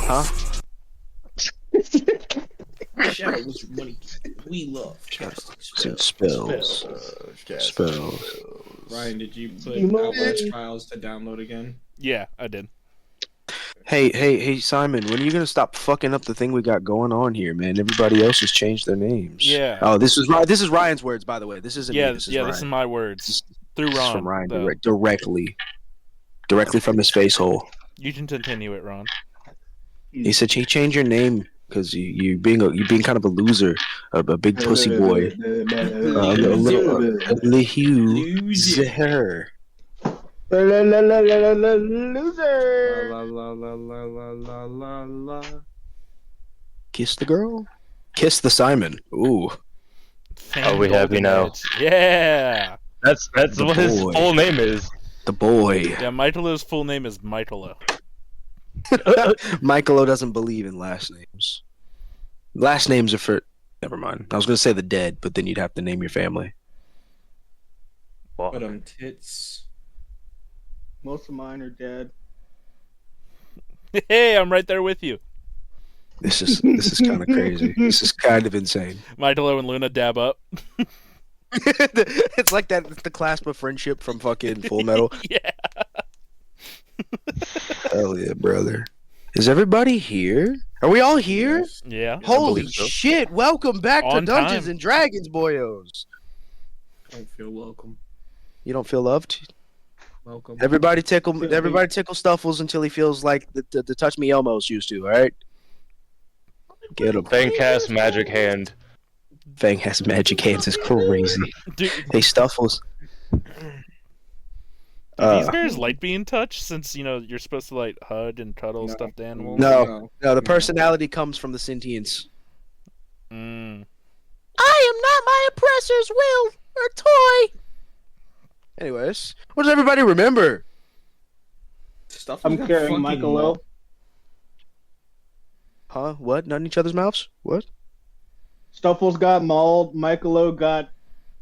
Huh? Shadows, money. We love casting spells. Spells. Spells. Ryan, did you put You Outlast Trials to download again? Yeah, I did. Hey, Simon, when are you gonna stop fucking up the thing we got going on here, man? Everybody else has changed their names. Yeah. Oh, this is Ryan's words, by the way. This isn't me. This is Ryan. This is my words. Through This is Ron. from Ryan though. directly from his face hole. You can continue it, Ron. He said, "He changed your name because you being kind of a loser, a big pussy boy, a little loser." Loser. La la la la la la la la. Kiss the girl? Kiss the Simon. Ooh. Fan we happy Golden now? Edge. Yeah. That's The what his boy. full name is. The boy. Yeah, Michaelo's full name is Michaelo. Michaelo doesn't believe in last names. Last names are for... Never mind. I was going to say the dead, but then you'd have to name your family. But tits. Most of mine are dead. Hey, I'm right there with you. This is kind of crazy. This is kind of insane. Michaelo and Luna dab up. It's like that the clasp of friendship from fucking Full Metal. Yeah. Hell yeah, brother. Is everybody here? Are we all here? Yes. Yeah. Holy believe so. shit! Welcome back to On Dungeons time. and Dragons, boyos. Don't feel welcome. You don't feel loved? Welcome. Everybody tickle Stuffles until he feels like the Touch Me Elmos used to. All right. Get him. Fang cast magic hand. Fang has magic hands. Is crazy. Dude, Hey, Stuffles. do these bears like being touched since, you're supposed to, like, hug and cuddle No. stuffed animals? No, the personality comes from the sentience. Mm. I am not my oppressor's will or toy. Anyways, what does everybody remember? Stuff I'm carrying Michaelo. Huh? What? Not in each other's mouths? What? Stuffles got mauled. Michaelo got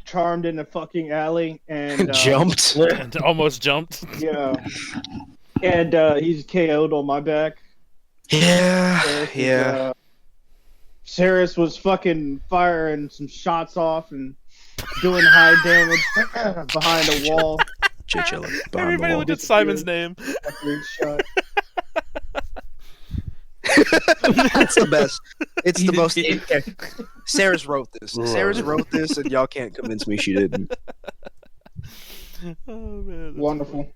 charmed in a fucking alley and Jumped. And almost jumped. Yeah. And he's KO'd on my back. Yeah. Ceras Yeah. Ceras was fucking firing some shots off and doing high damage behind a wall. Chinchilla. Everybody look at Simon's name. Every shot. That's the best. It's the He most. did. Ceras wrote this. Ceras wrote this, and y'all can't convince me she didn't. Oh, man. that's Wonderful.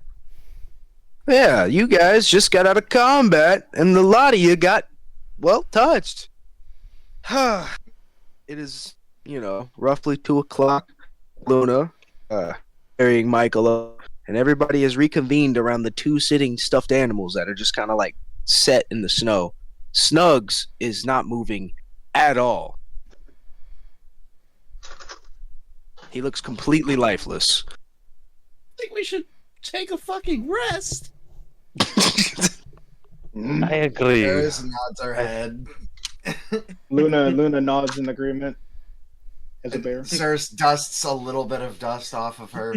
Yeah, you guys just got out of combat, and a lot of you got, well, touched. It is, roughly 2:00. Luna, carrying Michael, and everybody has reconvened around the two sitting stuffed animals that are just kind of like set in the snow. Snugs is not moving at all. He looks completely lifeless. I think we should take a fucking rest. I agree. Ceras nods her head. Luna nods in agreement as a bear. Ceras dusts a little bit of dust off of her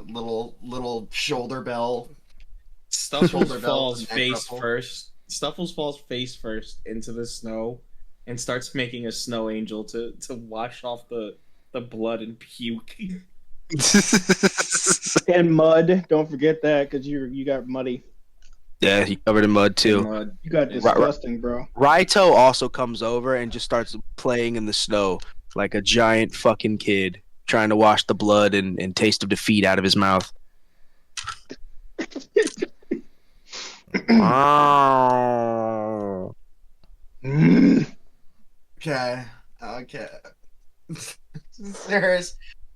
little shoulder bell. Stuffles Shoulder belt falls and neck face ruffle. first. Stuffles falls face first into the snow and starts making a snow angel to wash off the blood and puke. And mud. Don't forget that because you got muddy. Yeah, he covered in mud too. Mud. You got disgusting, bro. Raito also comes over and just starts playing in the snow like a giant fucking kid, trying to wash the blood and taste of defeat out of his mouth. Oh. Okay.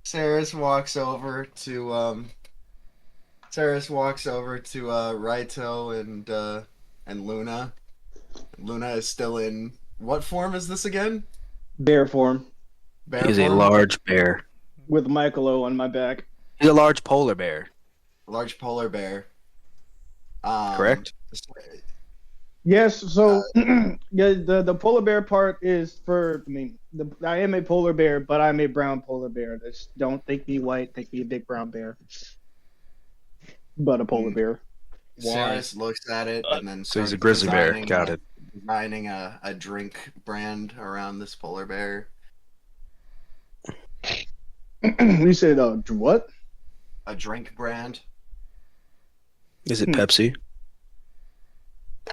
Ceras walks over to Raito and Luna. Luna is still in what form is this again? Bear form Bear He's a form? large bear. with Michaelo on my back. He's a large polar bear. Large polar bear. Correct? Yes, so yeah, the polar bear part is for I am a polar bear, but I'm a brown polar bear. Just don't think me white, think me a big brown bear. But a polar bear. Why? Ceras looks at it and then So he's a starts grizzly bear. designing Got a- it. Designing a drink brand around this polar bear. You said, what? A drink brand. Is it Pepsi?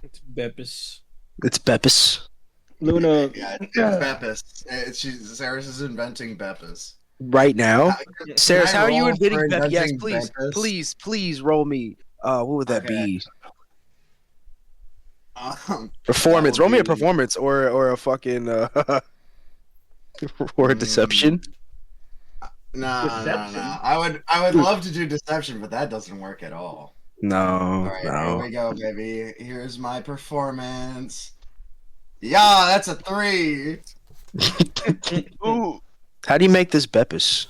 It's Beppis. It's Beppis. Luna. Yeah, it's Beppis. Ceras is inventing Beppis. Right now? Ceras, Can I how are you roll inventing for Beppis? Yes, inventing please. Beppis? Please roll me. What would that Okay. be? that Performance. would Roll me a be- performance or a fucking or a deception. No. Deception? I would love to do deception, but that doesn't work at all. No, All right, here no. we go, baby. Here's my performance. Yeah, that's a 3. Ooh. How do you make this Beppis?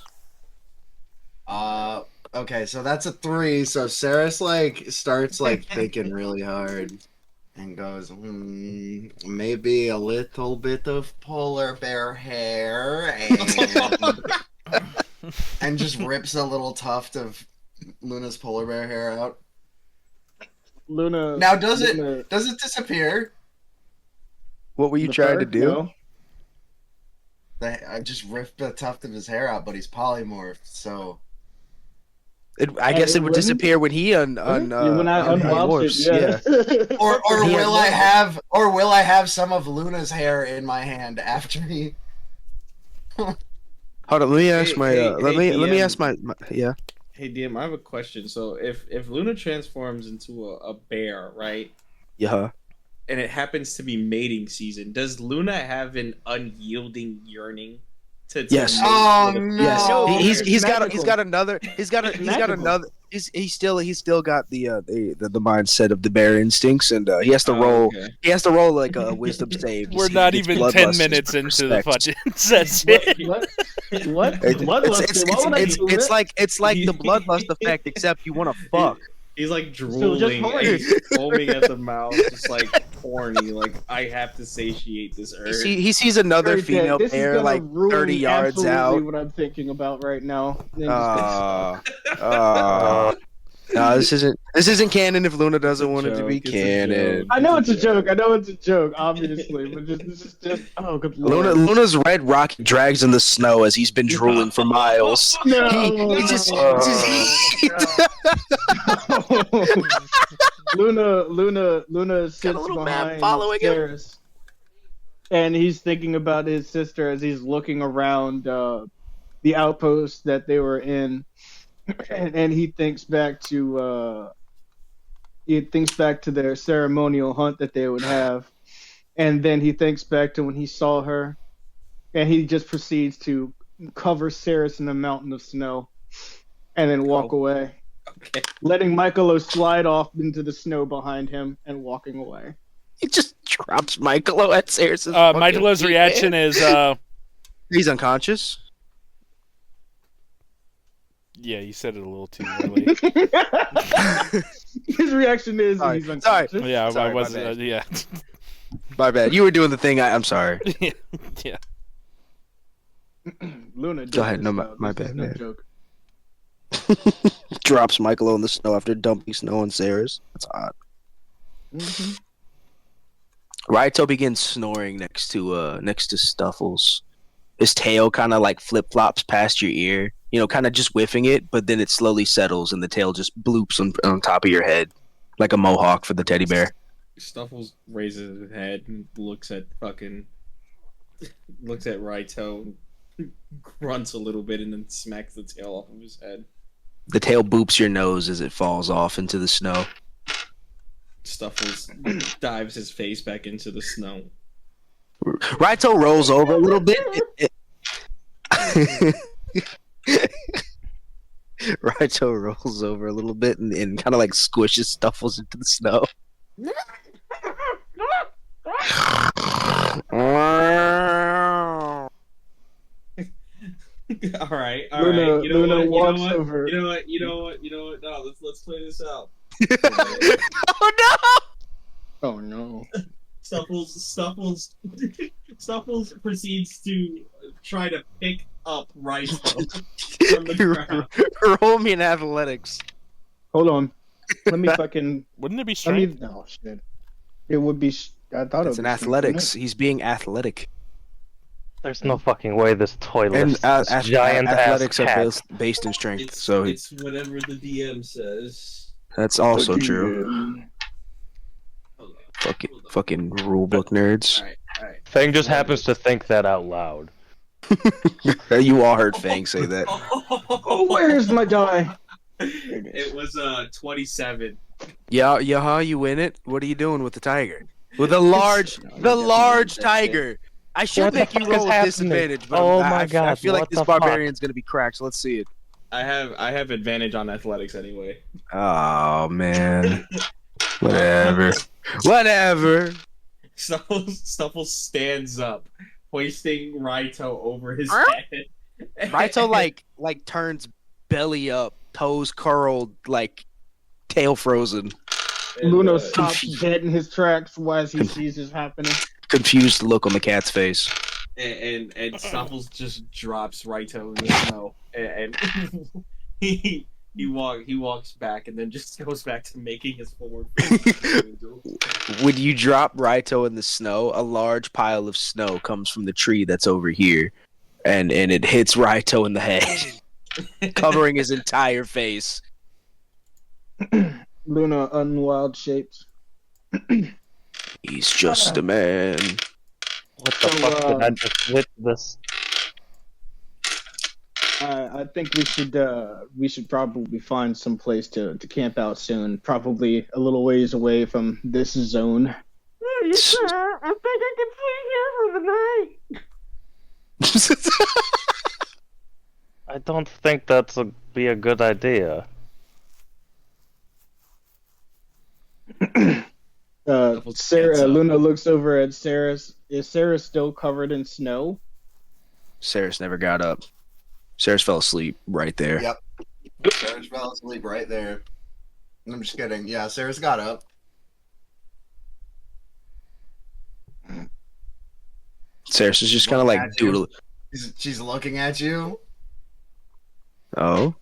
Okay, so that's a 3. So Ceres starts thinking really hard and goes, maybe a little bit of polar bear hair and just rips a little tuft of Luna's polar bear hair out. Luna. Now, does Luna, it disappear? What were you the trying to fur? do? No. I just ripped a tuft of his hair out, but he's polymorphed, so I guess it would wouldn't- disappear when he Yeah, when I unmorphs. unwatched it, yeah. or He will had- I have some of Luna's hair in my hand after he? Hold on, let me ask let me DM. ask my yeah. Hey DM, I have a question. So if Luna transforms into a bear, right, Yeah. and it happens to be mating season, does Luna have an unyielding yearning to Yes. mate Oh, with a- no. Yes, No, he's got magical. another he's got magical. another he's still got the mindset of the bear instincts, and he has to roll okay. like a wisdom save. to We're see if not he gets even bloodlust 10 as minutes into the respect. fucking session. What? What? It's Bloodlust? Why would I do it's that? like the bloodlust effect, except you want to fuck. He's like just drooling, horny. and he's foaming at the mouth, just like horny. Like I have to satiate this urge. He sees another Right, female this is bear gonna like ruin 30 yards absolutely out. what I'm thinking about right now. No, this isn't canon if Luna doesn't It's a want it to be joke, it's a canon. joke. I know it's a joke. I know it's a joke, obviously, but this is just good lord. Luna's red rocket drags in the snow as he's been drooling for miles. No. He just Luna sits little map behind following him. Ceres, and he's thinking about his sister as he's looking around the outpost that they were in, and he thinks back to their ceremonial hunt that they would have, and then he thinks back to when he saw her, and he just proceeds to cover Ceres in a mountain of snow, and then walk away. Okay. Letting Michaelo slide off into the snow behind him and walking away. He just drops Michaelo at Ceres. Michaelo's reaction is, He's unconscious. yeah, you said it a little too early. His reaction is Sorry, he's unconscious. Yeah, Sorry, I my wasn't. bad. Yeah, My bad. You were doing the thing. I'm sorry. yeah. Luna, Go ahead, no, my this is bad, no man. joke. Drops Michaelo in the snow after dumping snow on Ceres. That's hot. Mhm. Raito begins snoring next to Stuffles. His tail kind of like flip flops past your ear, kind of just whiffing it, but then it slowly settles and the tail just bloops on top of your head, like a mohawk for the teddy bear. Stuffles raises his head and looks at Raito, grunts a little bit, and then smacks the tail off of his head. The tail boops your nose as it falls off into the snow. Stuffles dives his face back into the snow. Raito rolls over a little bit. Raito rolls over a little bit and kind of like squishes Stuffles into the snow. All right. Luna, You know Luna what? walks You know what? over. You know what? No, let's play this out. Oh no! Oh no. Stuffles proceeds to try to pick up Raito from the ground. Roll me in athletics. Hold on. Let me fucking. Wouldn't it be Let me. strength? No shit. It would be. I thought it It's would an be strength, wouldn't athletics. He's being athletic. There's no fucking way this toy And lifts this giant ass athletics are cat. based in strength. It's So it's whatever the DM says. that's it? also Okay, true. Hold on. Fucking rule book nerds. All right. Thing just happens to think that out loud. You all heard Fang say that. Oh, where's my die? It was 27. Yeah, you win it. What are you doing with the tiger? With the large tiger. I should What the make you fuck is roll with happening? disadvantage, but Oh I my God, feel like what this the fuck? barbarian's gonna be cracked. So let's see it. I have advantage on athletics anyway. Oh man. Whatever. Stuffle stands up, hoisting Raito over his head. Raito like turns belly up, toes curled, like tail frozen. And, Luna stops dead in his tracks as he sees this happening. Confused look on the cat's face. and Stuffles just drops Raito in the snow, and he walks back and then just goes back to making his forward. When you drop Raito in the snow, a large pile of snow comes from the tree that's over here, and it hits Raito in the head, covering his entire face. Luna unwild shapes. He's just a man. What the fuck did I just witness? I think we should probably find some place to camp out soon. Probably a little ways away from this zone. I think I can sleep here for the night. I don't think that's be a good idea. Luna looks over at Ceras. Is Ceras still covered in snow? Ceras never got up. Ceras fell asleep right there. Yep. Ceras fell asleep right there. I'm just kidding. Yeah, Ceras got up. Ceras is just kind of like At you. doodle. She's looking at you. Oh,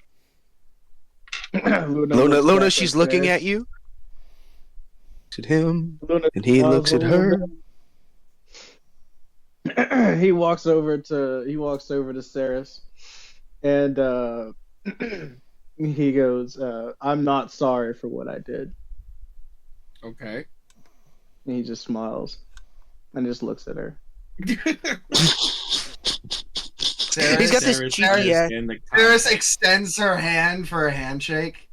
Luna, looks Luna, back she's looking Ceras. at you. Looks at him, Luna and he smiles looks a at little her. bit. He walks over to Ceres, and he goes, "I'm not sorry for what I did." Okay. And he just smiles and just looks at her. He's got this cheeky ass. Ceras extends her hand for a handshake.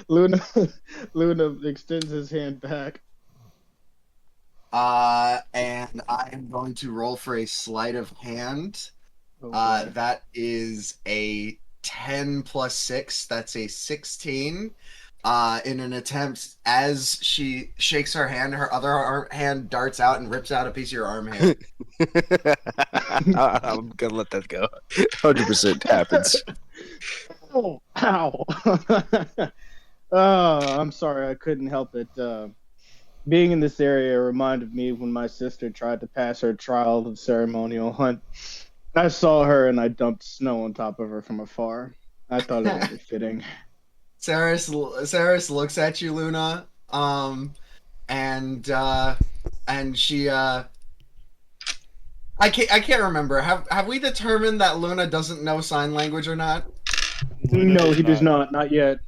Luna extends his hand back. And I am going to roll for a sleight of hand. Oh, boy. That is a 10 plus 6. That's a 16. In an attempt, as she shakes her hand, her other hand darts out and rips out a piece of your arm hair. I'm gonna let that go. 100% happens. Oh, ow. Oh, I'm sorry, I couldn't help it. Being in this area reminded me of when my sister tried to pass her trial of the ceremonial hunt. I saw her and I dumped snow on top of her from afar. I thought it was fitting. Ceras looks at you, Luna, and she I can't remember. Have we determined that Luna doesn't know sign language or not? No, he does not yet.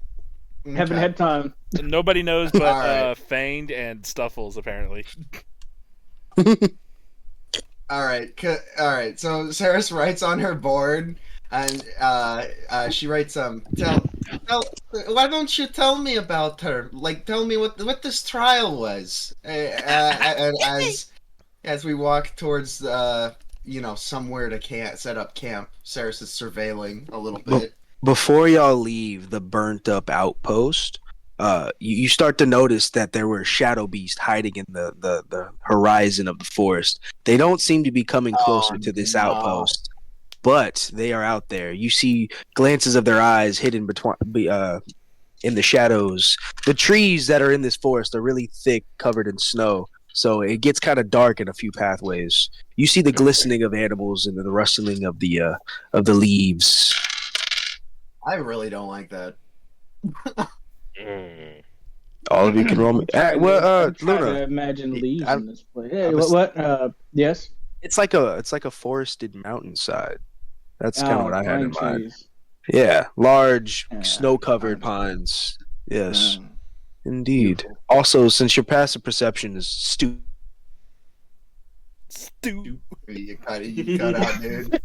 Haven't Okay. had time. Nobody knows but Alright. Fanged and Stuffles, apparently. All right. So Ceres writes on her board, and she writes tell. Why don't you tell me about her? Like, tell me what this trial was. And as we walk towards somewhere to set up camp, Ceres is surveilling a little bit. Before y'all leave the burnt up outpost, you start to notice that there were shadow beasts hiding in the horizon of the forest. They don't seem to be coming closer to this outpost, but they are out there. You see glances of their eyes hidden in the shadows. The trees that are in this forest are really thick, covered in snow, so it gets kind of dark in a few pathways. You see the glistening of animals and the rustling of the leaves. I really don't like that. Mm. All of you can roll me. I'm trying Luna. to imagine leaves I'm- in this place. Hey, I was- what? Yes. It's like a forested mountainside. That's kind of what I had in pine mind. trees. Yeah, large Yeah, snow-covered pines. pines. Yes, Um, indeed. beautiful. Also, since your passive perception is stupid, Stu. You cut out, dude.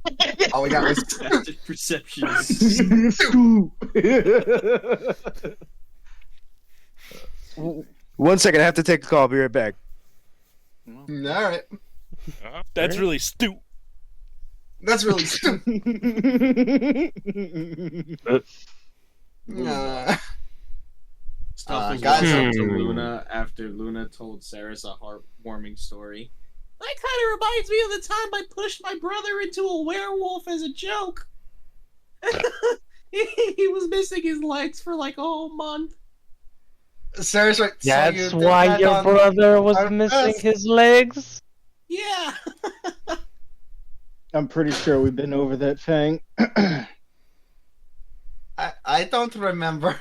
All we got was Passive perception. one second, I have to take a call. I'll be right back. all right. That's really Stu. That's really stupid. Stuff was guys, walking up to Hmm. Luna after Luna told Ceras a heartwarming story. That kind of reminds me of the time I pushed my brother into a werewolf as a joke. He was missing his legs for like a whole month. Ceras, right? so you That's did why that your on brother was our missing best- his legs? Yeah. I'm pretty sure we've been over that thing. I don't remember.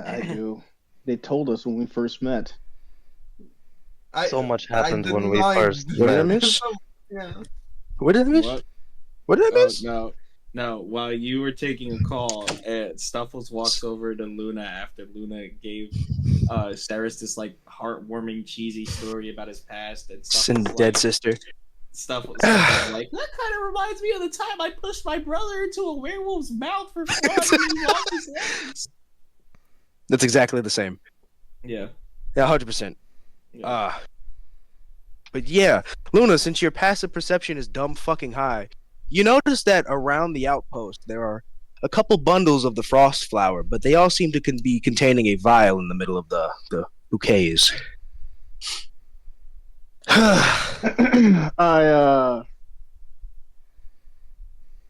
I do. They told us when we first met. So much I happened when didn't we know first What did I met. miss? Yeah. What did I miss? What? What did I miss? No. While you were taking a call, Stuffles walks over to Luna after Luna gave Ceras this like heartwarming, cheesy story about his past, and Sin Stuffles dead like, sister. Stuff was like, that kind of reminds me of the time I pushed my brother into a werewolf's mouth for fun and he lost his legs. That's exactly the same. Yeah. Yeah, 100%. Yeah. But yeah, Luna, since your passive perception is dumb fucking high, you notice that around the outpost there are a couple bundles of the frost flower, but they all seem to be containing a vial in the middle of the bouquets.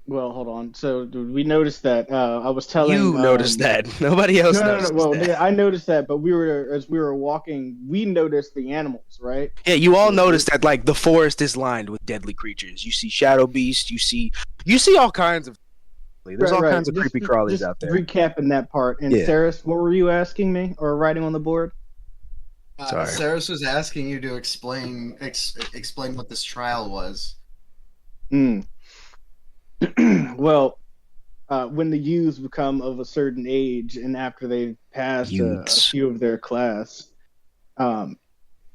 Well, hold on. So we noticed that. I was telling You noticed that. Nobody else noticed Well, that. yeah, I noticed that, but as we were walking, we noticed the animals, right? Yeah, you all noticed that like the forest is lined with deadly creatures. You see shadow beasts. You see all kinds of. There's all kinds of creepy crawlies out there. Recapping that part. And Yeah. Ceras, what were you asking me or writing on the board? Sorry. Ceras was asking you to explain what this trial was. Well, when the youths become of a certain age and after they've passed a Youths. few of their class,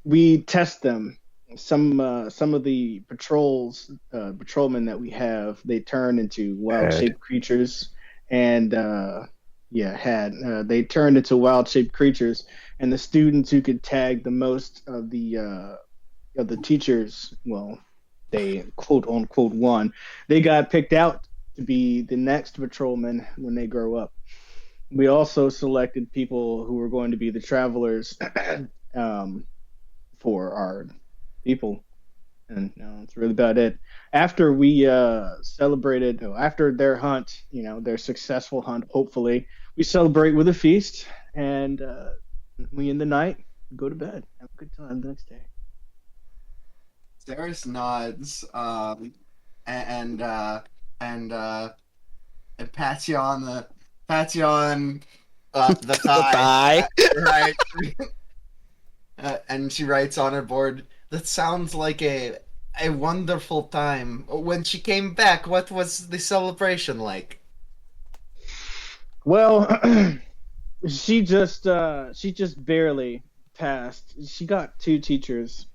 we test them. Some of the patrolmen that we have, they turn into wild-shaped creatures, and they turned into wild-shaped creatures. And the students who could tag the most of the teachers, well, they quote unquote won. They got picked out to be the next patrolman when they grow up. We also selected people who were going to be the travelers for our people, and that's really about it. After we celebrated, after their hunt, their successful hunt, hopefully, we celebrate with a feast, and we end the night, go to bed, have a good time the next day. Ceras nods, and pats you on the thigh, right? And she writes on her board, "That sounds like a wonderful time. When she came back, what was the celebration like?" Well, she just barely passed. She got 2 teachers.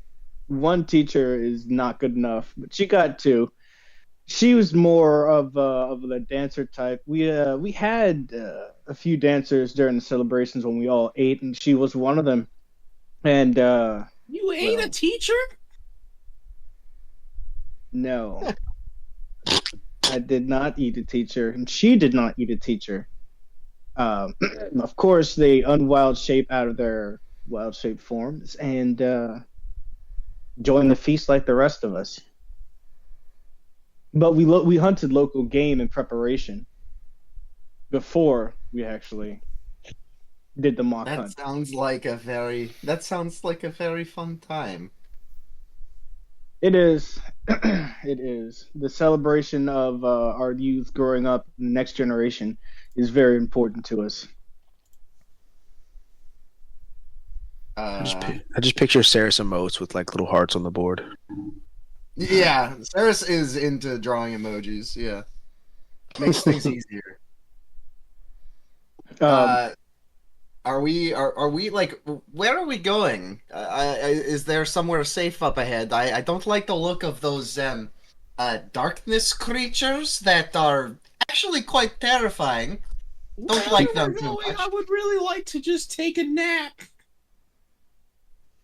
One teacher is not good enough, but she got 2. She was more of the dancer type. We had a few dancers during the celebrations when we all ate, and she was one of them. And You ate a teacher? no, I did not eat a teacher, and she did not eat a teacher. Of course, they unwild shape out of their wild shape forms and join the feast like the rest of us. But we hunted local game in preparation before we actually did the mock That hunt. sounds like a very fun time. It is. It is. The celebration of our youth growing up, next generation, is very important to us. I just picture Ceras emotes with like little hearts on the board. Yeah, Ceres is into drawing emojis. Yeah, makes things easier. Um, Are we like where are we going? Is there somewhere safe up ahead? I don't like the look of those darkness creatures that are actually quite terrifying. Don't like them too much. I would really like to just take a nap.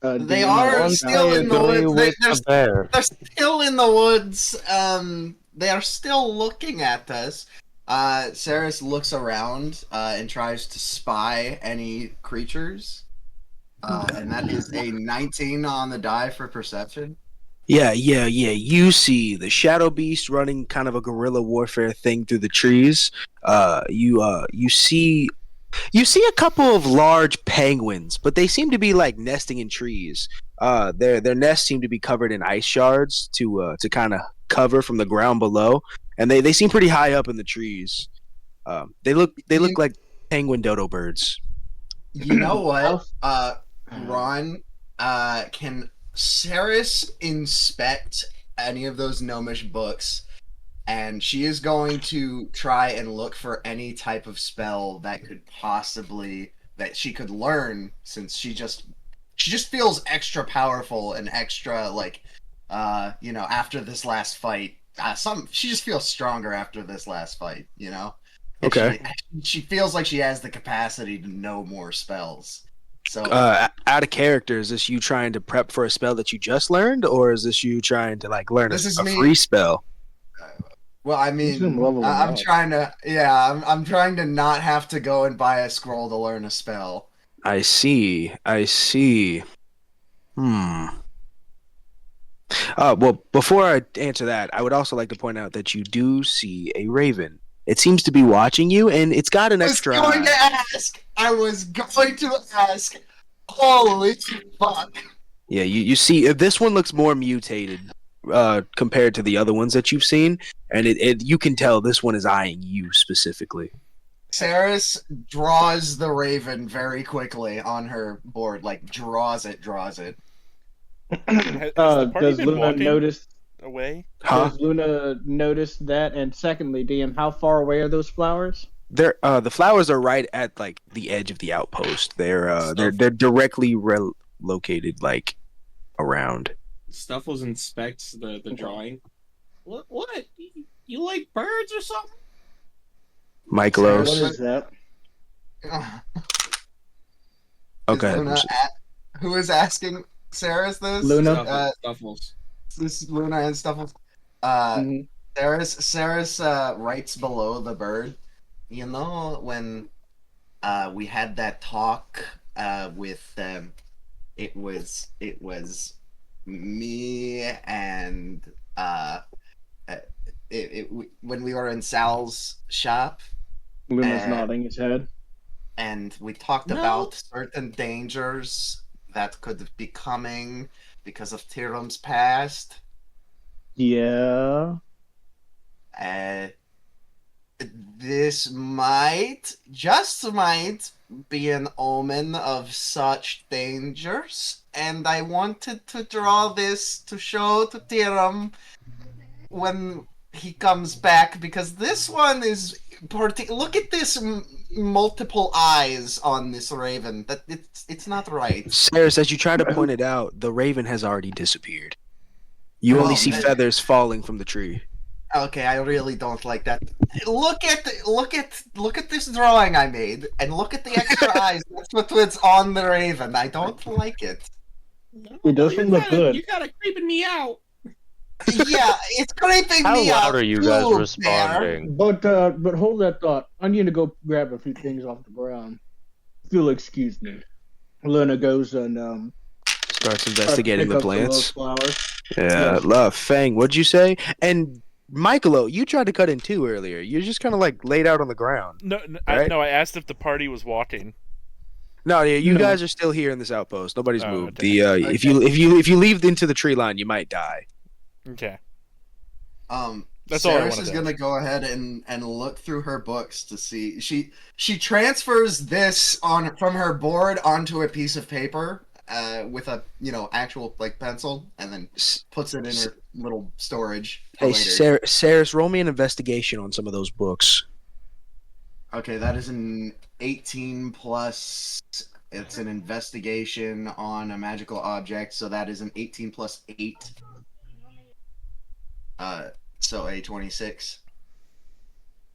They DM, are want still to in the Play woods. with the bear. They're still in the woods. They are still looking at us. Ceres looks around and tries to spy any creatures. And that is a 19 on the die for perception. Yeah. You see the shadow beast running kind of a guerrilla warfare thing through the trees. You see a couple of large penguins, but they seem to be like nesting in trees. Their nests seem to be covered in ice shards to kind of cover from the ground below, and they seem pretty high up in the trees. They look like penguin dodo birds. You know what, Ron? Can Ceres inspect any of those gnomish books? And she is going to try and look for any type of spell that could possibly that she could learn, since she just feels extra powerful and extra like after this last fight. She just feels stronger after this last fight, you know. And Okay. she feels like she has the capacity to know more spells. So Out of character, is this you trying to prep for a spell that you just learned, or is this you trying to like learn This is a me. free spell? well, I He's mean, leveling I'm up. trying to, I'm trying to not have to go and buy a scroll to learn a spell. I see. Well, before I answer that, I would also like to point out that you do see a raven. It seems to be watching you, and it's got an extra eye. I was going to ask. Holy fuck. Yeah, you see, this one looks more mutated compared to the other ones that you've seen, and you can tell this one is eyeing you specifically. Ceres draws the raven very quickly on her board, like draws it. Has the party Does been Luna walking notice? away? Huh? Does Luna notice that? And secondly, DM, how far away are those flowers? The flowers are right at like the edge of the outpost. They're directly located like around. Stuffles inspects the drawing. What? You like birds or something? Michaelo. What is that? Okay. Who is asking Ceres this? Luna. Stuffles. This is Luna and Stuffles. Mhm. Ceres writes below the bird. You know, when we had that talk with it was me and when we were in Sal's shop, Luna's nodding his head. and we talked No. about certain dangers that could be coming because of Tyrum's past. Yeah. This just might, be an omen of such dangers, and I wanted to draw this to show to Tyrum when he comes back, because this one is look at this multiple eyes on this raven. That it's not right. Ceres, as you try to point it out, the raven has already disappeared. You only see feathers falling from the tree. Okay, I really don't like that. Look at this drawing I made, and look at the extra eyes. That's what's on the raven. I don't like it. It doesn't look good. You gotta creeping me out. Yeah, it's creeping How me out. loud are you guys too, responding? But hold that thought. I need to go grab a few things off the ground. If you'll excuse me. Luna goes and Starts investigating pick the up some of those plants. flowers. Yeah, Yes. love Fang. What'd you say? And Michaelo, you tried to cut in two earlier. You're just kind of like laid out on the ground. No, Right? I asked if the party was walking. No, yeah, you No. guys are still here in this outpost. Nobody's Oh, moved. okay. If you leave into the tree line, you might die. Okay. That's all I Ceras wanted is to gonna go ahead and look through her books to see. She transfers this on from her board onto a piece of paper with a actual like pencil, and then S- puts it in s- her little storage for Hey, later. Saris, roll me an investigation on some of those books. Okay, that is an 18 plus. It's an investigation on a magical object, so that is an 18 plus 8. Uh, so a 26.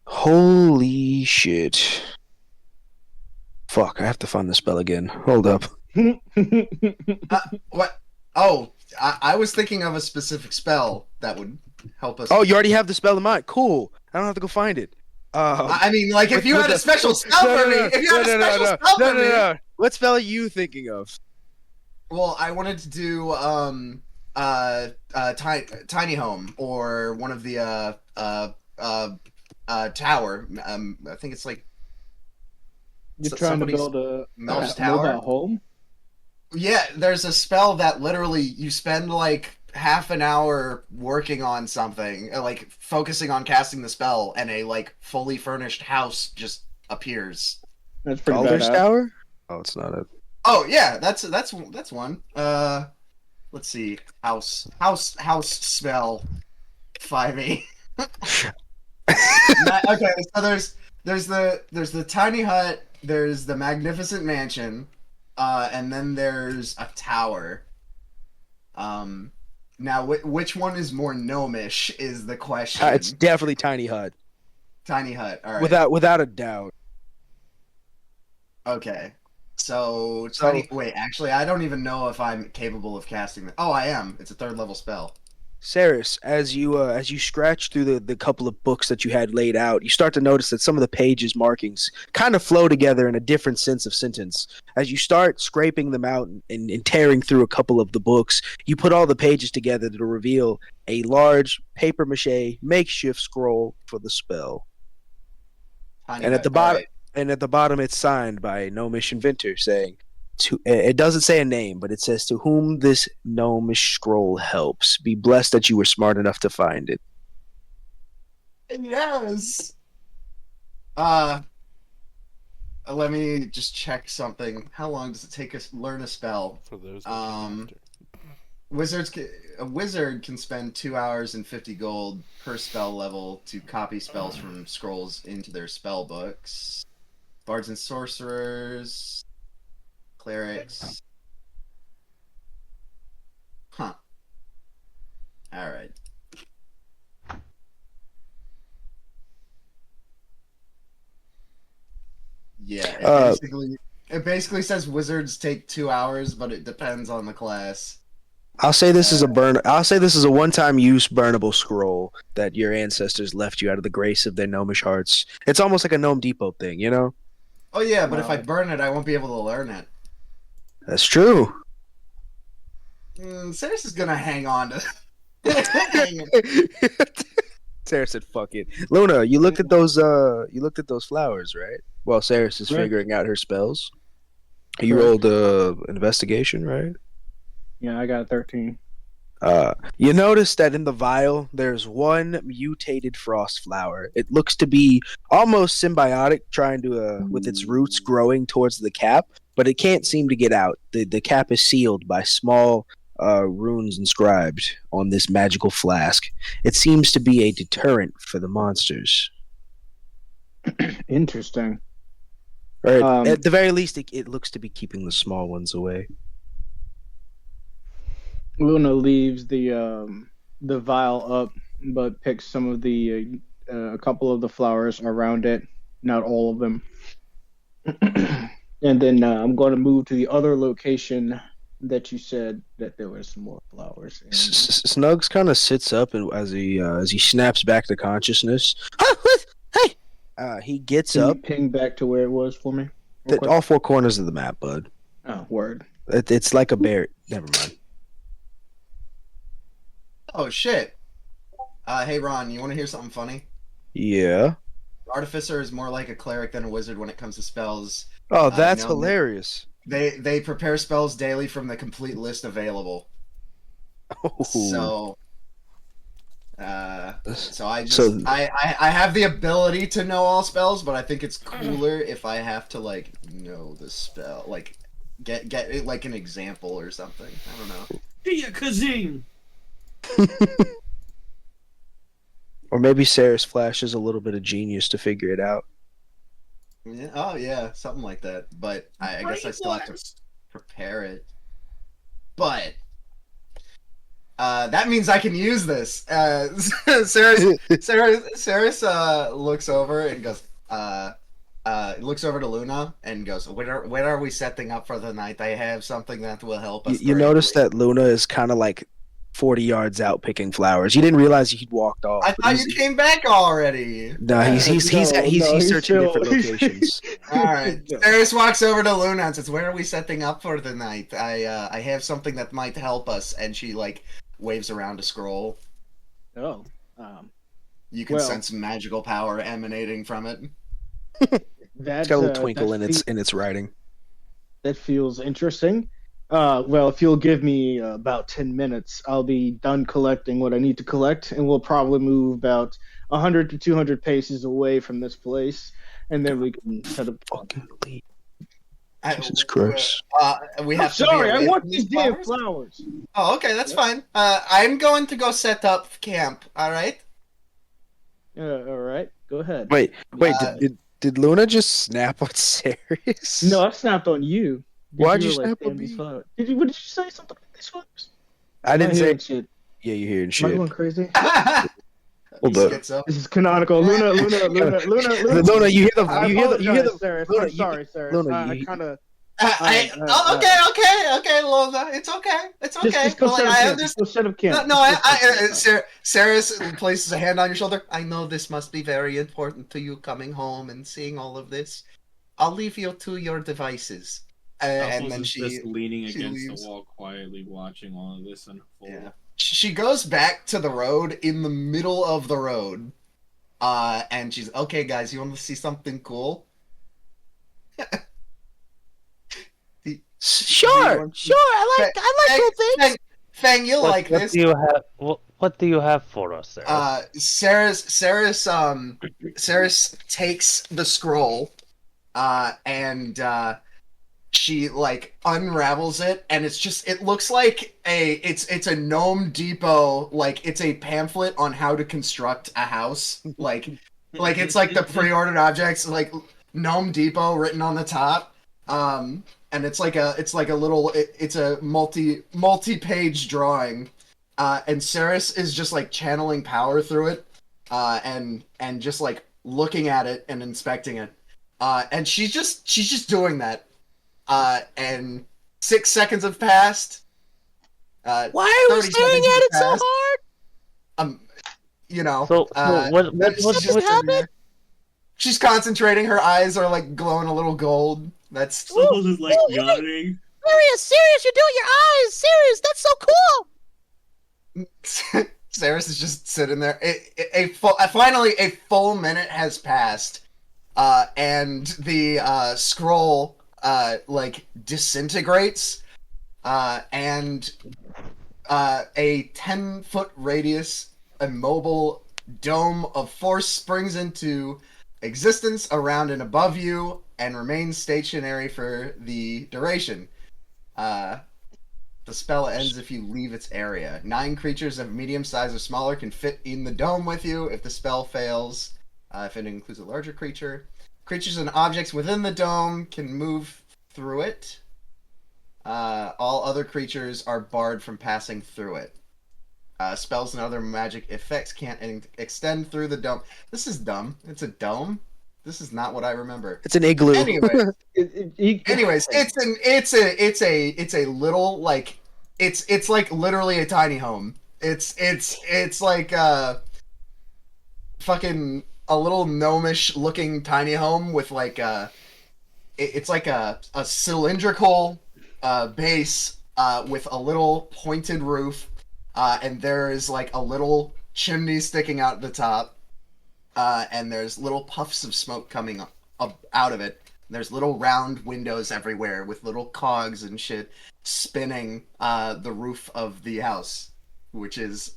Holy shit. Fuck, I have to find the spell again. Hold up. What? Oh, I was thinking of a specific spell that would help us. Oh, you already have the spell in mind. Cool. I don't have to go find it. I mean, like, if you had a special spell for me, if you had a special spell for me. no. What spell are you thinking of? Well, I wanted to do tiny home or one of the tower. I think it's like You're trying to somebody's build a Mel's mobile tower. home? Yeah, there's a spell that literally you spend like half an hour working on something, like focusing on casting the spell, and a like fully furnished house just appears. That's pretty Baldur's badass. Tower? Oh, it's not it. Oh yeah, that's one. Let's see, house spell 5e. Okay, so there's the tiny hut, there's the magnificent mansion, and then there's a tower. Now which one is more gnomish is the question. It's definitely Tiny Hut. Tiny hut. All right. Without a doubt. Okay. So tiny. Wait, actually, I don't even know if I'm capable of casting that. Oh, I am. It's a 3rd level spell. Ceres, as you scratch through the couple of books that you had laid out, you start to notice that some of the pages markings kind of flow together in a different sense of sentence. As you start scraping them out and tearing through a couple of the books, you put all the pages together to reveal a large paper mache makeshift scroll for the spell. Tiny And hut. at the bottom, All right. and at the bottom, it's signed by a gnomish inventor, saying, it doesn't say a name, but it says, "To whom this gnomish scroll helps, be blessed that you were smart enough to find it." Yes. Let me just check something. How long does it take us to learn a spell? For those A wizard can spend 2 hours and 50 gold per spell level to copy spells from scrolls into their spell books. Bards and sorcerers, clerics. Huh. All right. Yeah, it basically says wizards take 2 hours, but it depends on the class. I'll say this is a one-time use burnable scroll that your ancestors left you out of the grace of their gnomish hearts. It's almost like a Gnome Depot thing, you know? Oh yeah, but if I Wow. burn it, I won't be able to learn it. That's true. Ceres is gonna hang on to. Sarah said, "Fuck it." Luna, you looked at those flowers, right? Well, Ceres is Right. figuring out her spells. You Correct. rolled investigation, right? Yeah, I got 13. You notice that in the vial there's one mutated frost flower. It looks to be almost symbiotic, trying to with its roots growing towards the cap, but it can't seem to get out. The cap is sealed by small runes inscribed on this magical flask. It seems to be a deterrent for the monsters. Interesting. Or Um, at the very least, it looks to be keeping the small ones away. Luna leaves the vial up, but picks some of the a couple of the flowers around it, not all of them. And then I'm going to move to the other location that you said that there was some more flowers. And Snugs kind of sits up and as he snaps back to consciousness. Hey! He gets can you up. ping back to where it was for me? Real quick? All 4 corners of the map, bud. Oh, word. It's like a bear. Never mind. Oh shit. Hey Ron, you want to hear something funny? Yeah. Artificer is more like a cleric than a wizard when it comes to spells. Oh, that's no, hilarious. They prepare spells daily from the complete list available. Oh. So So I just So- I have the ability to know all spells, but I think it's cooler if I have to like know the spell, like get it like an example or something. I don't know. Yeah, Kazing. Or maybe Ceres flashes a little bit of genius to figure it out. Yeah, oh yeah, something like that. But I guess I still have to prepare it. But that means I can use this. Ceres looks over and goes, looks over to Luna and goes, when are we setting up for the night? I have something that will help us. You notice that Luna is kind of like 40 yards out picking flowers. You didn't realize he'd walked off. I thought you came back already. No, he's searching different locations. All right. Ceres walks over to Luna and says, "Where are we setting up for the night? I have something that might help us." And she like waves around a scroll. Oh. You can Well- sense magical power emanating from it. That, It's got a little twinkle that in its writing. That feels interesting. Well, if you'll give me about 10 minutes, I'll be done collecting what I need to collect, and we'll probably move about 100 to 200 paces away from this place, and then we can set up. Fucking leave. Jesus Christ. We I'm have to sorry, be I away want from these damn flowers. Oh, okay, that's fine. I'm going to go set up camp. All right. All right, go ahead. Wait, Uh, did Luna just snap on Ceres? No, I snapped on you. Why'd you were snap "Damn on these me?" flowers." What did you say? Something about these flowers? I didn't Am say. hearing shit. Yeah, you're hearing Am I shit. going crazy? Hold He up. gets up. This is canonical. Luna. Luna, you hear the I you hear apologize, the Ceres. Luna, I'm sorry, Ceres. Luna, I you- kind of. Okay, Lola. It's okay. It's okay. Just go Like, set up I camp. understand. Just go set up camp. No, Ceres places a hand on your shoulder. I know this must be very important to you coming home and seeing all of this. I'll leave you to your devices. And Alphonse then is she just leaning she against leaves. the wall, quietly watching all of this unfold. Yeah. She goes back to the road in the middle of the road. And she's, okay, guys, you want to see something cool? Sure. I like cool things. Fang, you like what this. do you have? What do you have for us, there? Ceres takes the scroll, and she like unravels it, and it looks like it's a Gnome Depot, like it's a pamphlet on how to construct a house, like it's like the pre-ordered objects, like Gnome Depot written on the top, and it's like a little, it's a multi-page drawing. And Ceres is just like channeling power through it, and just like looking at it and inspecting it, and she's just doing that, and 6 seconds have passed. Why are we 30 staring seconds at have it so passed. hard? You know. So what she's just happened? She's concentrating. Her eyes are like glowing a little gold. That's Stuffles is like yawning. Ceres, you're doing your eyes. Ceres, that's so cool. Ceres is just sitting there. Finally, a full minute has passed, and the scroll like disintegrates, and a 10-foot radius immobile dome of force springs into existence around and above you and remains stationary for the duration. The spell ends if you leave its area. 9 creatures of medium size or smaller can fit in the dome with you. If the spell fails, if it includes a larger creature, creatures and objects within the dome can move through it. All other creatures are barred from passing through it. Spells and other magic effects can't extend through the dome. This is dumb. It's a dome. This is not what I remember. It's an igloo. Anyways, it's a little like it's like literally a tiny home. It's like fucking a little gnomish looking tiny home with like it's like a cylindrical base with a little pointed roof, and there is like a little chimney sticking out the top. And there's little puffs of smoke coming up out of it. There's little round windows everywhere with little cogs and shit spinning the roof of the house. which is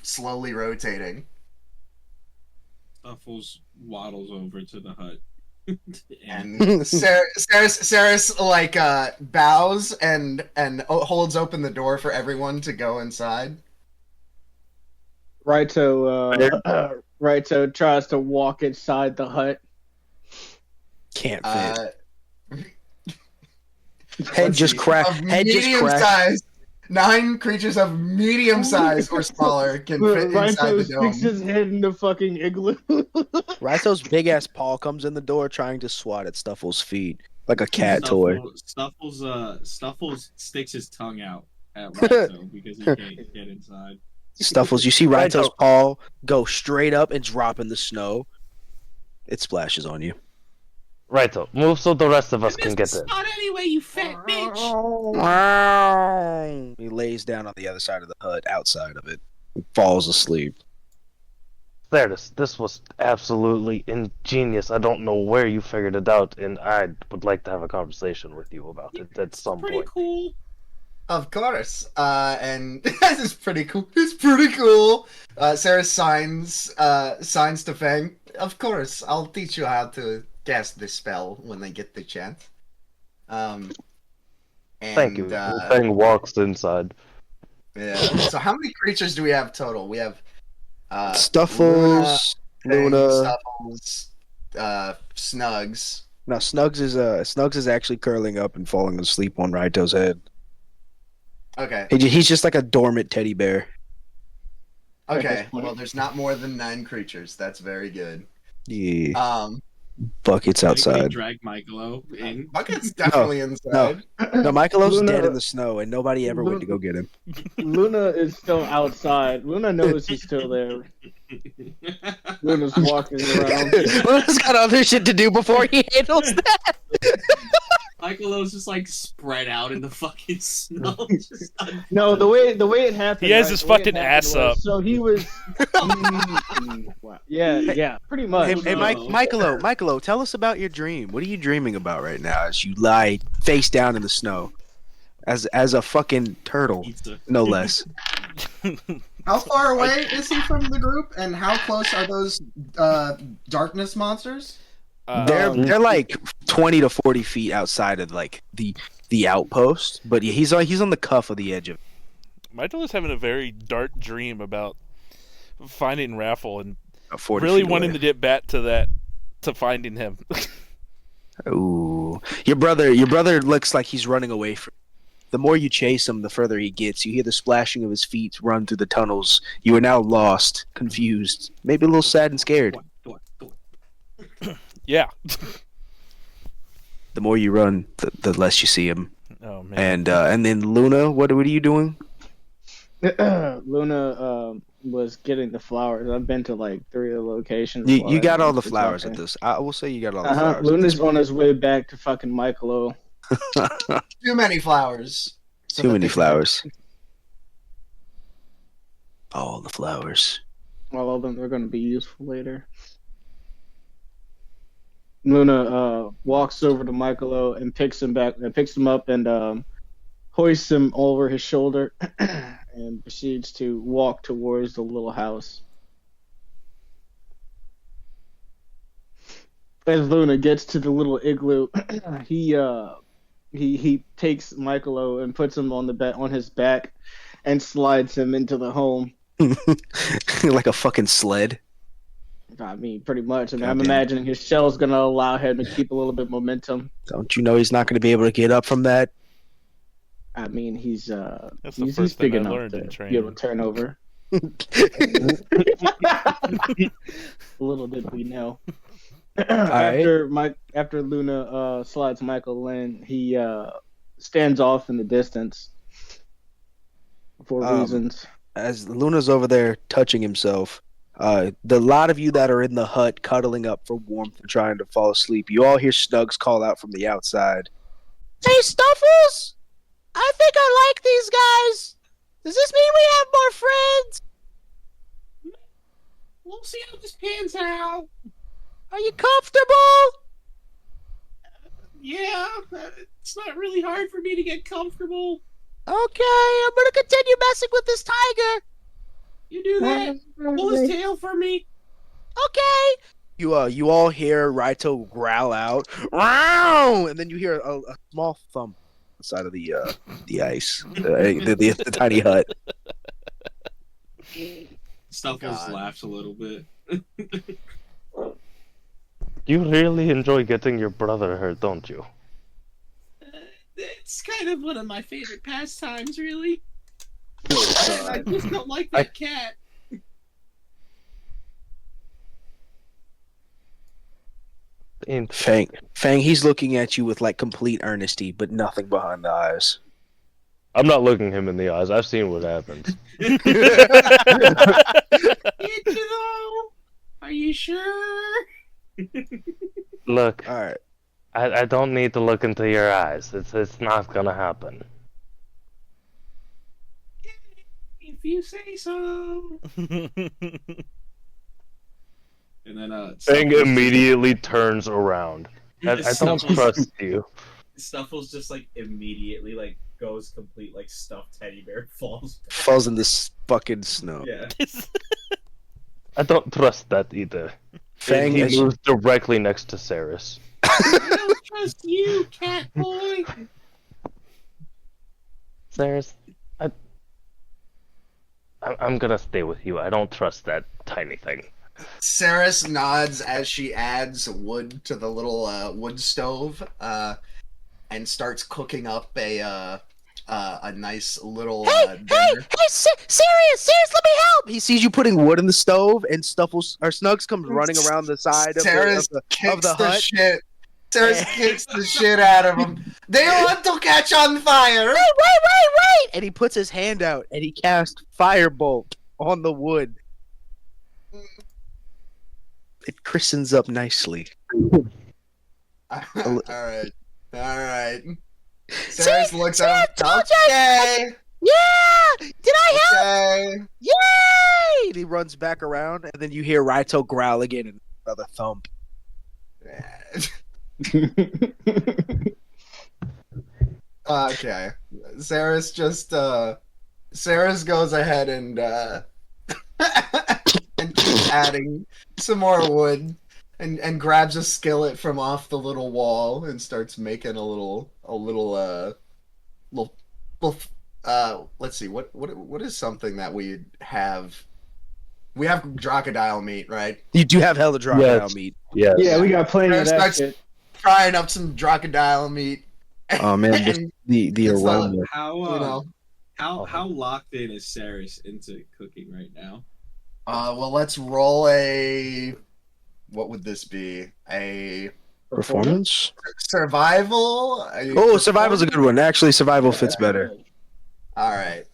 slowly rotating. Snuffles waddles over to the hut. And Ceres like bows and holds open the door for everyone to go inside. Raito tries to walk inside the hut. Can't fit. Head Let's just see. crack. Of Head just medium crack. size. 9 creatures of medium size or smaller can fit inside the Raito sticks dome. his head in the fucking igloo. Raito's big ass paw comes in the door trying to swat at Stuffle's feet like a cat toy. Snuffles sticks his tongue out at Rito because he can't get inside. Stuffles, you see Raito's paw go straight up and drop in the snow. It splashes on you. Raito, move so the rest of us can get in. Not anyway, you fat bitch. He lays down on the other side of the hut, outside of it, and falls asleep. This was absolutely ingenious. I don't know where you figured it out, and I would like to have a conversation with you about it at some Pretty point. cool. Of course. And this is pretty cool. It's pretty cool. Sarah signs to Fang. Of course, I'll teach you how to cast this spell when they get the chance. And, Thank you. Fang walks inside. Yeah. So how many creatures do we have total? We have Stuffles, Luna. Stuffles, Snugs. Now Snugs is actually curling up and falling asleep on Raito's head. Okay. He's just like a dormant teddy bear. Okay. Well, there's not more than 9 creatures. That's very good. Yeah. Bucket's outside. Drag Michaelo in. Bucket's definitely inside. No, Michaelo's Luna- dead in the snow, and nobody ever went to go get him. Luna is still outside. Luna knows he's still there. Luna's walking around. Luna's got other shit to do before he handles that. Michaelo's just like spread out in the fucking snow. No, the way it happened. He has right, his the way it fucking happened ass up. So he was. Wow. Yeah, pretty much. Hey, Michaelo, tell us about your dream. What are you dreaming about right now as you lie face down in the snow, as a fucking turtle, no less. How far away is he from the group, and how close are those darkness monsters? They're like 20 to 40 feet outside of like the outpost, but yeah, he's on the cuff of the edge of. Michael is having a very dark dream about finding Raffle and 40 really feet wanting away. to get back to finding him. Ooh, your brother looks like he's running away from. The more you chase him, the further he gets. You hear the splashing of his feet run through the tunnels. You are now lost, confused, maybe a little sad and scared. Yeah. The more you run, the less you see him. Oh man. And then Luna, what are you doing? Luna was getting the flowers. I've been to like 3 of the locations. You got all the flowers at this. I will say you got all the flowers. Luna's on his way back to fucking Michaelo. Too many flowers. Too many flowers. All the flowers. All of them are going to be useful later. Luna walks over to Michaelo and picks him up and hoists him over his shoulder and proceeds to walk towards the little house. As Luna gets to the little igloo, he takes Michaelo and puts him on his back and slides him into the home. Like a fucking sled. I mean, pretty much. I mean, God I'm damn. imagining his shell's going to allow him to keep a little bit momentum. Don't you know he's not going to be able to get up from that? I mean, he's That's the he's first thing big I enough learned to in be able training. to turn over. Little did we know. After Luna slides Michael in, he stands off in the distance for reasons. As Luna's over there touching himself, the lot of you that are in the hut cuddling up for warmth and trying to fall asleep, you all hear Snugs call out from the outside. Hey, Stuffles! I think I like these guys! Does this mean we have more friends? We'll see how this pans out. Are you comfortable? Yeah, it's not really hard for me to get comfortable. Okay, I'm gonna continue messing with this tiger. You do that. Pull his tail for me. Okay. You all hear Raito growl out, "Wow!" And then you hear a small thump inside of the ice, the tiny hut. Stuffles God. laughs a little bit. You really enjoy getting your brother hurt, don't you? It's kind of one of my favorite pastimes, really. I just don't like that cat. Fang, he's looking at you with like complete earnesty, but nothing behind the eyes. I'm not looking him in the eyes. I've seen what happens. Did you though? Are you sure? Look, All right. I don't need to look into your eyes. It's not gonna happen. If you say so. And then Fang Stuffles immediately turns around. I don't Stuffles- trust you. Stuffles just like immediately like goes complete like stuffed teddy bear falls. Falls in this fucking snow. Yeah. I don't trust that either. Fang, He as moves directly next to Ceras. I don't trust you, cat boy. Ceras, I'm gonna stay with you. I don't trust that tiny thing. Ceras nods as she adds wood to the little wood stove, and starts cooking up a nice little dinner. Sirius, let me help. He sees you putting wood in the stove, and Snugs comes running around the side Ceras of kicks the hut. shit. Ceras kicks the shit out of him. They want to catch on fire. Wait! And he puts his hand out, and he casts firebolt on the wood. It christens up nicely. All right. Ceras looks at him. told you Okay. Yeah! Did I help? Okay. Yay! And he runs back around, and then you hear Raito growl again and another thump. Okay. Ceras goes ahead and and keeps adding some more wood and grabs a skillet from off the little wall and starts making a little let's see, what is something that we have crocodile meat, right? You do have hella crocodile meat. Yes. Yeah, we got plenty of that Starts shit. frying up some crocodile meat. Oh man, And the it's not- aroma. How you know. how locked in is Ceres into cooking right now? Well, let's roll a. What would this be? A Performance? survival? Oh, survival's a good one. Actually, survival fits better. All right.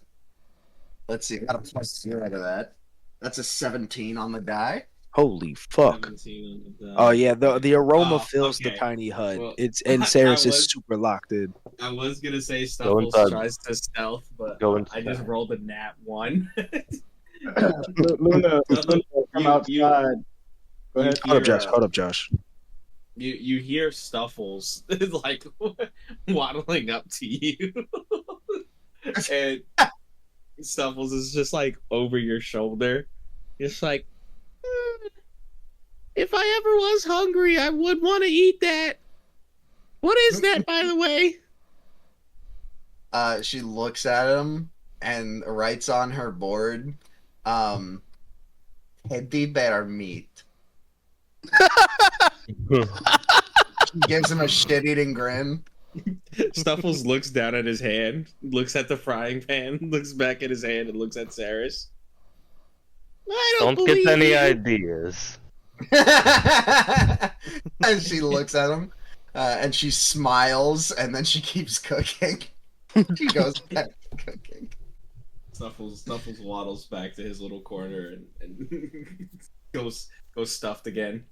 Let's see. Got a +0 out of that. That's a 17 on the die. Holy fuck. 17 on the Oh yeah, the aroma Oh, fills the okay. tiny hut. Well, It's and I Ceres is was- super locked in. I was gonna say Go Stuffles inside. tries to stealth, but Go I just inside. rolled a nat 1. Luna from You- outside. Go ahead. you hear, Hold up, Josh. You hear Stuffles like waddling up to you, and Stuffles is just like over your shoulder. It's like, if I ever was hungry, I would want to eat that. What is that, by the way? She looks at him and writes on her board, teddy bear meat. She gives him a shit-eating grin. Stuffles looks down at his hand, looks at the frying pan, looks back at his hand, and looks at Ceres. I don't, Don't get believe any you. ideas. And she looks at him, and she smiles, and then she keeps cooking. She goes back to cooking. Snuffles waddles back to his little corner and goes stuffed again.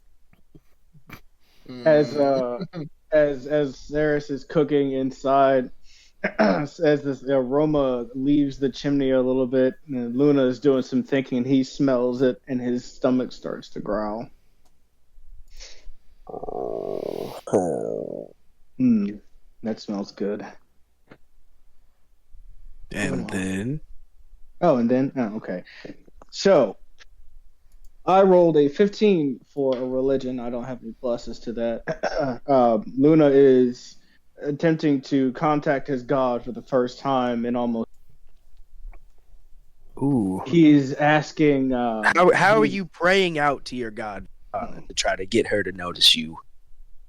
As Ceres is cooking inside, as this aroma leaves the chimney a little bit, and Luna is doing some thinking, and he smells it, and his stomach starts to growl. That smells good. And then Oh, and then okay. So I rolled a 15 for a religion. I don't have any pluses to that. Luna is attempting to contact his god for the first time in almost. Ooh. He's asking. How are you praying out to your god to try to get her to notice you?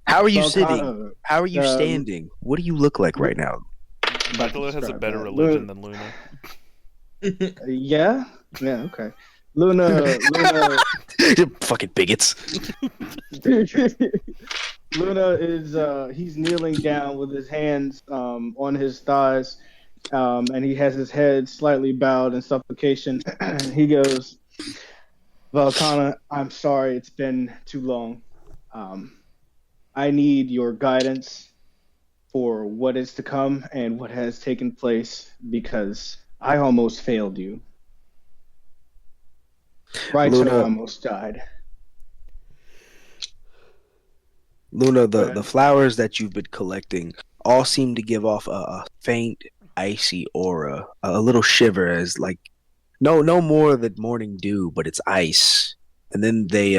How are you sitting? How are you standing? What do you look like right now? Michaelo has a better that. religion than Luna. Yeah. Okay. Luna. Fucking bigots. Luna is he's kneeling down with his hands on his thighs, and he has his head slightly bowed in supplication. He goes, Valkana, I'm sorry it's been too long. I need your guidance for what is to come and what has taken place because I almost failed you. Luna, almost died. Luna, the flowers that you've been collecting all seem to give off a faint, icy aura, a little shiver as like no more than morning dew, but it's ice, and then they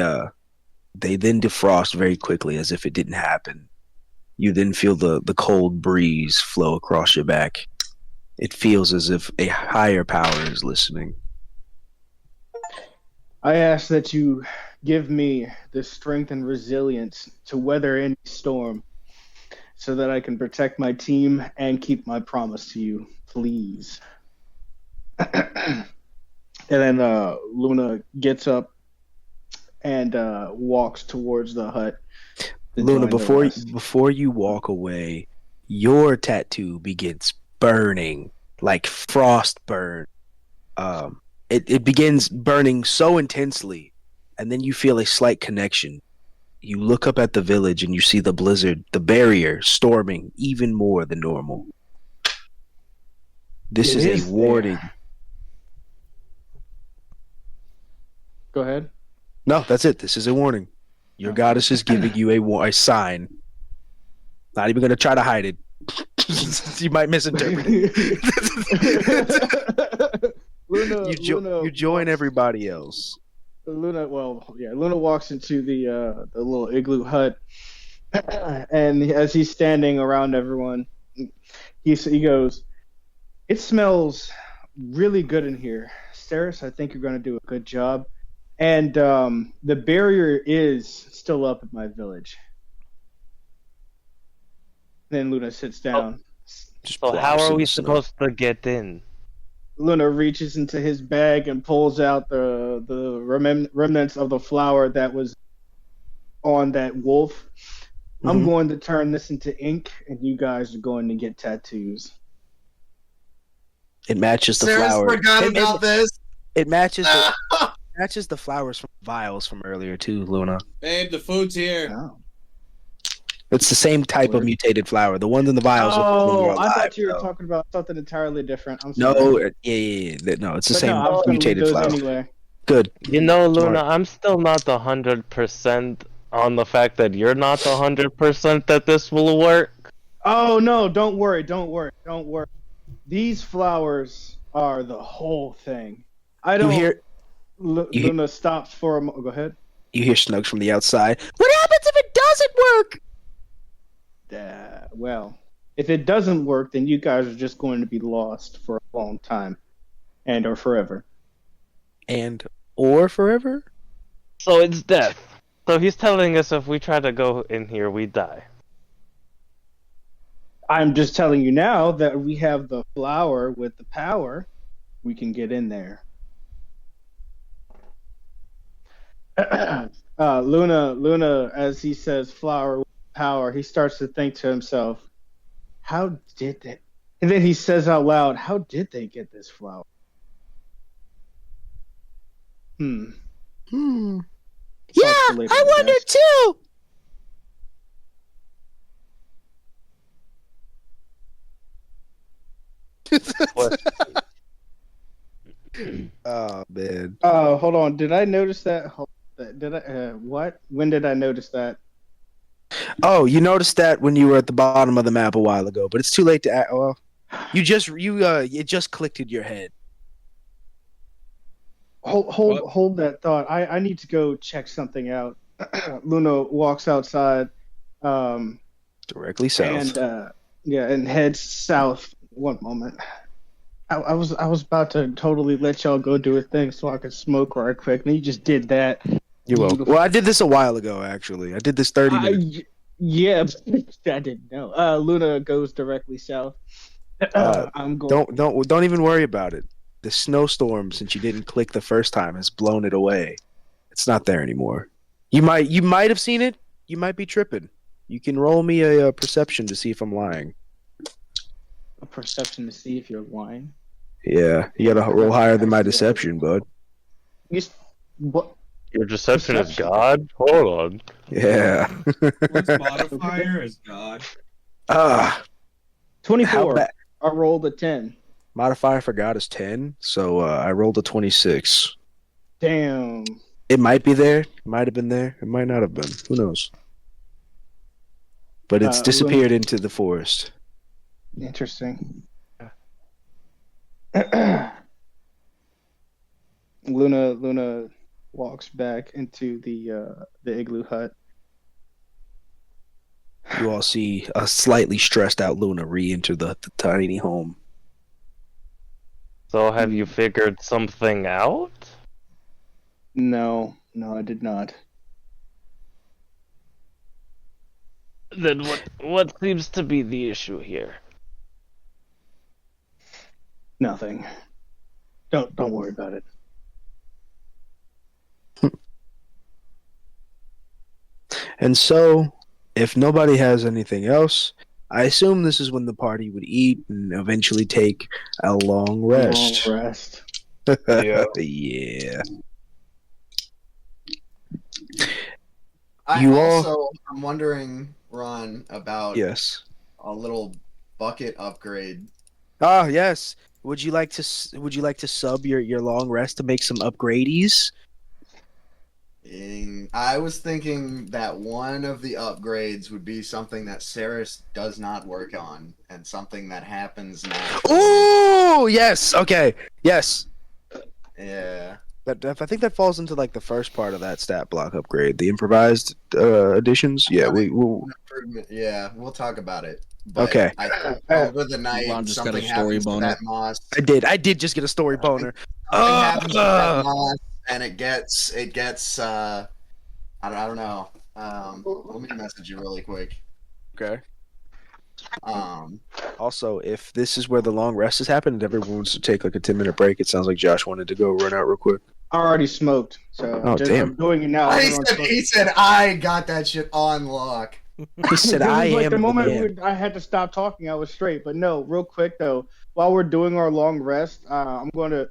then defrost very quickly as if it didn't happen. You then feel the cold breeze flow across your back. It feels as if a higher power is listening. I ask that you give me the strength and resilience to weather any storm so that I can protect my team and keep my promise to you, please. And then Luna gets up and walks towards the hut. Luna, before you walk away, your tattoo begins burning like frost burn. It begins burning so intensely, and then you feel a slight connection. You look up at the village and you see the blizzard, the barrier, storming even more than normal. This is a warning. Go ahead. No, that's it. This is a warning. Your goddess is giving you a sign. Not even going to try to hide it. You might misinterpret it. You join everybody else. Luna walks into the little igloo hut, and as he's standing around everyone, he goes, "It smells really good in here, Ceras. I think you're going to do a good job." And the barrier is still up at my village. Then Luna sits down. So how are we supposed to get in? Luna reaches into his bag and pulls out the remnants of the flower that was on that wolf. Mm-hmm. I'm going to turn this into ink, and you guys are going to get tattoos. It matches the flower. Forgot about this. It matches matches the flowers from vials from earlier too, Luna. Babe, the food's here. Oh. It's the same type of mutated flower. The ones in the vials. I thought you were talking about something entirely different. I'm sorry. No, no, it's the same mutated flower. Anyway. Good. You know, Luna, I'm still not 100% on the fact that you're not 100% that this will work. Oh no! Don't worry. These flowers are the whole thing. I don't. Luna stops for a moment. Go ahead. You hear Snugs from the outside. What happens if it doesn't work? Well, if it doesn't work, then you guys are just going to be lost for a long time, or forever. Or forever? So it's death. So he's telling us if we try to go in here, we die. I'm just telling you now that we have the flower with the power. We can get in there. Luna, as he says flower with power, he starts to think to himself, how did they? And then he says out loud, how did they get this flower? Yeah, I wonder too. What? Oh man. Hold on. Did I notice that? Did I? What? When did I notice that? Oh, you noticed that when you were at the bottom of the map a while ago, but it's too late to act. Well, it just clicked in your head. What? Hold that thought. I need to go check something out. Luna walks outside, um, Directly south. and yeah, and heads south. One moment. I was about to totally let y'all go do a thing so I could smoke right quick, and you just did that. You're welcome. Beautiful. Well, I did this a while ago, actually. I did this 30 minutes. Yeah, I didn't know. Luna goes directly south. I'm going. Don't even worry about it. The snowstorm, since you didn't click the first time, has blown it away. It's not there anymore. You might have seen it. You might be tripping. You can roll me a perception to see if I'm lying. A perception to see if you're lying. Yeah, you gotta roll higher than my deception, bud. What? Your deception is Perception. God? Hold on. Yeah. What's modifier is God. How 24. bad? I rolled a 10. Modifier for God is 10, so I rolled a 26. Damn. It might be there. It might have been there. It might not have been. Who knows? But it's disappeared into the forest. Interesting. Luna walks back into the igloo hut. You all see a slightly stressed out Luna re-enter the tiny home. So have you figured something out? No, I did not. Then what seems to be the issue here? Nothing. Don't worry about it. And so, if nobody has anything else, I assume this is when the party would eat and eventually take a long rest. Long rest. Yeah. Yeah. I'm wondering, Ron, about Yes. a little bucket upgrade. Ah, yes. Would you like to sub your long rest to make some upgradies? I was thinking that one of the upgrades would be something that Ceras does not work on, and something that happens naturally. Oh, yes. Okay. Yes. Yeah. I think that falls into like the first part of that stat block upgrade, the improvised additions. Yeah, we'll Yeah, we'll talk about it. But Okay. I think over the night, Ron just got something a story happens to boner. that moss. I did just get a story boner. Something happens to that moss, and it gets. I don't know. Let me message you really quick. Okay. Um, Also, if this is where the long rest has happened and everyone wants to take like a 10-minute break, it sounds like Josh wanted to go run out real quick. I already smoked, so Oh, damn. I'm doing it now. he said I got that shit on lock. He said, It was "I like am the moment man." I had to stop talking, I was straight. But no, real quick though, while we're doing our long rest, I'm going to.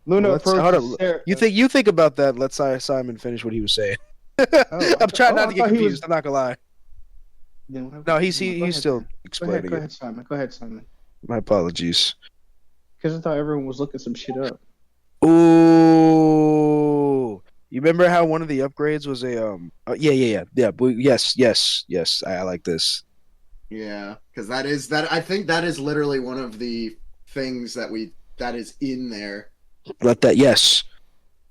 Luna Hold approaches up. Sarah. You think about that. Let Simon finish what he was saying. I'm trying not to get confused. I'm not gonna lie. No, he's still explaining Go it. ahead, Simon. Go ahead, Simon. My apologies. Because I thought everyone was looking some shit up. Ooh, you remember how one of the upgrades was a yeah. Yes. I like this. Yeah, because that is that. I think that is literally one of the things that is in there. Let that yes.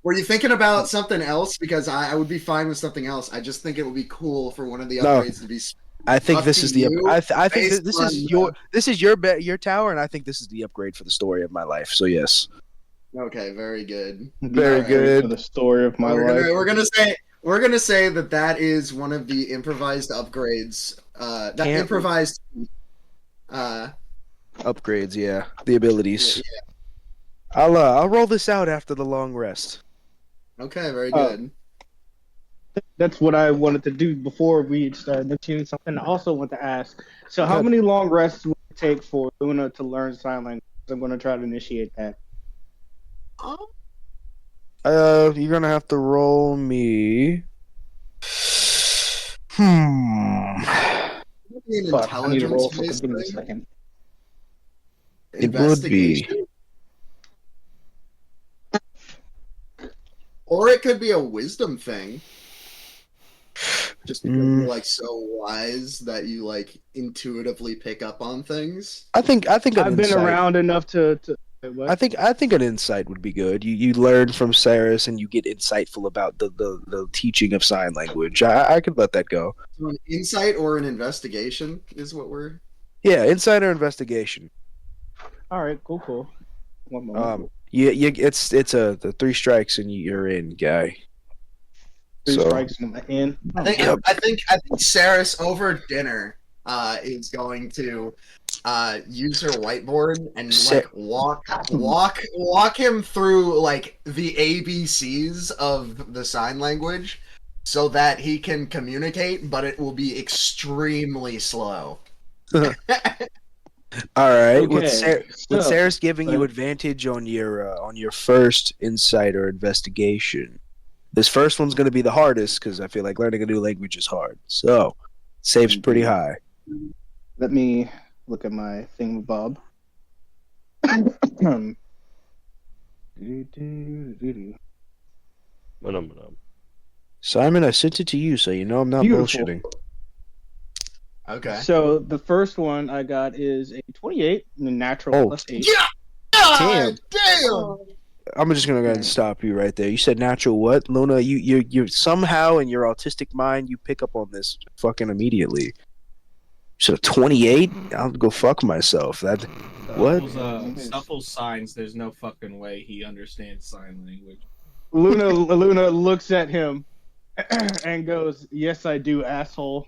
Were you thinking about something else? Because I would be fine with something else. I just think it would be cool for one of the upgrades to be. I think Up this to is the. you, I think based this on is your tower, and I think this is the upgrade for the story of my life. So yes. Okay, very good. Very Alright. good. For the story of my life. We're gonna say that is one of the improvised upgrades. Improvised. Upgrades, yeah, the abilities. Yeah. I'll roll this out after the long rest. Okay, very good. That's what I wanted to do before we started mentioning something. I also want to ask. So, how Good. many long rests would it take for Luna to learn sign language? I'm going to try to initiate that. You're gonna have to roll me. An Fuck, I need to roll intelligence-based something. Give me a thing? second. It would be. Investigation? Or it could be a wisdom thing. Just because you're like so wise that you like intuitively pick up on things. I think I've been insight. around enough to Wait, what? I think an insight would be good. You learn from Ceras and you get insightful about the teaching of sign language. I could let that go. So an insight or an investigation is what we're. Yeah, insight or investigation. All right, cool. One moment. It's the 3 strikes and you're in, guy. Three So strikes and I'm in. I think Yep. I think Ceres over dinner is going to use her whiteboard and Sa- walk him through like the ABCs of the sign language so that he can communicate, but it will be extremely slow. all right. Okay, With so- Ceras giving you advantage on your first insight or investigation. This first one's going to be the hardest because I feel like learning a new language is hard. So, saves pretty high. Let me look at my thingamabob. Simon, I sent it to you, so you know I'm not Beautiful. bullshitting. Okay. So the first one I got is a 28, natural Oh. plus 8. Yeah. Damn. Damn. I'm just gonna go ahead and stop you right there. You said natural what, Luna? You somehow in your autistic mind you pick up on this fucking immediately. So 28? I'll go fuck myself. That what? Snuffles signs. There's no fucking way he understands sign language. Luna looks at him and goes, "Yes, I do, asshole."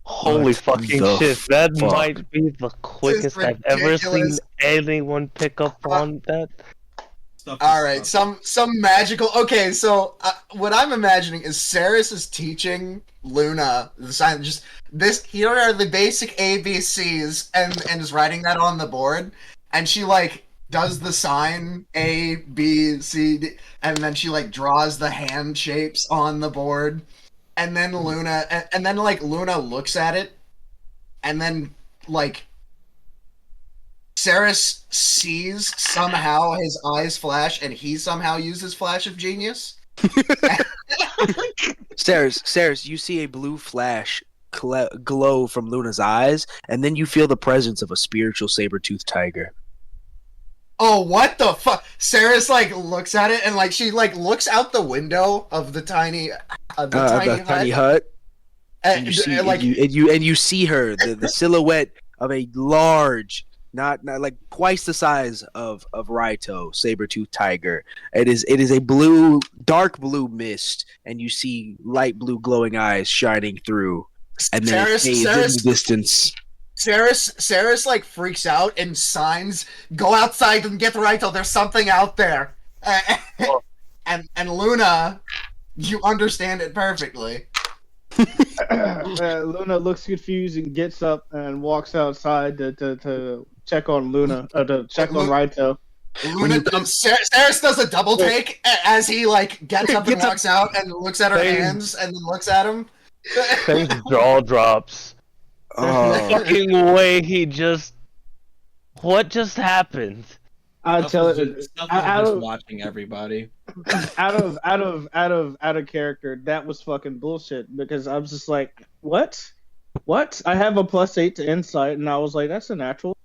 Holy What fucking the shit! That fuck? might be the quickest I've ever seen ridiculous. anyone pick up on that. All right, some magical. Okay, so what I'm imagining is Ceres is teaching Luna the sign. Just this. Here are the basic ABCs, and is writing that on the board. And she like does the sign A B C D, and then she like draws the hand shapes on the board. And then Luna, and then like Luna looks at it, and then like. Ceres sees somehow his eyes flash, and he somehow uses flash of genius. Ceres, you see a blue flash glow from Luna's eyes, and then you feel the presence of a spiritual saber-toothed tiger. Oh, what the fuck? Ceres like looks at it, and like she like looks out the window of the tiny Tiny hut. And you see, like and you see her, the silhouette of a large, not like twice the size of Raito, saber-toothed tiger. It is a dark blue mist, and you see light blue glowing eyes shining through, and then it fades in the distance. Ceres like freaks out and signs, "Go outside and get Raito. There's something out there." And Luna, you understand it perfectly. Luna looks confused and gets up and walks outside to check on Luna, to check on Raito. Ceres does a double take as he like gets up and walks out and looks at her hands and then looks at him. His jaw drops. Oh. Fucking way he just. What just happened? I tell it Just watching everybody. out of character. That was fucking bullshit because I was just like, what? I have a +8 to insight, and I was like, that's a natural.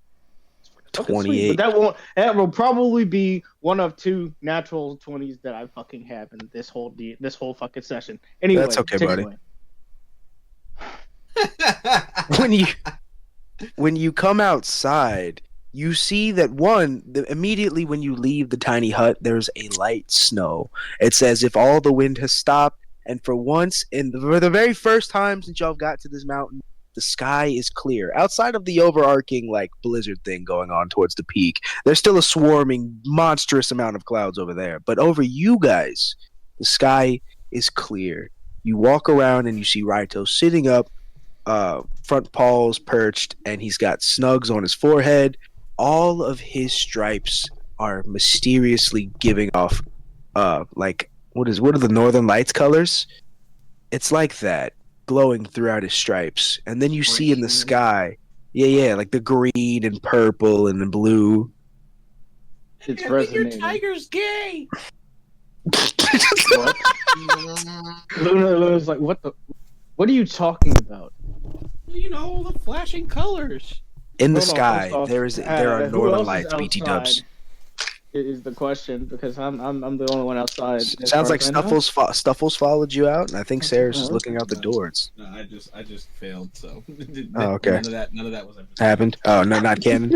28. But that will probably be one of 2 natural 20s that I fucking have in this whole fucking session. Anyway, That's okay, take it buddy. away. When you come outside, you see that immediately when you leave the tiny hut, there's a light snow. It's as if all the wind has stopped, and for once, for the very first time since y'all got to this mountain, the sky is clear. Outside of the overarching like blizzard thing going on towards the peak, there's still a swarming, monstrous amount of clouds over there. But over you guys, the sky is clear. You walk around and you see Raito sitting up, front paws perched, and he's got snugs on his forehead. All of his stripes are mysteriously giving off like what are the northern lights colors? It's like that, glowing throughout his stripes. And then you see in the sky, like the green and purple and the blue. It's I think your resonating. tiger's gay. What? Luna's like, what are you talking about? You know, the flashing colors. In the Hold on, sky, first off, there are who northern else is lights, BT dubs. outside? Is the question because I'm the only one outside. As Sounds far like as I know. Stuffles followed you out, and I think Ceres is Uh-huh. looking out the No. doors. No, I just failed. So Oh, okay. None of that was ever Happened. Oh no, not canon.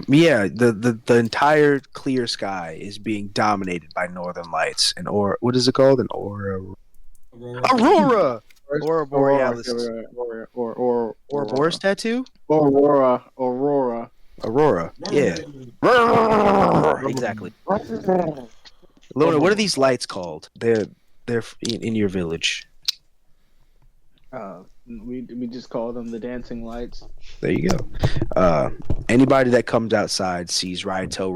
Yeah, the entire clear sky is being dominated by northern lights, and or what is it called? An aurora borealis. Ouroboros tattoo. Aurora. Aurora. Yeah. Exactly. Luna, what are these lights called? They're in your village. We just call them the dancing lights. There you go. Anybody that comes outside sees Raito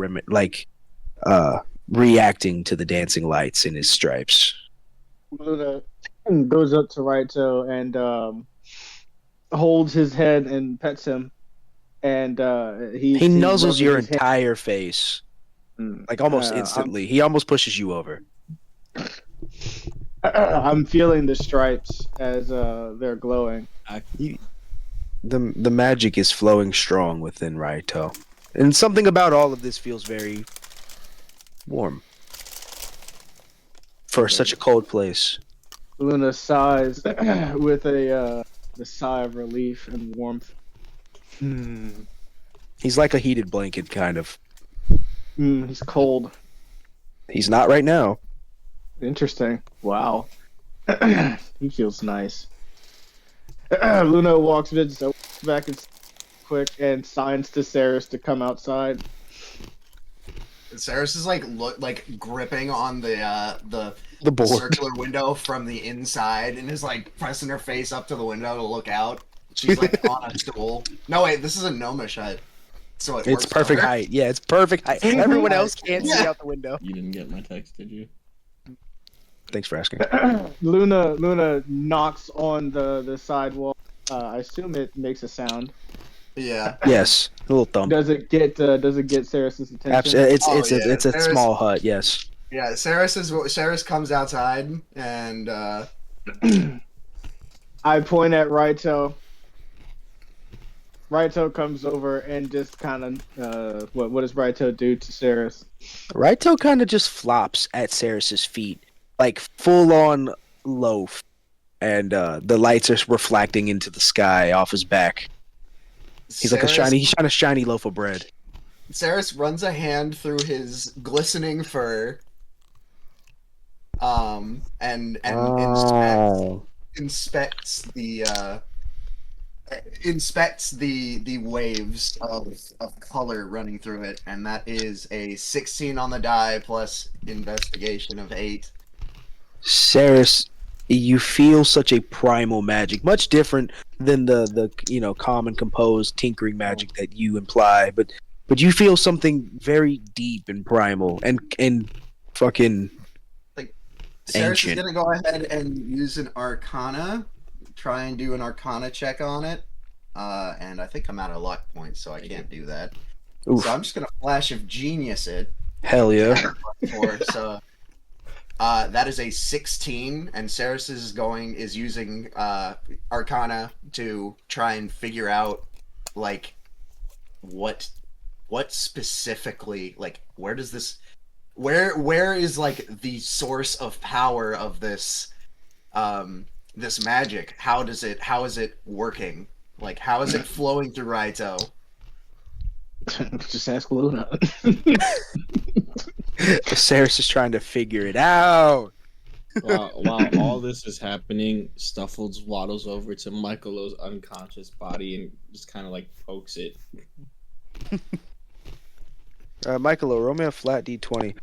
reacting to the dancing lights in his stripes. Luna goes up to Raito and holds his head and pets him, and He nuzzles rubbing your his hand. entire face, Mm. like almost instantly. He almost pushes you over. I'm feeling the stripes as they're glowing. The magic is flowing strong within Raito, and something about all of this feels very warm for such a cold place. Luna sighs with the sigh of relief and warmth. He's like a heated blanket, kind of. He's cold. He's not right now. Interesting. Wow. He feels nice. Luna walks back and quick and signs to Ceras to come outside. Ceres is like gripping on the board. circular window from the inside and is like pressing her face up to the window to look out. She's like on a stool. No wait, this is a gnomish hut. So It's perfect height. Yeah, it's perfect height. Everyone else can't see out the window. You didn't get my text, did you? Thanks for asking. Luna knocks on the sidewall. I assume it makes a sound. Yeah. Yes, a little thump. Does it get Ceres' attention? Absolutely. It's a Ceres- small hut. Yes. Yeah, Ceres comes outside and I point at Raito. Raito comes over and just kind of what does Raito do to Ceres? Raito kind of just flops at Ceres's feet, like full on loaf, and the lights are reflecting into the sky off his back. He's like he's a shiny loaf of bread. Ceres runs a hand through his glistening fur, and inspects the waves of color running through it, and that is a 16 on the die plus investigation of 8. Ceres, you feel such a primal magic, much different than the common composed tinkering magic that you imply, but you feel something very deep and primal and fucking Ceres is ancient. gonna go ahead and use an Arcana, try and do an Arcana check on it, and I think I'm out of luck points, so I can't do that. Oof. So I'm just gonna Flash of Genius it. Hell yeah. So that is a 16, and Ceres is using Arcana to try and figure out like what specifically, like where does this where is like the source of power of this this magic? How is it working? Like how is it flowing through Raito? Just ask Luna. Ceres is trying to figure it out. While all this is happening, Stuffles waddles over to Michaelo's unconscious body and just kind of like pokes it. Michaelo, roll me a flat d20.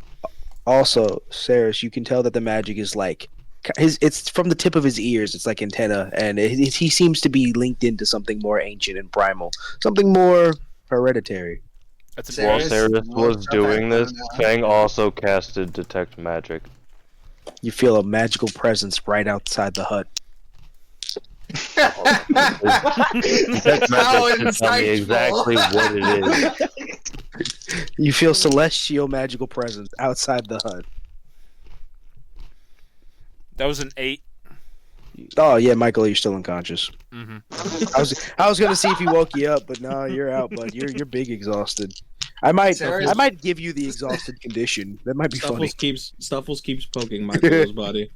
Also, Ceres, you can tell that the magic is like it's from the tip of his ears. It's like antenna, and he seems to be linked into something more ancient and primal, something more hereditary. That's While Ceres Ceres looks was up doing at this, Luna. Fang also casted Detect Magic. You feel a magical presence right outside the hut. Detect Magic should tell me exactly what it is. You feel celestial magical presence outside the hut. That was an 8. Oh yeah, Michael, you're still unconscious. Mm-hmm. I was gonna see if he woke you up, but no, you're out, bud. You're big exhausted. I might give you the exhausted condition. That might be funny. Stuffles keeps poking Michaelo's body.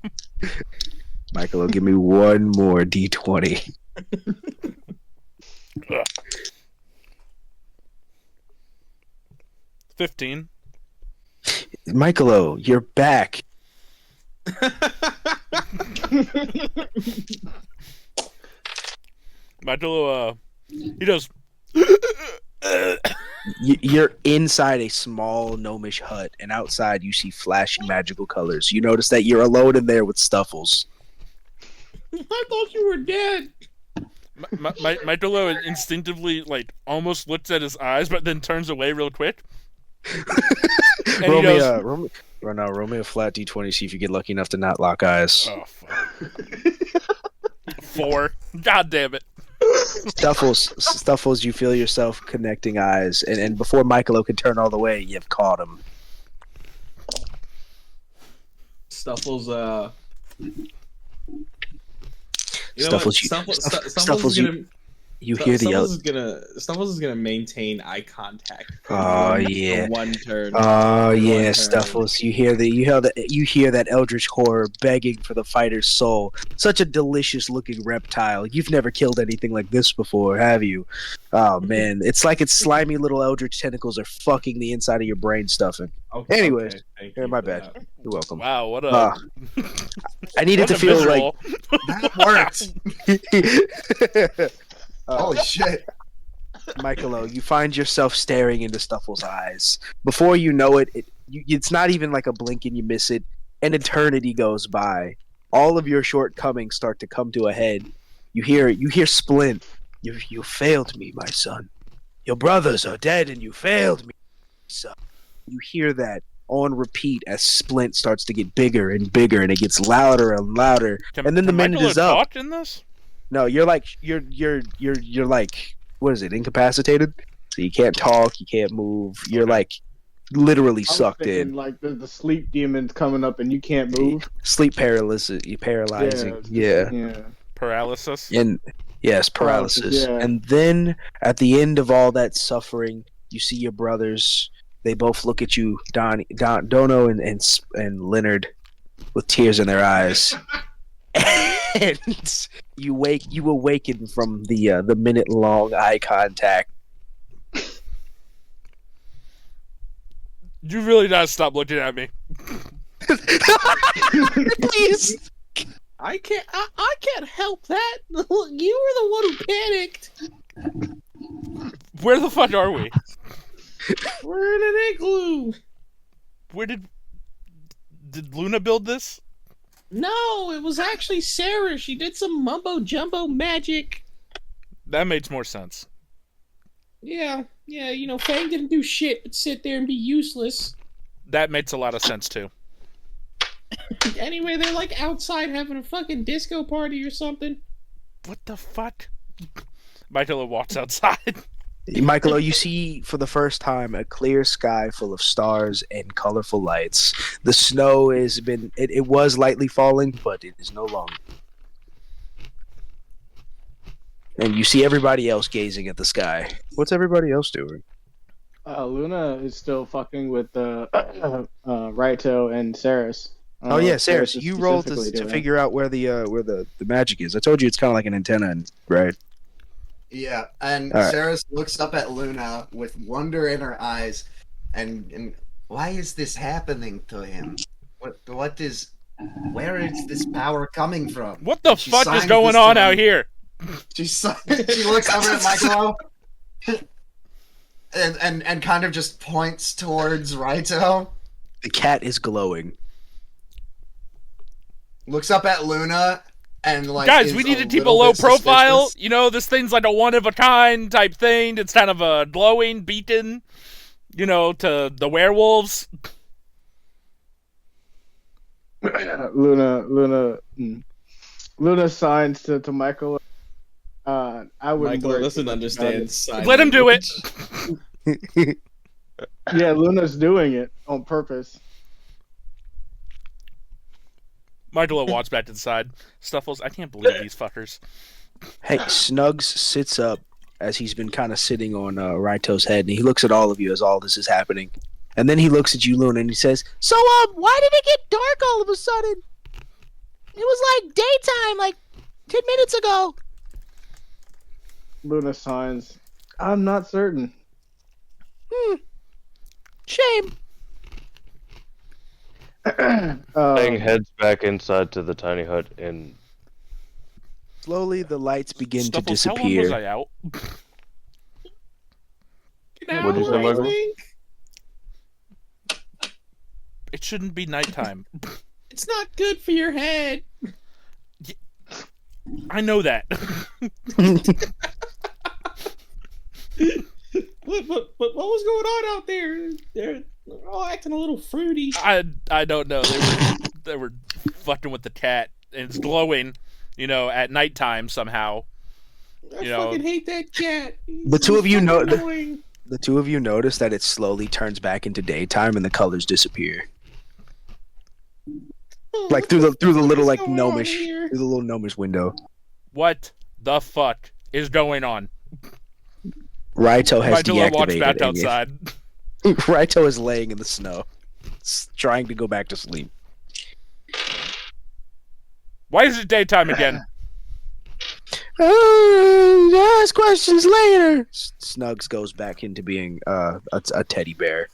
Michael, give me one more D20. 15. Michaelo, you're back. Michaelo, he does. You're inside a small gnomish hut, and outside you see flashing magical colors. You notice that you're alone in there with Stuffles. I thought you were dead. Michaelo instinctively, like, almost looks at his eyes, but then turns away real quick. And roll me a flat D20, see if you get lucky enough to not lock eyes. Oh, fuck. 4. God damn it. Stuffles, you feel yourself connecting eyes, and before Michaelo can turn all the way, you've caught him. Stuffles, Stuffles is gonna maintain eye contact. Oh yeah. One turn. Oh yeah, Stuffles. You hear that eldritch horror begging for the fighter's soul. Such a delicious looking reptile. You've never killed anything like this before, have you? Oh man, it's like its slimy little eldritch tentacles are fucking the inside of your brain stuffing. Okay, Anyways, thank yeah, you my for bad. that. You're welcome. Wow, what a... I needed to feel visual. That worked. like. Holy shit. Michaelo, you find yourself staring into Stuffle's eyes. Before you know it, it's not even like a blink and you miss it. An eternity goes by. All of your shortcomings start to come to a head. You hear Splint. You failed me, my son. Your brothers are dead and you failed me, son. You hear that on repeat as Splint starts to get bigger and bigger, and it gets louder and louder. And then the minute Michaelo is up. talk in this? No, you're like you're like, what is it? Incapacitated. So you can't talk, you can't move. You're like literally I was sucked thinking, in. like the sleep demon's coming up and you can't move. Sleep paralysis. You paralyzing. Yeah. Paralysis? And yes, paralysis. Yeah. And then at the end of all that suffering, you see your brothers. They both look at you, Dono and Leonard, with tears in their eyes. And you awaken from the minute-long eye contact. You really gotta stop looking at me. Please. I can't help that. You were the one who panicked. Where the fuck are we? We're in an igloo. Where did Luna build this? No, it was actually Ceras. She did some mumbo jumbo magic. That makes more sense. Yeah, Fang didn't do shit but sit there and be useless. That makes a lot of sense too. Anyway, they're like outside having a fucking disco party or something. What the fuck? Michaelo walks outside. Michaelo, you see for the first time a clear sky full of stars and colorful lights. The snow it was lightly falling, but it is no longer. And you see everybody else gazing at the sky. What's everybody else doing? Luna is still fucking with Raito and Ceras. Oh yeah, Ceras, is you rolled specifically to doing. figure out where the magic is. I told you it's kind of like an antenna, right? Yeah, and All right. Ceres looks up at Luna with wonder in her eyes, and why is this happening to him? Where is this power coming from? What the She fuck is signs going this to on out him. here? She looks over at Michaelo and kind of just points towards Raito. The cat is glowing. Looks up at Luna and like. Guys, is we need to a keep a little low bit profile. suspicious. You know, this thing's like a one-of-a-kind type thing. It's kind of a glowing beacon, to the werewolves. Luna signs to Michael. I wouldn't. Michael worry doesn't too much understand about sign Let him do it. it. Yeah, Luna's doing it on purpose. Michaelo walks back inside. Stuffles, I can't believe these fuckers. Hey, Snugs sits up as he's been kind of sitting on Raito's head, and he looks at all of you as all this is happening. And then he looks at you, Luna, and he says, "So, why did it get dark all of a sudden? It was like daytime, like 10 minutes ago." Luna signs. I'm not certain. Shame. Fang heads back inside to the tiny hut and Slowly, the lights begin to Stuffles, how long was disappear. I out? What'd you say, I Michael? think. It shouldn't be nighttime. It's not good for your head. I know that. What was going on out there? They're all acting a little fruity. I don't know. They were fucking with the cat, and it's glowing, at nighttime somehow. I You know- fucking hate that cat. The two of you He's know- fucking annoying. The two of you notice that it slowly turns back into daytime, and the colors disappear, like through the little like What's going on gnomish here? through the little gnomish window. What the fuck is going on? Raito has Michaelo walks deactivated. back and you- outside. Raito is laying in the snow, trying to go back to sleep. Why is it daytime again? Ask questions later. Snugs goes back into being a teddy bear.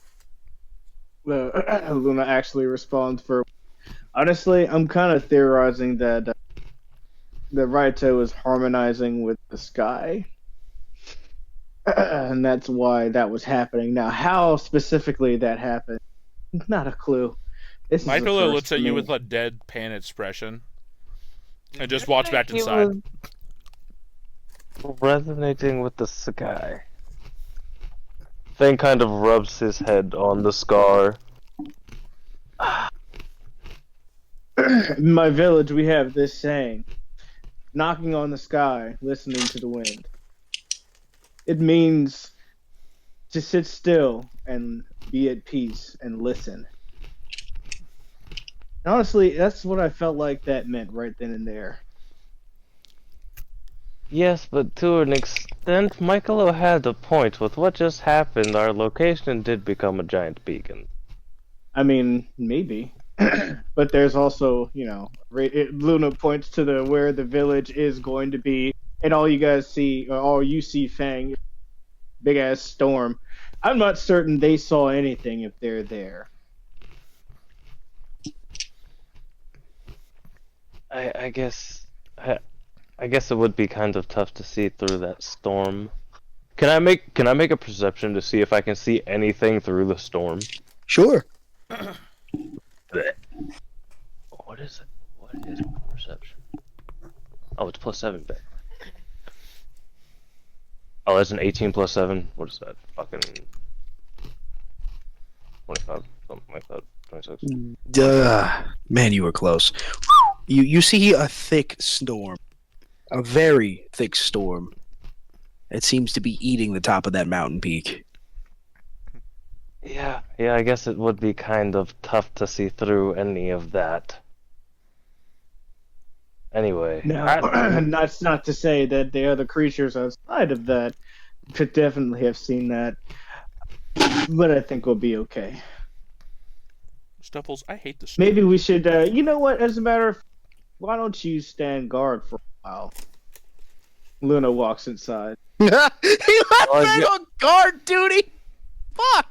Luna actually responds for. Honestly, I'm kind of theorizing that Raito is harmonizing with the sky, and that's why that was happening. Now, how specifically that happened, not a clue. This is a Michaelo first looks for at you me. with a deadpan expression and just walks back He inside. was resonating with the sky. Fang kind of rubs his head on the scar. In my village, we have this saying: knocking on the sky, listening to the wind. It means to sit still and be at peace and listen. And honestly, that's what I felt like that meant right then and there. Yes, but to an extent, Michaelo had a point. With what just happened, our location did become a giant beacon. I mean, maybe. But there's also, Luna points to where the village is going to be, and all you guys see, or all you see, Fang, big ass storm. I'm not certain they saw anything if they're there. I guess it would be kind of tough to see through that storm. Can I make a perception to see if I can see anything through the storm? Sure. What is it? What is perception? Oh, it's +7, bet. Oh, that's an 18 plus 7. What is that? Fucking 25, something like that. 26. Duh. Man, you were close. You see a thick storm, a very thick storm. It seems to be eating the top of that mountain peak. Yeah, I guess it would be kind of tough to see through any of that. Anyway, Now, that's not to say that the other creatures outside of that could definitely have seen that, but I think we'll be okay. Stuffles, I hate this. Storm. Maybe we should, you know what, as a matter of why don't you stand guard for a while? Luna walks inside. He left Fang yeah. on guard duty. Fuck.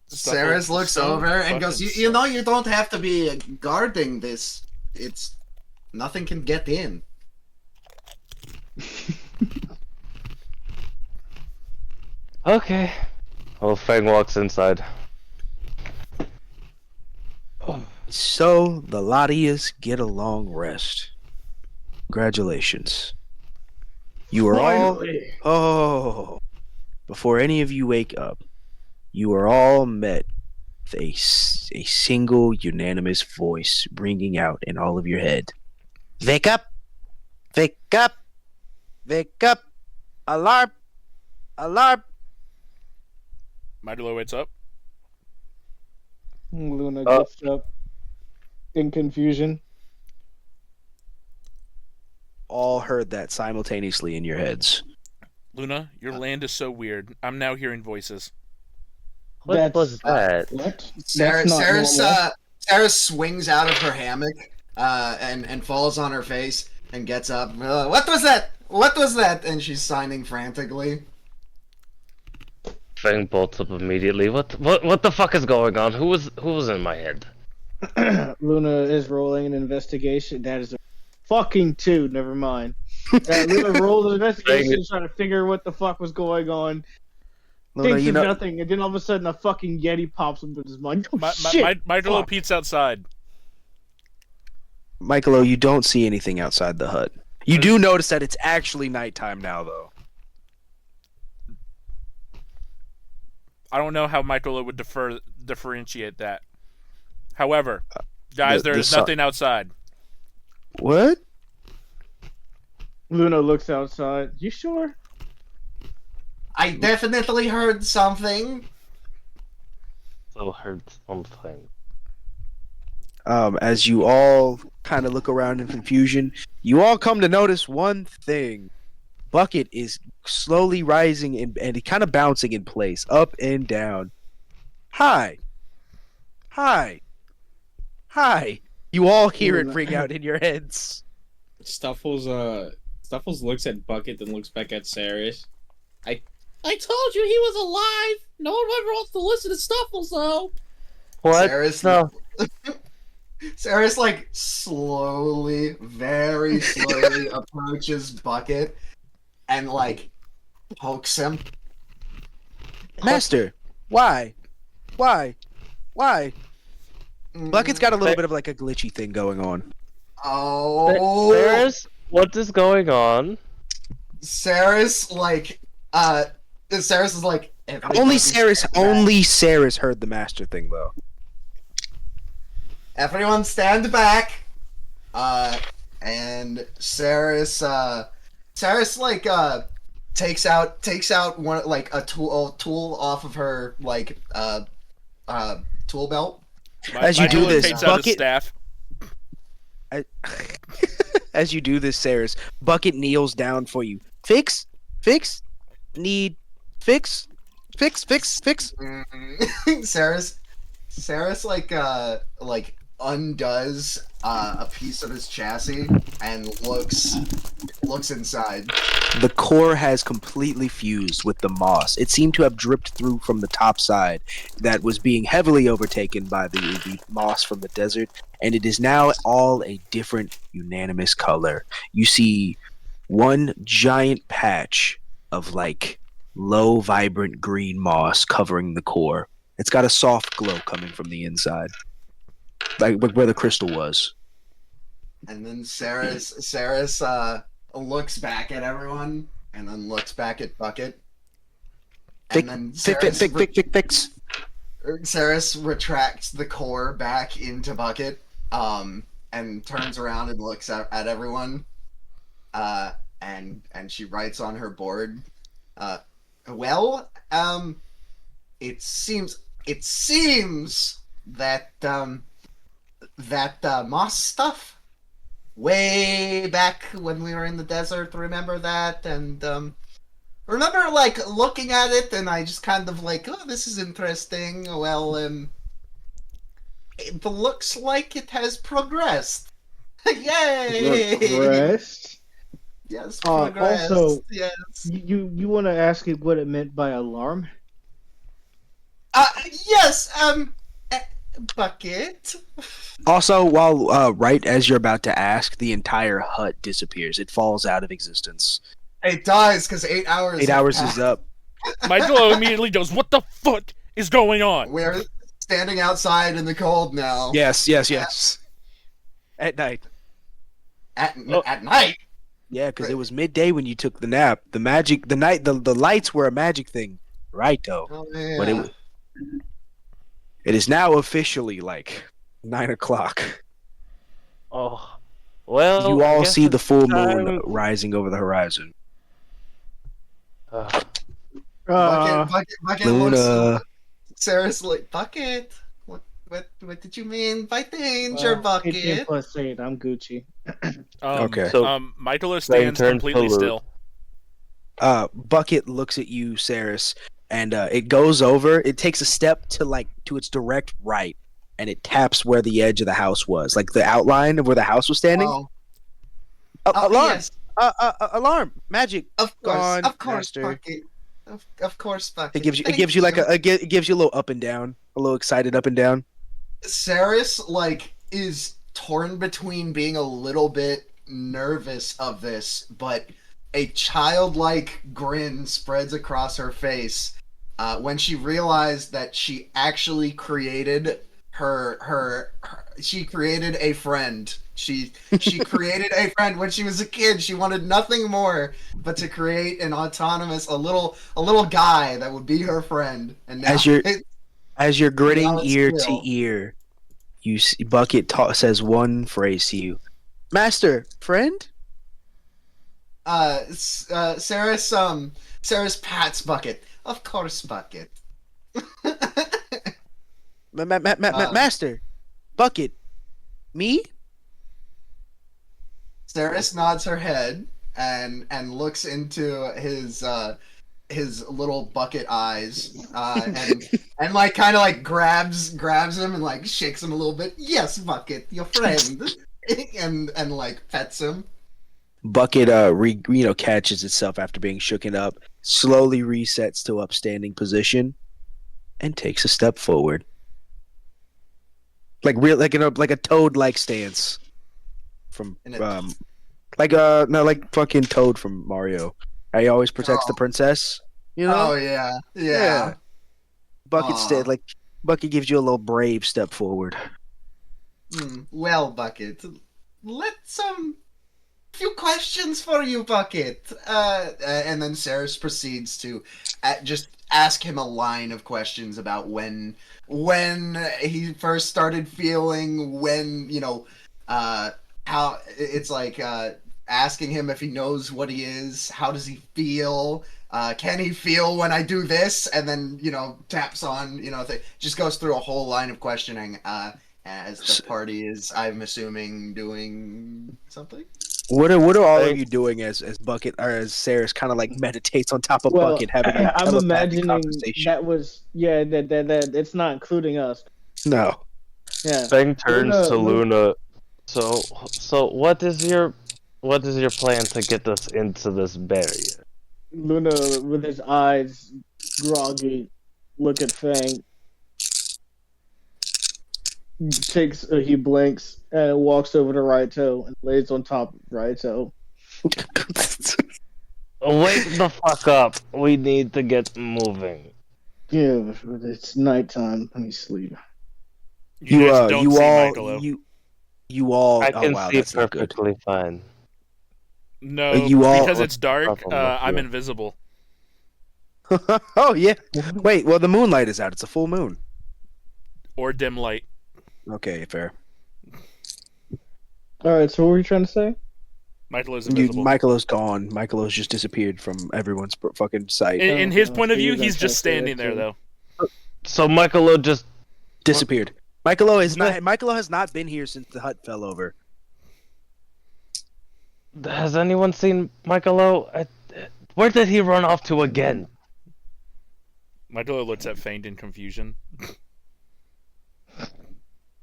Ceres looks so over and goes, fucking you know, you don't have to be guarding this. It's nothing can get in." okay. Well, Fang walks inside. So the Latias get a long rest. Congratulations. You are all. Finally. Oh. Before any of you wake up, you are all met with a single unanimous voice ringing out in all of your head. Wake up! Wake up! Wake up! Alarm! Alarm! Michaelo wakes up. Luna gets up in confusion. all heard that simultaneously in your heads. Luna, your land is so weird. I'm now hearing voices. What was that? What? Sarah, That's not Sarah's, normal. Sarah swings out of her hammock and falls on her face and gets up. What was that? What was that? And she's signing frantically. Fang bolts up immediately. What the fuck is going on? Who was in my head? Luna is rolling an investigation. That is a fucking 2. Never mind. Luna rolled an investigation trying to figure what the fuck was going on. Luna, Thinks you of know, nothing, and then all of a sudden a fucking Yeti pops into his mind. Oh, shit! Michaelo Fuck. Pete's outside. Michaelo, you don't see anything outside the hut. You do notice that it's actually nighttime now, though. I don't know how Michaelo would differentiate that. However, guys, there is nothing outside. What? Luna looks outside. You sure? I definitely heard something. So heard something. As you all kind of look around in confusion, you all come to notice one thing. Bucket is slowly rising and kind of bouncing in place, up and down. Hi. Hi. Hi. You all hear it ring out in your heads. Stuffles looks at Bucket, then looks back at Ceres. I told you he was alive. No one ever wants to listen to Stuffles though. What? Sarah's, No. Sarah's like slowly, very slowly approaches Bucket and like pokes him. Master, why? Why? Bucket's got a little bit of like a glitchy thing going on. Oh, Ceres, what is going on? Ceres like Ceres is like Only Ceres heard the master thing though. everyone stand back. And Ceres like takes out one like a tool off of her like tool belt. As you do Michaelo this, takes out his Bucket- staff. As you do this, Ceres, Bucket kneels down for you. Fix, need, fix. Ceres like undoes a piece of his chassis and looks inside. The core has completely fused with the moss. It seemed to have dripped through from the top side that was being heavily overtaken by the moss from the desert, and it is now all a different unanimous color. You see one giant patch of like low vibrant green moss covering the core. It's got a soft glow coming from the inside, like where the crystal was. And then Ceres looks back at everyone and then looks back at Bucket. And then Fix. Ceres retracts the core back into Bucket, and turns around and looks at everyone, and she writes on her board, it seems that moss stuff way back when we were in the desert, remember that? And remember like looking at it and I just kind of like, oh, this is interesting. Well, it looks like it has progressed. Yay! Progressed. Yes, progressed. Also, yes. You want to ask it what it meant by alarm? Yes. Bucket. Also, while right as you're about to ask, the entire hut disappears. It falls out of existence. It dies because 8 hours. 8 hours is up. Michaelo immediately goes, "What the fuck is going on?" We're standing outside in the cold now. Yes. At night. At night. Yeah, because it was midday when you took the nap. The lights were a magic thing, right? Though, Oh, yeah. but it is now officially like 9 o'clock. Oh, well. You I all guess see the it's full time- moon rising over the horizon. Bucket looks Luna. seriously. Bucket. What What did you mean by danger, 18 Bucket? plus 8. I'm Gucci. Okay. So Michaelo Fang stands turns completely to still. Bucket looks at you, Ceras, and it goes over. It takes a step to its direct right, and it taps where the edge of the house was, like the outline of where the house was standing. Oh, oh Alarm! yes, Alarm! Magic! of course, Gone, Master. Bucket. Of course, Bucket. It gives you. It Thank gives you like it gives you a little up and down, a little excited up and down. Ceres is torn between being a little bit nervous of this, but a childlike grin spreads across her face when she realized that she actually created she created a friend. She created a friend when she was a kid. She wanted nothing more but to create an autonomous a little guy that would be her friend. And now As you're gritting Now it's ear real. to ear, Bucket says one phrase to you, Master, friend. Ceres pats Bucket. Of course, Bucket. Master, Bucket, me. Ceres nods her head and looks into his little bucket eyes and kind of grabs him and shakes him a little bit. Yes, Bucket, your friend, and pets him. Bucket catches itself after being shooken up, slowly resets to upstanding position, and takes a step forward, like a toad-like stance from like fucking Toad from Mario. He always protects the princess. You know? Oh yeah. Bucket Bucket gives you a little brave step forward. Well, Bucket, let's few questions for you, Bucket. And then Ceres proceeds to just ask him a line of questions about when he first started feeling, how it's asking him if he knows what he is, how does he feel, can he feel when I do this, and then taps on just goes through a whole line of questioning as the party is, I'm assuming, doing something. What are all of you doing as Bucket or as Ceres kind of meditates on top of Bucket having a I'm telepathic imagining conversation? that was that it's not including us. No. Yeah. Fang turns to Luna. So what is your plan to get us into this barrier? Luna, with his eyes groggy, look at Fang. He blinks and walks over to Raito and lays on top of Raito. Wake the fuck up! We need to get moving. Yeah, it's nighttime. Let me sleep. You guys don't see Michaelo. You all. I can see that's not good. perfectly fine. No, You all- because it's dark. I'm Yeah. invisible. Oh yeah. Wait. Well, the moonlight is out. It's a full moon. Or dim light. Okay, fair. All right. So what were you trying to say? Michaelo's invisible. Michaelo's gone. Michaelo's just disappeared from everyone's fucking sight. In his point of so view, you're he's gonna just try to say standing that there, too. though. So Michaelo just Disappeared. Michaelo has not been here since the hut fell over. has anyone seen Michaelo? Where did he run off to again? Michaelo looks at Fang in confusion.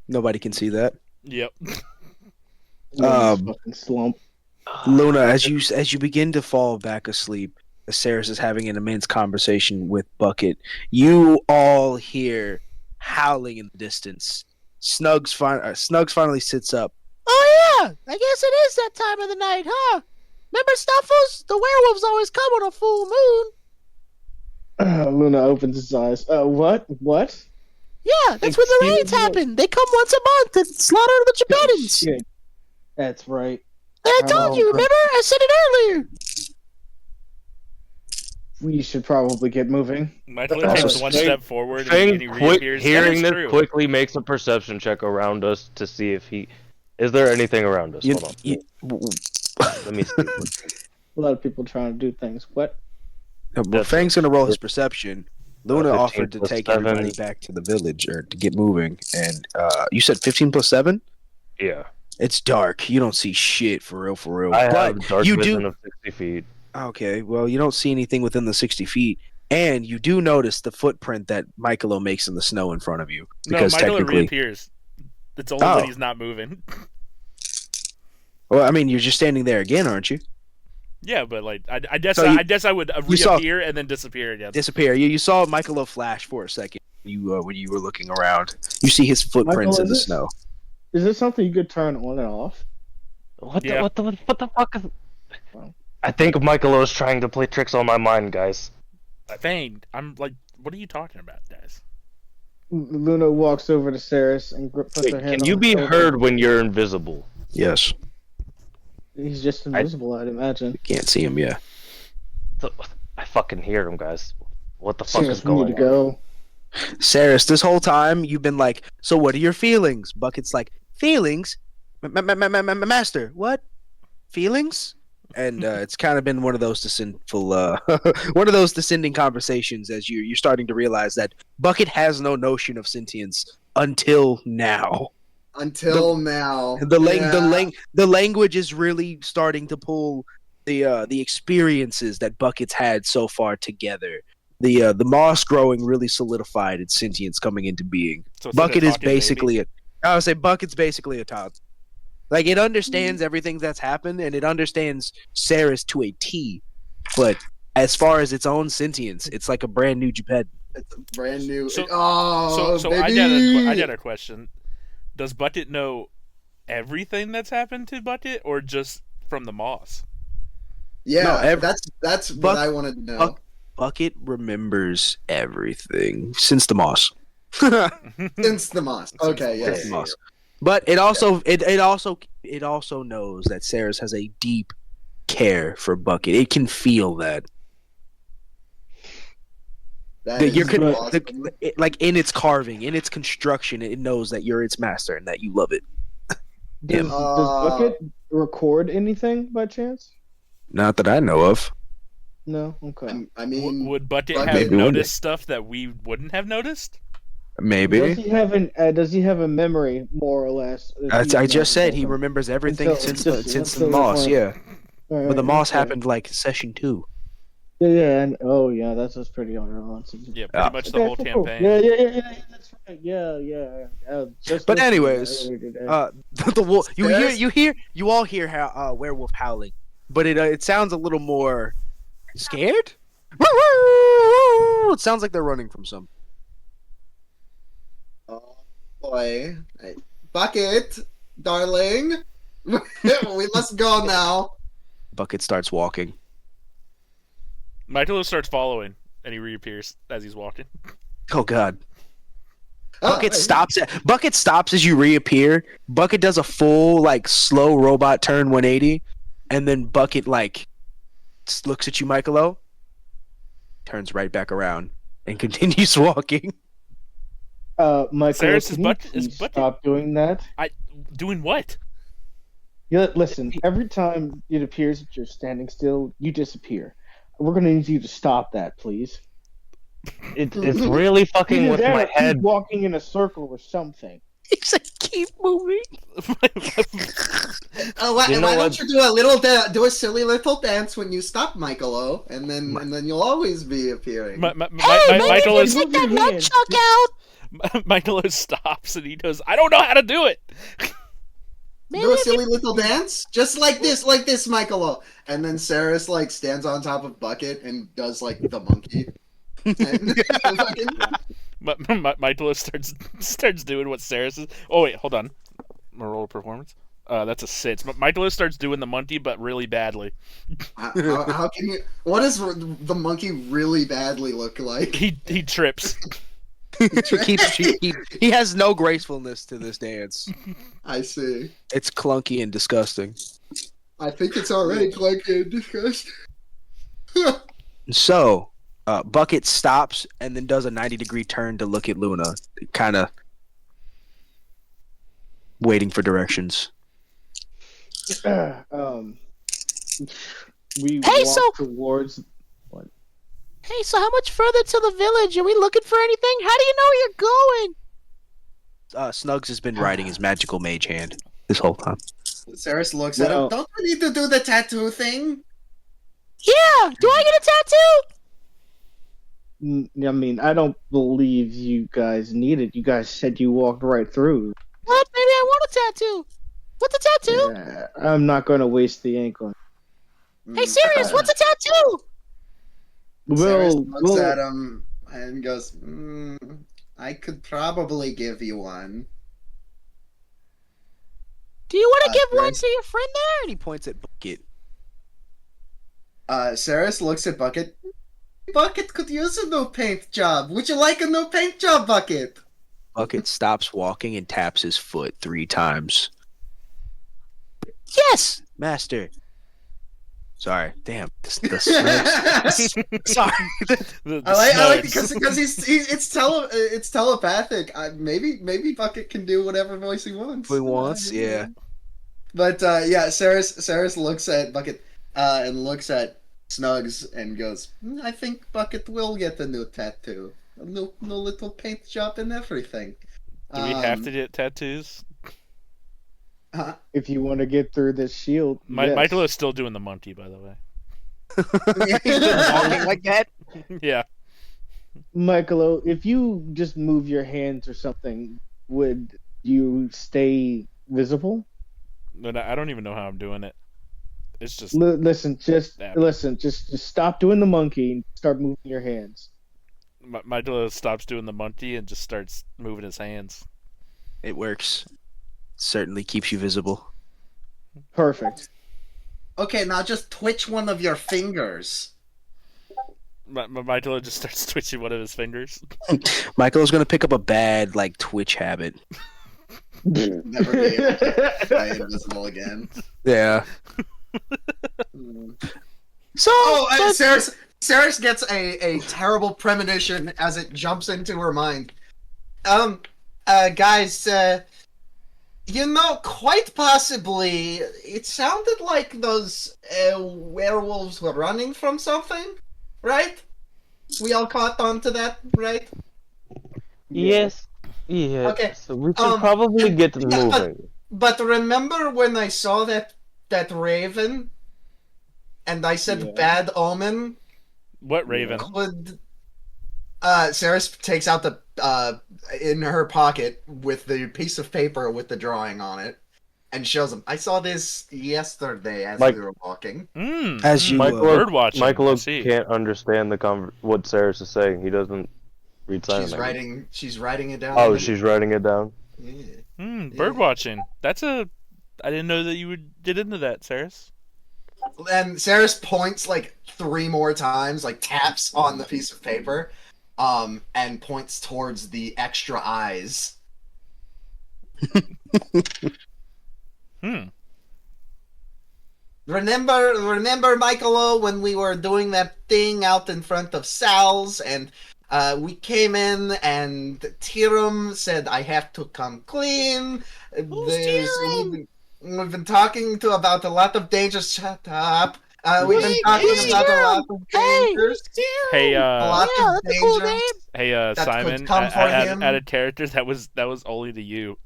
Nobody can see that. Yep. Fucking slump. Luna, as you begin to fall back asleep, as Ceres is having an immense conversation with Bucket, you all hear howling in the distance. Snugs finally sits up. Oh yeah, I guess it is that time of the night, huh? Remember Snuffles? The werewolves always come on a full moon. Luna opens his eyes. What? What? Yeah, that's when the Excuse raids me? happen. They come once a month and slaughter a bunch of Tibetans. Shit. That's right. I told you, remember? I said it earlier. We should probably get moving. Michaelo takes one Fang- step forward and Fang, he reappears. hearing That is this, true. quickly makes a perception check around us to see if he. Is there anything around us? Hold on. Let me see. A lot of people trying to do things. What? Fang's gonna roll his perception. Luna 15 offered to plus take 7. everybody back to the village or to get moving, and you said 15 plus 7? Yeah. It's dark. You don't see shit for real, for real. I But have dark you vision do. of 60 feet. Okay, well, you don't see anything within the 60 feet, and you do notice the footprint that Michaelo makes in the snow in front of you. No, Because Michaelo technically, reappears. It's only Oh. when he's not moving. well, I mean, you're just standing there again, aren't you? Yeah, but like I guess So you- I guess I would you saw- reappear and then disappear again. Disappear. You saw Michaelo flash for a second. When you were looking around, you see his footprints Michael, in the is this- snow. Is this something you could turn on and off? What the, Yeah. what the fuck is... I think Michaelo is trying to play tricks on my mind, guys. Fang, I'm like, what are you talking about, guys? Luna walks over to Ceras and puts her hand Can on you his be shoulder. heard when you're invisible? Yes, He's just invisible, I'd imagine. can't see him. Yeah. I fucking hear him, guys. What the fuck Ceras, is we need going to on? go. Ceras, this whole time you've been like, so what are your feelings? Bucket's like, feelings? Master, what? Feelings? And it's kind of been one of those descending conversations as you're starting to realize that Bucket has no notion of sentience until now. Until now. The language is really starting to pull the experiences that Bucket's had so far together. The moss growing really solidified its sentience coming into being. So instead of Bucket is talking, baby- basically I would say Bucket's basically a toddler. Like it understands everything that's happened and it understands Ceres to a T. But as far as its own sentience, it's like a brand new Japan. It's a brand new. So- oh, So baby. I got a question. Does Bucket know everything that's happened to Bucket, or just from the moss? Yeah, No, that's Buck- what I wanted to know. Bucket remembers everything since the moss. Since the moss. Okay, Since yes. the moss. But it also it also knows that Ceres has a deep care for Bucket. It can feel that. That is awesome. Like in its carving, in its construction, it knows that you're its master and that you love it. Does Bucket record anything by chance? Not that I know of. No? Okay. I mean, Would Bucket Bucket- have Maybe one noticed stuff that we wouldn't have noticed? Maybe. Does he have a memory, more or less? I just said he remembers everything since the moss, yeah. But the moss happened like session 2. Yeah, and that's pretty on. Yeah, pretty much the whole campaign. Yeah, that's right. Yeah. But anyways, the wolf. Stairs? You all hear how werewolf howling, but it sounds a little more scared. It sounds like they're running from some. oh boy, Hey, Bucket, darling, we must go now. Bucket starts walking. Michaelo starts following, and he reappears as he's walking. Oh God. Oh, Bucket stops. Bucket stops as you reappear. Bucket does a full like slow robot turn 180, and then Bucket like looks at you, Michaelo, turns right back around and continues walking. Michael, Ceres, can is you Bucket- is please Bucket- stop doing that? Doing what? Yeah, listen. Every time it appears that you're standing still, you disappear. We're gonna need you to stop that, please. It's really fucking Either with that or my keep head. walking in a circle or something. He's like, keep moving. Why You know don't what? you do a silly little dance when you stop, Michaelo, and then you'll always be appearing. Michaelo Move your hand. Michaelo stops and he goes, "I don't know how to do it." Do a silly little dance, just like this, Michaelo. And then Ceres like stands on top of Bucket and does like the monkey. And fucking- Michaelo starts doing what Ceres is. Oh wait, hold on. My roll of performance. That's a 6. Michaelo starts doing the monkey, but really badly. how can you? What does the monkey really badly look like? He trips. He has no gracefulness to this dance. I see. It's clunky and disgusting. I think it's already clunky and disgusting. So, Bucket stops and then does a 90-degree turn to look at Luna, kind of waiting for directions. We Hey, walk so- towards. What? Hey, so how much further to the village? Are we looking for anything? How do you know where you're going? Snugs has been riding his magical mage hand this whole time. Ceres looks at him. Well- Don't we need to do the tattoo thing? Yeah, do I get a tattoo? I mean, I don't believe you guys need it. You guys said you walked right through. What? Maybe I want a tattoo. What's a tattoo? Yeah, I'm not going to waste the ink on. Hey, Sirius, what's a tattoo? Ceres Well, looks at him and goes, I could probably give you one. Do you want to give one Ceres- to your friend there? And he points at Bucket. Ceres looks at Bucket. Bucket could use a new paint job. Would you like a new paint job, Bucket? Bucket stops walking and taps his foot 3 times. Yes, master. Sorry, damn. The Snugs. Sorry. The I like Snugs. because it's telepathic. Maybe Bucket can do whatever voice he wants. He wants, yeah. But yeah, Ceres looks at Bucket and looks at Snugs and goes, I think Bucket will get a new tattoo. A new little paint job and everything. Do we have to get tattoos? if you want to get through this shield, yes. Michaelo is still doing the monkey, by the way. He's just walking like that. Yeah. Michaelo, if you just move your hands or something, would you stay visible? But I don't even know how I'm doing it. It's just Listen, just Yeah. listen, just stop doing the monkey and start moving your hands. Michaelo stops doing the monkey and just starts moving his hands. It works. Certainly keeps you visible. Perfect. Okay, now just twitch one of your fingers. Michaelo just starts twitching one of his fingers. Michael's gonna pick up a bad Twitch habit. Never be able to stay invisible again. Yeah. So Ceres gets a terrible premonition as it jumps into her mind. Guys, quite possibly, it sounded like those werewolves were running from something, right? We all caught on to that, right? Yes. Yeah. Okay, So we should probably get moving. But remember when I saw that raven, and I said Yeah. bad omen? What raven? Would Ceres takes out the in her pocket with the piece of paper with the drawing on it and shows him. I saw this yesterday as we were walking. As you bird watching. Michaelo I see. can't understand what Ceres is saying. He doesn't read sign language. She's writing it down. Oh, she's writing it down. Yeah. Bird watching. That's a. I didn't know that you would get into that, Ceres. And Ceres points 3 more times, taps on the piece of paper, and points towards the extra eyes. Remember, Michaelo, when we were doing that thing out in front of Sal's, and we came in, and Tyrum said, I have to come clean. We've been talking about a lot of dangers. Shut up. We've been talking about a lot of dangers. Hey, A lot of that's a cool dangers. name. Hey, That could Simon. come for him. Added character. That was only to you.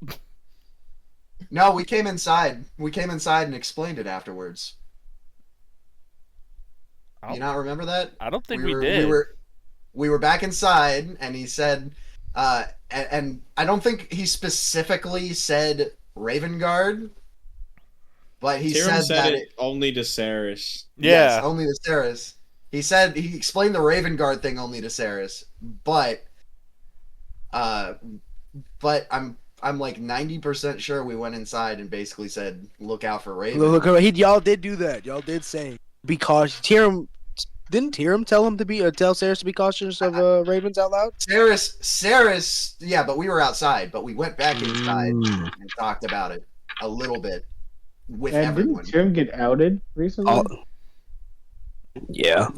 No, we came inside. We came inside and explained it afterwards. You not remember that? I don't think we did. We were back inside, and he said, and I don't think he specifically said Raven Guard, but he Tyrum said that it only to Ceres. Yeah. yes, only to Ceres. He said he explained the Raven Guard thing only to Ceres, but I'm 90% sure we went inside and basically said, "Look out for Raven." Y'all did do that. Y'all did say be cautious. Didn't Tyrum tell him to tell Ceres to be cautious of ravens out loud? Ceres, yeah, but we were outside, but we went back inside and talked about it a little bit with And everyone. didn't Tim get outed recently? Yeah.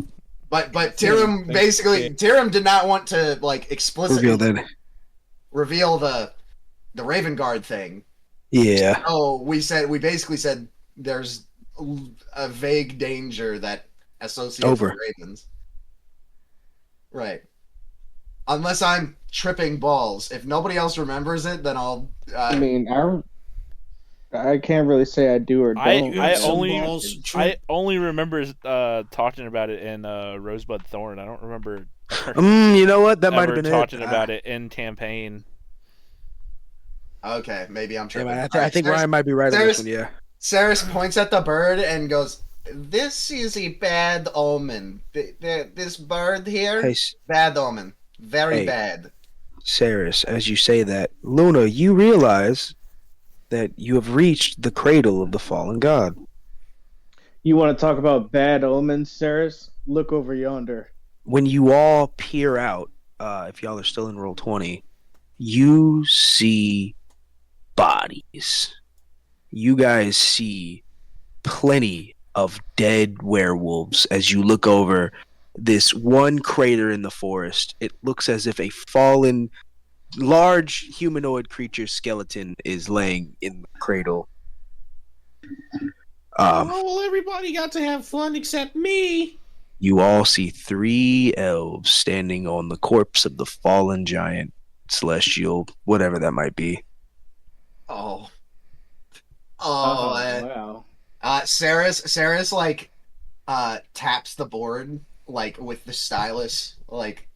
But Tyrum Tyrum did not want to explicitly reveal the Raven Guard thing. Yeah. Oh, we basically said there's a vague danger that associates with ravens. Right. Unless I'm tripping balls. If nobody else remembers it, then I'll. I mean, I can't really say I do or don't. I Some only balls, I only remember talking about it in Rosebud Thorn. I don't remember You know what? That might have ever been talking it. about it in campaign. Okay, maybe I'm Yeah, tripping. man, All I think Ceres, Ryan might be right on this one. Yeah. Ceres points at the bird and goes, "This is a bad omen. This bird here, Hey, bad omen. Very Hey. bad." Ceres, as you say that, Luna, you realize that you have reached the cradle of the fallen god. You want to talk about bad omens, Ceres? Look over yonder. When you all peer out, if y'all are still in roll 20, you see bodies. You guys see plenty of dead werewolves as you look over this one crater in the forest. It looks as if a fallen large humanoid creature skeleton is laying in the cradle. Oh, well, everybody got to have fun except me. You all see 3 elves standing on the corpse of the fallen giant, celestial, whatever that might be. Oh. Oh, Oh. wow. Ceres like taps the board like with the stylus like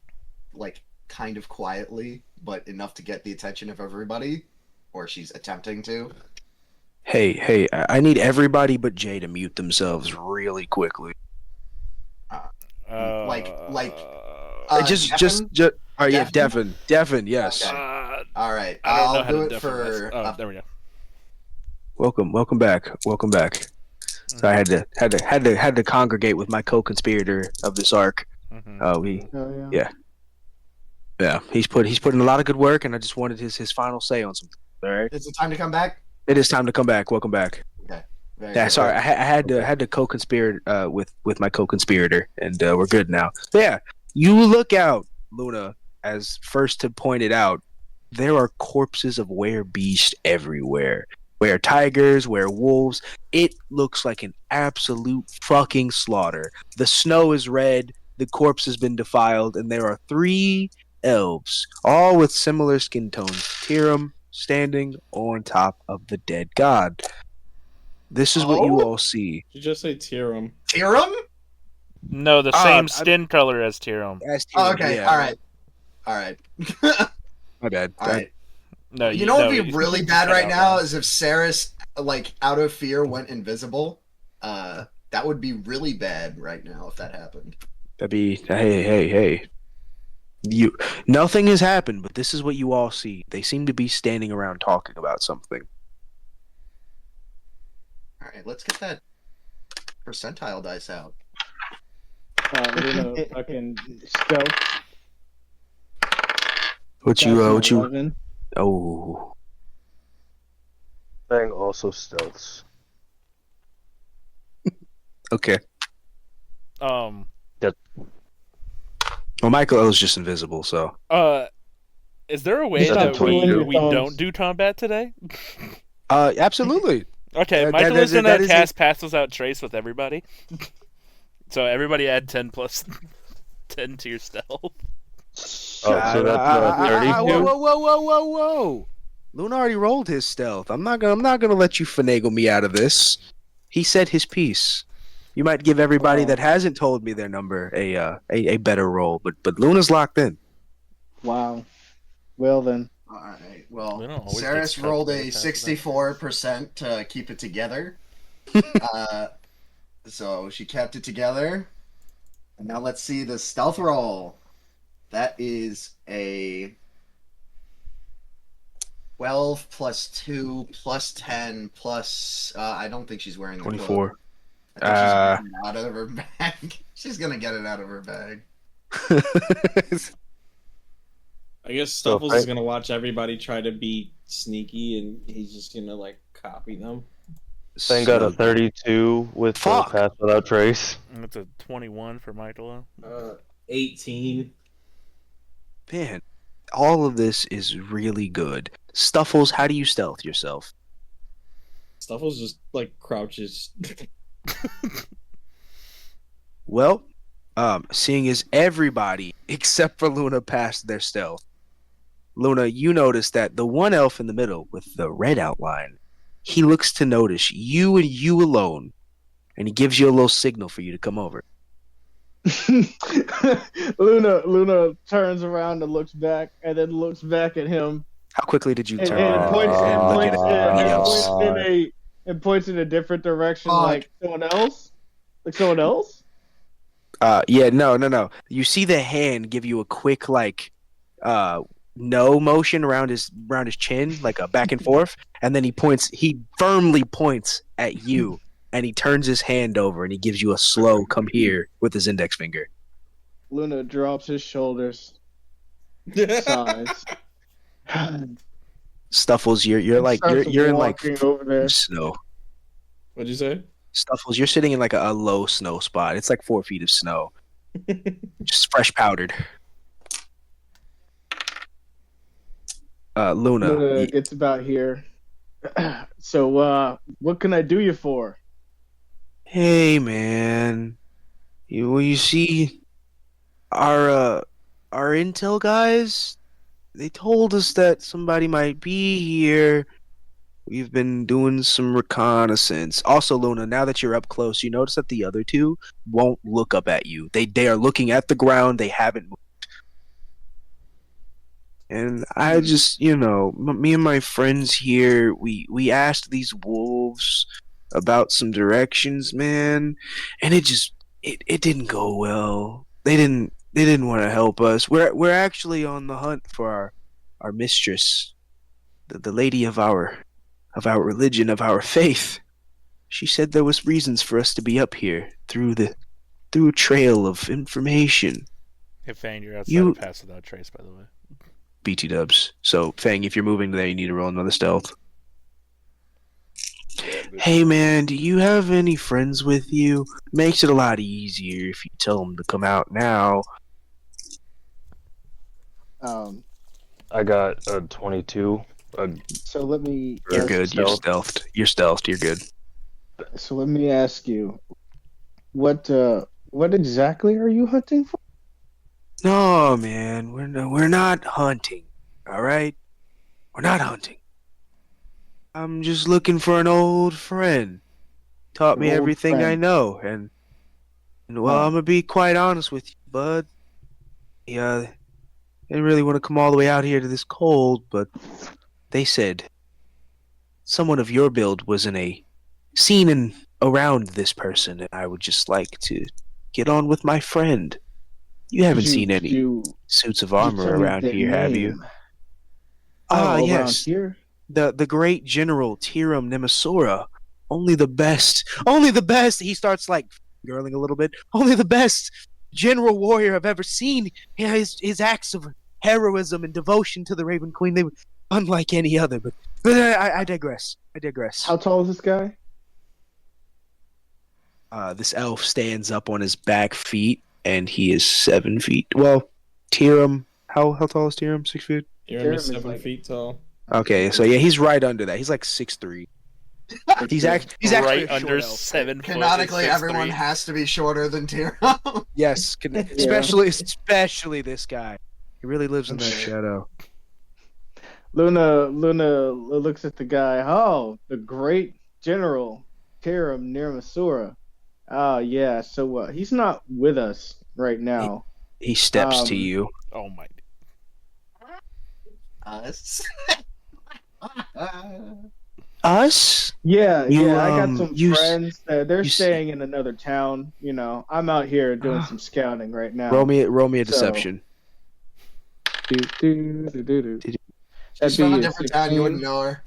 kind of quietly, but enough to get the attention of everybody, or she's attempting to. Hey, I need everybody but Jay to mute themselves really quickly. Just all right, yeah, Devin, yes. Okay. All right, I don't know I'll how do to it deafen this. for. Oh, there we go. Welcome back. So I had to congregate with my co-conspirator of this arc. Mm-hmm. Yeah. He's put in a lot of good work, and I just wanted his final say on something. All right. Is it time to come back? It is time to come back. Welcome back. Okay. Very Yeah, good. sorry, I had to co-conspire with my co-conspirator, and we're good now. So yeah, you look out, Luna, as first to point it out. There are corpses of werebeast everywhere. Were tigers, were wolves. It looks like an absolute fucking slaughter. The snow is red. The corpse has been defiled, and there are 3 elves, all with similar skin tones. Tyrum standing on top of the dead god. This is what you all see. Did you just say Tyrum? Tyrum? No, the same skin color as Tyrum. Okay, yeah. all right. My bad. All right. No, You know what would no, be you- really you bad cut right out now wrong. is if Ceres, like, out of fear went invisible. That would be really bad right now if that happened. That'd be hey. Nothing has happened, but this is what you all see. They seem to be standing around talking about something. All right, let's get that percentile dice out. Luna fucking stealth. What That's you an 11. oh Thing also stealths. okay. Um. Well, Michaelo is just invisible, so Is there a way Stop that twiddling your we thumbs. don't do combat today? absolutely. Okay, That Michael is is gonna cast Pass Without Trace with everybody. So everybody add 10 plus 10 to your stealth. Oh, so that's 32? Whoa! Luna already rolled his stealth. I'm not gonna let you finagle me out of this. He said his piece. You might give everybody Wow. that hasn't told me their number a better roll, but Luna's locked in. Wow. Well then. All right. We don't Well, always Ceres get rolled cut a with that. 64% to keep it together. So she kept it together. And now let's see the stealth roll. That is a 12 plus 2 plus 10 plus. I don't think she's wearing the cloak. 24. I think she's getting it out of her bag. She's gonna get it out of her bag. I guess So, Stuffles is gonna watch everybody try to be sneaky, and he's just gonna like copy them. Thing got a 32 with Fuck. Pass Without Trace. And that's a 21 for Michaelo. 18. Man, all of this is really good. Stuffles, how do you stealth yourself? Stuffles just like crouches. Well, Seeing as everybody except for Luna passed their stealth, Luna, you notice that the one elf in the middle with the red outline, he looks to notice you and you alone, and he gives you a little signal for you to come over. Luna turns around and looks back, and then looks back at him, How quickly did you and, turn and around points and and look at points everybody and else? points in a different direction, like someone else, like someone else. Yeah, no. You see the hand give you a quick uh no motion around his chin, like a back and forth, and then he firmly points at you, and he turns his hand over and he gives you a slow come here with his index finger. Luna drops his shoulders, sighs, and Stuffles, you're like starts you're in like walking over there. snow. What'd you say? Stuffles, you're sitting in like a low snow spot. It's like 4 feet of snow, just fresh powdered. Luna, Luna gets about here. So, what can I do you for? hey man, you see our intel guys? They told us that somebody might be here. We've been doing some reconnaissance. Also, Luna, now that you're up close, you notice that the other two won't look up at you. They are looking at the ground. They haven't moved. And I just, me and my friends here, we asked these wolves about some directions, man, and it didn't go well. They didn't want to help us. We're actually on the hunt for our mistress, the lady of our religion, of our faith. She said there was reasons for us to be up here through a trail of information. Hey, Fang, you're outside You of Pass Without Trace, by the way. BT dubs. So Fang, if you're moving there, you need to roll another stealth. Hey man, do you have any friends with you? Makes it a lot easier if you tell them to come out now. Um, I got a 22. so let me. You're ask- good. You're stealth. stealthed. You're stealthed. You're good. So let me ask you, what exactly are you hunting for? No, man, we're not hunting. All right, we're not hunting. I'm just looking for an old friend. Taught me An old everything I friend. know, and well, Huh. I'm gonna be quite honest with you, bud. Yeah, I didn't really want to come all the way out here to this cold, but they said someone of your build was in a scene in around this person, and I would just like to get on with my friend. You haven't seen Could any you suits of could you armor tell me around their here, have you? name? Ah, Around yes. here. The great general Tyrum Nemasura. Only the best. Only the best. He starts like girling a little bit. Only the best general warrior I've ever seen. Yeah, his acts of heroism and devotion to the Raven Queen, they were unlike any other. But I digress. I digress. How tall is this guy? This elf stands up on his back feet, and he is 7 feet. Well, Tyrum, how tall is Tyrum? 6 feet. You're Tyrum only is 7 feet tall. Okay, so yeah, he's right under that. He's like 6'3". He's actually right a under short elf. 7 foot. Canonically, and 6'3". everyone has to be shorter than Tyrum. Yes, especially this guy. He really lives in that shadow. Luna looks at the guy. Oh, the great general Tyrum near Masura. Oh yeah. So he's not with us right now. He steps to Um, you. Oh my. Us. Us? Yeah, You, I got some you s- friends. They're you s- staying in another town. I'm out here doing some scouting right now. Roll me a So- deception. Do. She's from a different town. You wouldn't know her.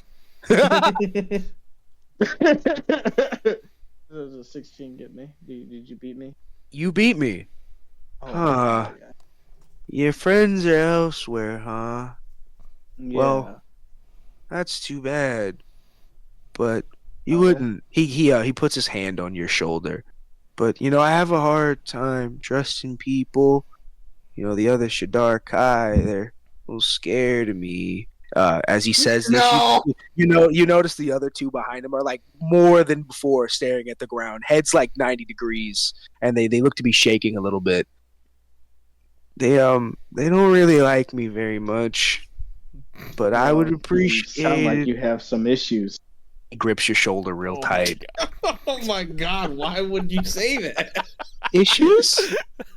Does a 16 get me? Did you beat me? You beat me. Oh, Huh. yeah. Your friends are elsewhere, huh? Yeah. Well, that's too bad. But you Oh, yeah? wouldn't. He puts his hand on your shoulder. But I have a hard time trusting people. The other Shadar Kai, they're a little scared of me. As he says this, No! you notice the other two behind him are like more than before staring at the ground, heads like 90 degrees, and they look to be shaking a little bit. They don't really like me very much, but I would You appreciate sound like it. you have some issues. He grips your shoulder real Oh tight. my God. Oh my god, why would you say that? Issues?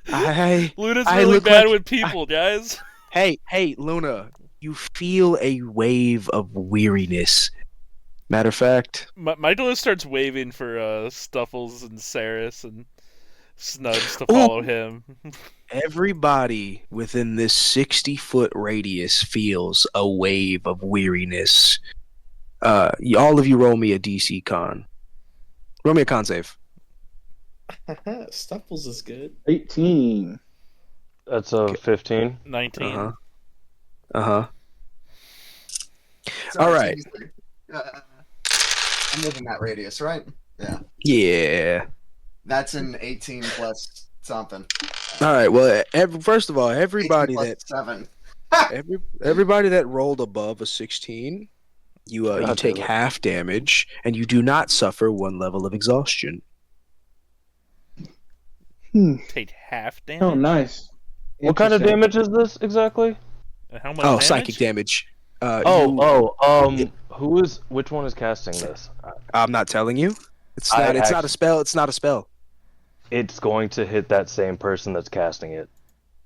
Luna's I really look bad like- with people, guys. Hey, Luna, you feel a wave of weariness. Matter of fact, Michaelo starts waving for Stuffles and Ceras and Snugs to Ooh. follow him. everybody within this 60-foot radius feels a wave of weariness. All of you roll me a DC con. Roll me a con save. Stuffles is good. 18. That's a 15. 19. Uh-huh. Sorry, All right. seriously. I'm within that radius, right? Yeah. Yeah. That's an 18 plus something. All right. Well, first of all, 18 everybody plus that 7. everybody that rolled above a 16, you God take damn it. half damage, and you do not suffer 1 level of exhaustion. Take half damage. Oh, nice. What kind of Interesting. damage is this exactly? And how much Oh, damage? psychic damage. Which one is casting this? I'm not telling you. It's I not. It's not a actually- spell. It's not a spell. It's going to hit that same person that's casting it.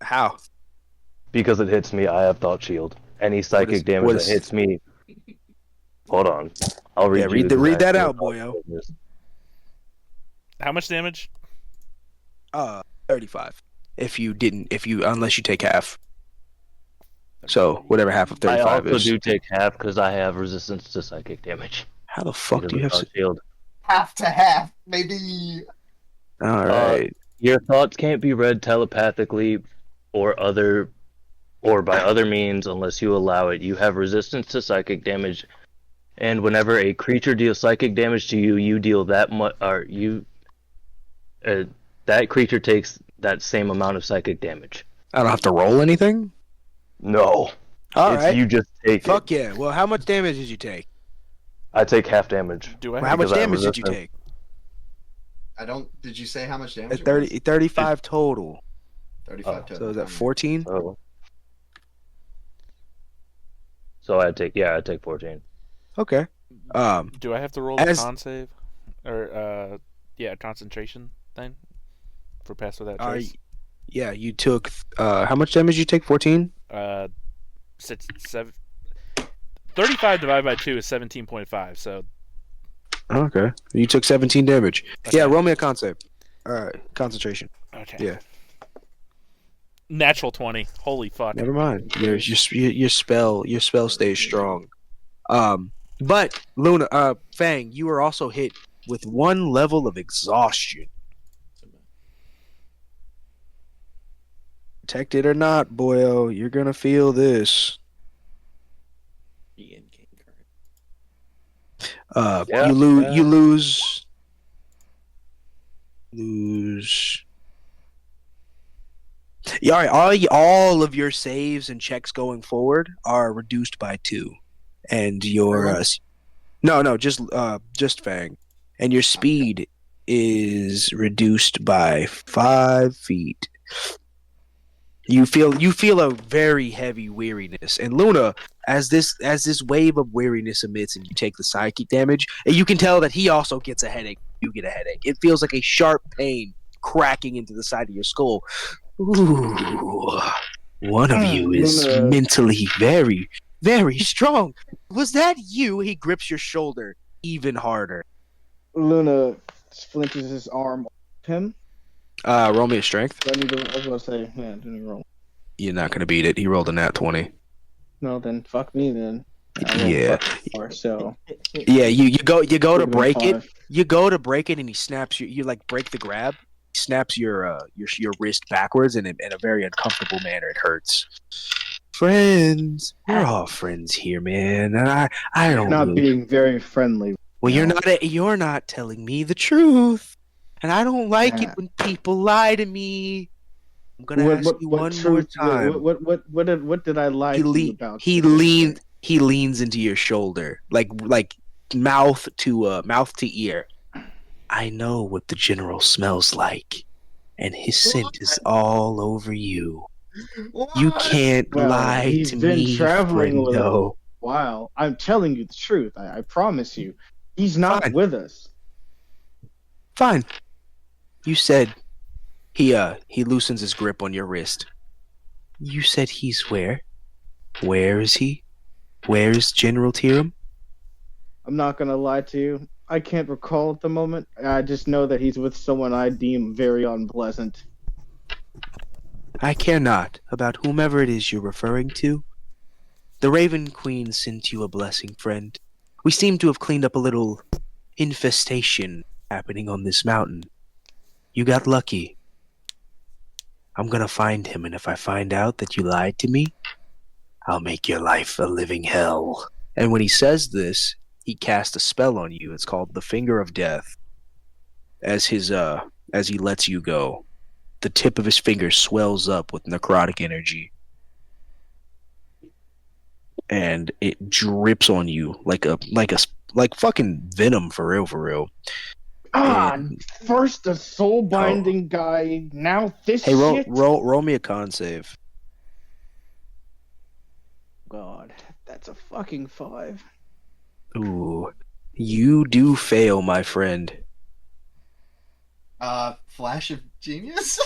How? Because it hits me, I have Thought Shield. Any psychic is- damage what that is- hits me. Hold on. I'll read Yeah, you read the that actual out, boyo. Thought Shield. How much damage? 35. Unless you take half. So whatever half of I 35 also is. do take half because I have resistance to psychic damage. How the fuck because do you of have? Thought Shield. Half to half, maybe. All right. Your thoughts can't be read telepathically or by other means unless you allow it. You have resistance to psychic damage, and whenever a creature deals psychic damage to you, you deal that much. That creature takes that same amount of psychic damage. I don't have to roll anything. No, All it's right. you just take Fuck it. yeah. Well, how much damage did you take? I take half damage. Do I How have much because I have damage did you resistance. take? I don't. Did you say how much damage? At 35 total. 35 Oh. total. So is that 14? Oh. So I take 14. Okay. Do I have to roll As- a con save? Or concentration thing? For pass without Are trace? yeah, you took how much damage did you take? 14? 35 divided by 2 is 17.5, so Okay. You took 17 damage. Okay. Yeah, roll me a con save. All right, concentration. okay. Yeah. Natural 20. Holy fuck. Never mind. Your spell stays strong. But Luna, Fang, you are also hit with 1 level of exhaustion. Protected or not, boyo, you're gonna feel this. Ian King card. Yeah, You lose. yeah. You lose. Yeah, all of your saves and checks going forward are reduced by 2, and your no, just Fang, and your speed is reduced by 5 feet. You feel a very heavy weariness, and Luna, as this wave of weariness emits, and you take the psychic damage, and you can tell that he also gets a headache. You get a headache. It feels like a sharp pain cracking into the side of your skull. Ooh, one of you is Luna. mentally very, very strong. Was that you? He grips your shoulder even harder. Luna splinters his arm off him. Roll me a strength. I was going to say, yeah, do you roll? You're not gonna beat it. He rolled a nat 20. No, then fuck me then. I rolled Yeah. 4, so Yeah, you go to break it. 5. You go to break it, and he snaps you like break the grab. He snaps your wrist backwards in a very uncomfortable manner. It hurts. Friends, we're all friends here, man. And I don't Not really- being very friendly. Well, no. you're not telling me the truth, and I don't like it Yeah. when people lie to me. I'm gonna ask you one more truth- time. What did I lie He to you leaned. about? He leaned. He leans into your shoulder, like mouth to ear. I know what the general smells like, and his scent is all over you. You What? can't Well, lie he's to been me, traveling a friendo. little while. I'm telling you the truth. I promise you. He's not Fine. with us. Fine. You said he loosens his grip on your wrist. You said he's where? Where is he? Where is General Tyrum? I'm not gonna lie to you. I can't recall at the moment. I just know that he's with someone I deem very unpleasant. I care not about whomever it is you're referring to. The Raven Queen sent you a blessing, friend. We seem to have cleaned up a little infestation happening on this mountain. You got lucky. I'm gonna find him, and if I find out that you lied to me, I'll make your life a living hell. And when he says this, he casts a spell on you. It's called the Finger of Death. As he lets you go, the tip of his finger swells up with necrotic energy, and it drips on you like fucking venom for real, for real. Ah, And first the soul binding guy, now this hey, shit. roll me a con save. God, that's a fucking 5. Ooh, you do fail, my friend. Flash of genius.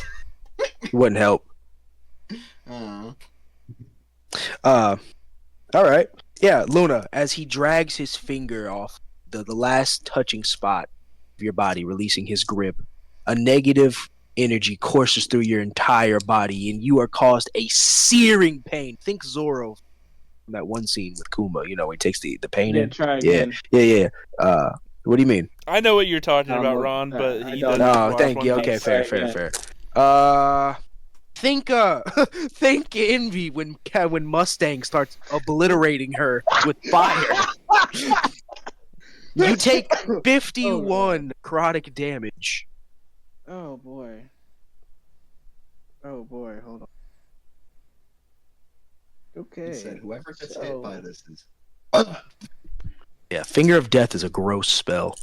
Wouldn't help. Oh. All right. Yeah, Luna, as he drags his finger off the last touching spot of your body, releasing his grip, a negative energy courses through your entire body, and you are caused a searing pain. Think Zorro from that one scene with Kuma, when he takes the pain Yeah, in. try Yeah, again. yeah. What do you mean? I know what you're talking I'm about, look- Ron, but I he don't doesn't. know. Oh, watch thank One you. Piece. Okay, fair, Try again. fair. Think think Envy when Mustang starts obliterating her with fire. You take 51 necrotic damage. Oh boy. Oh boy, hold on. Okay. He said, "Whoever gets so- hit by this is." Yeah, Finger of Death is a gross spell.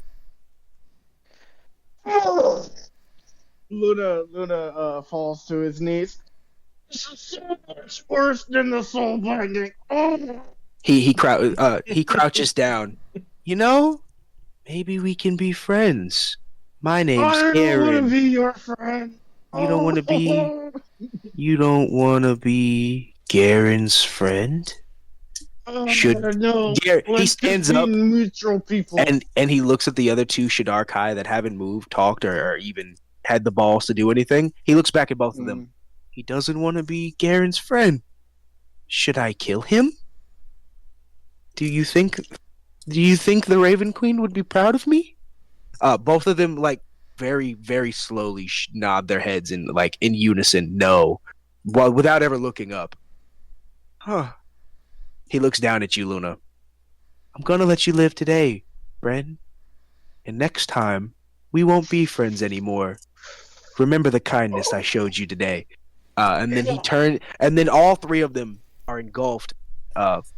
Luna falls to his knees. This is so much worse than the soul binding. Oh. He crouches down. Maybe we can be friends. My name's I don't want to Aaron. be your friend. You don't want to be. You don't want to be Garen's friend. Should No. Garen? He Let's just stands be up neutral people. and he looks at the other two Shadar Kai that haven't moved, talked, or even had the balls to do anything. He looks back at both of them. He doesn't want to be Garen's friend. Should I kill him? Do you think the Raven Queen would be proud of me? Both of them very, very slowly nod their heads in unison, no, while without ever looking up. Huh. He looks down at you, Luna. I'm gonna let you live today, friend. And next time, we won't be friends anymore. Remember the kindness I showed you today. And then he turned, and then all three of them are engulfed,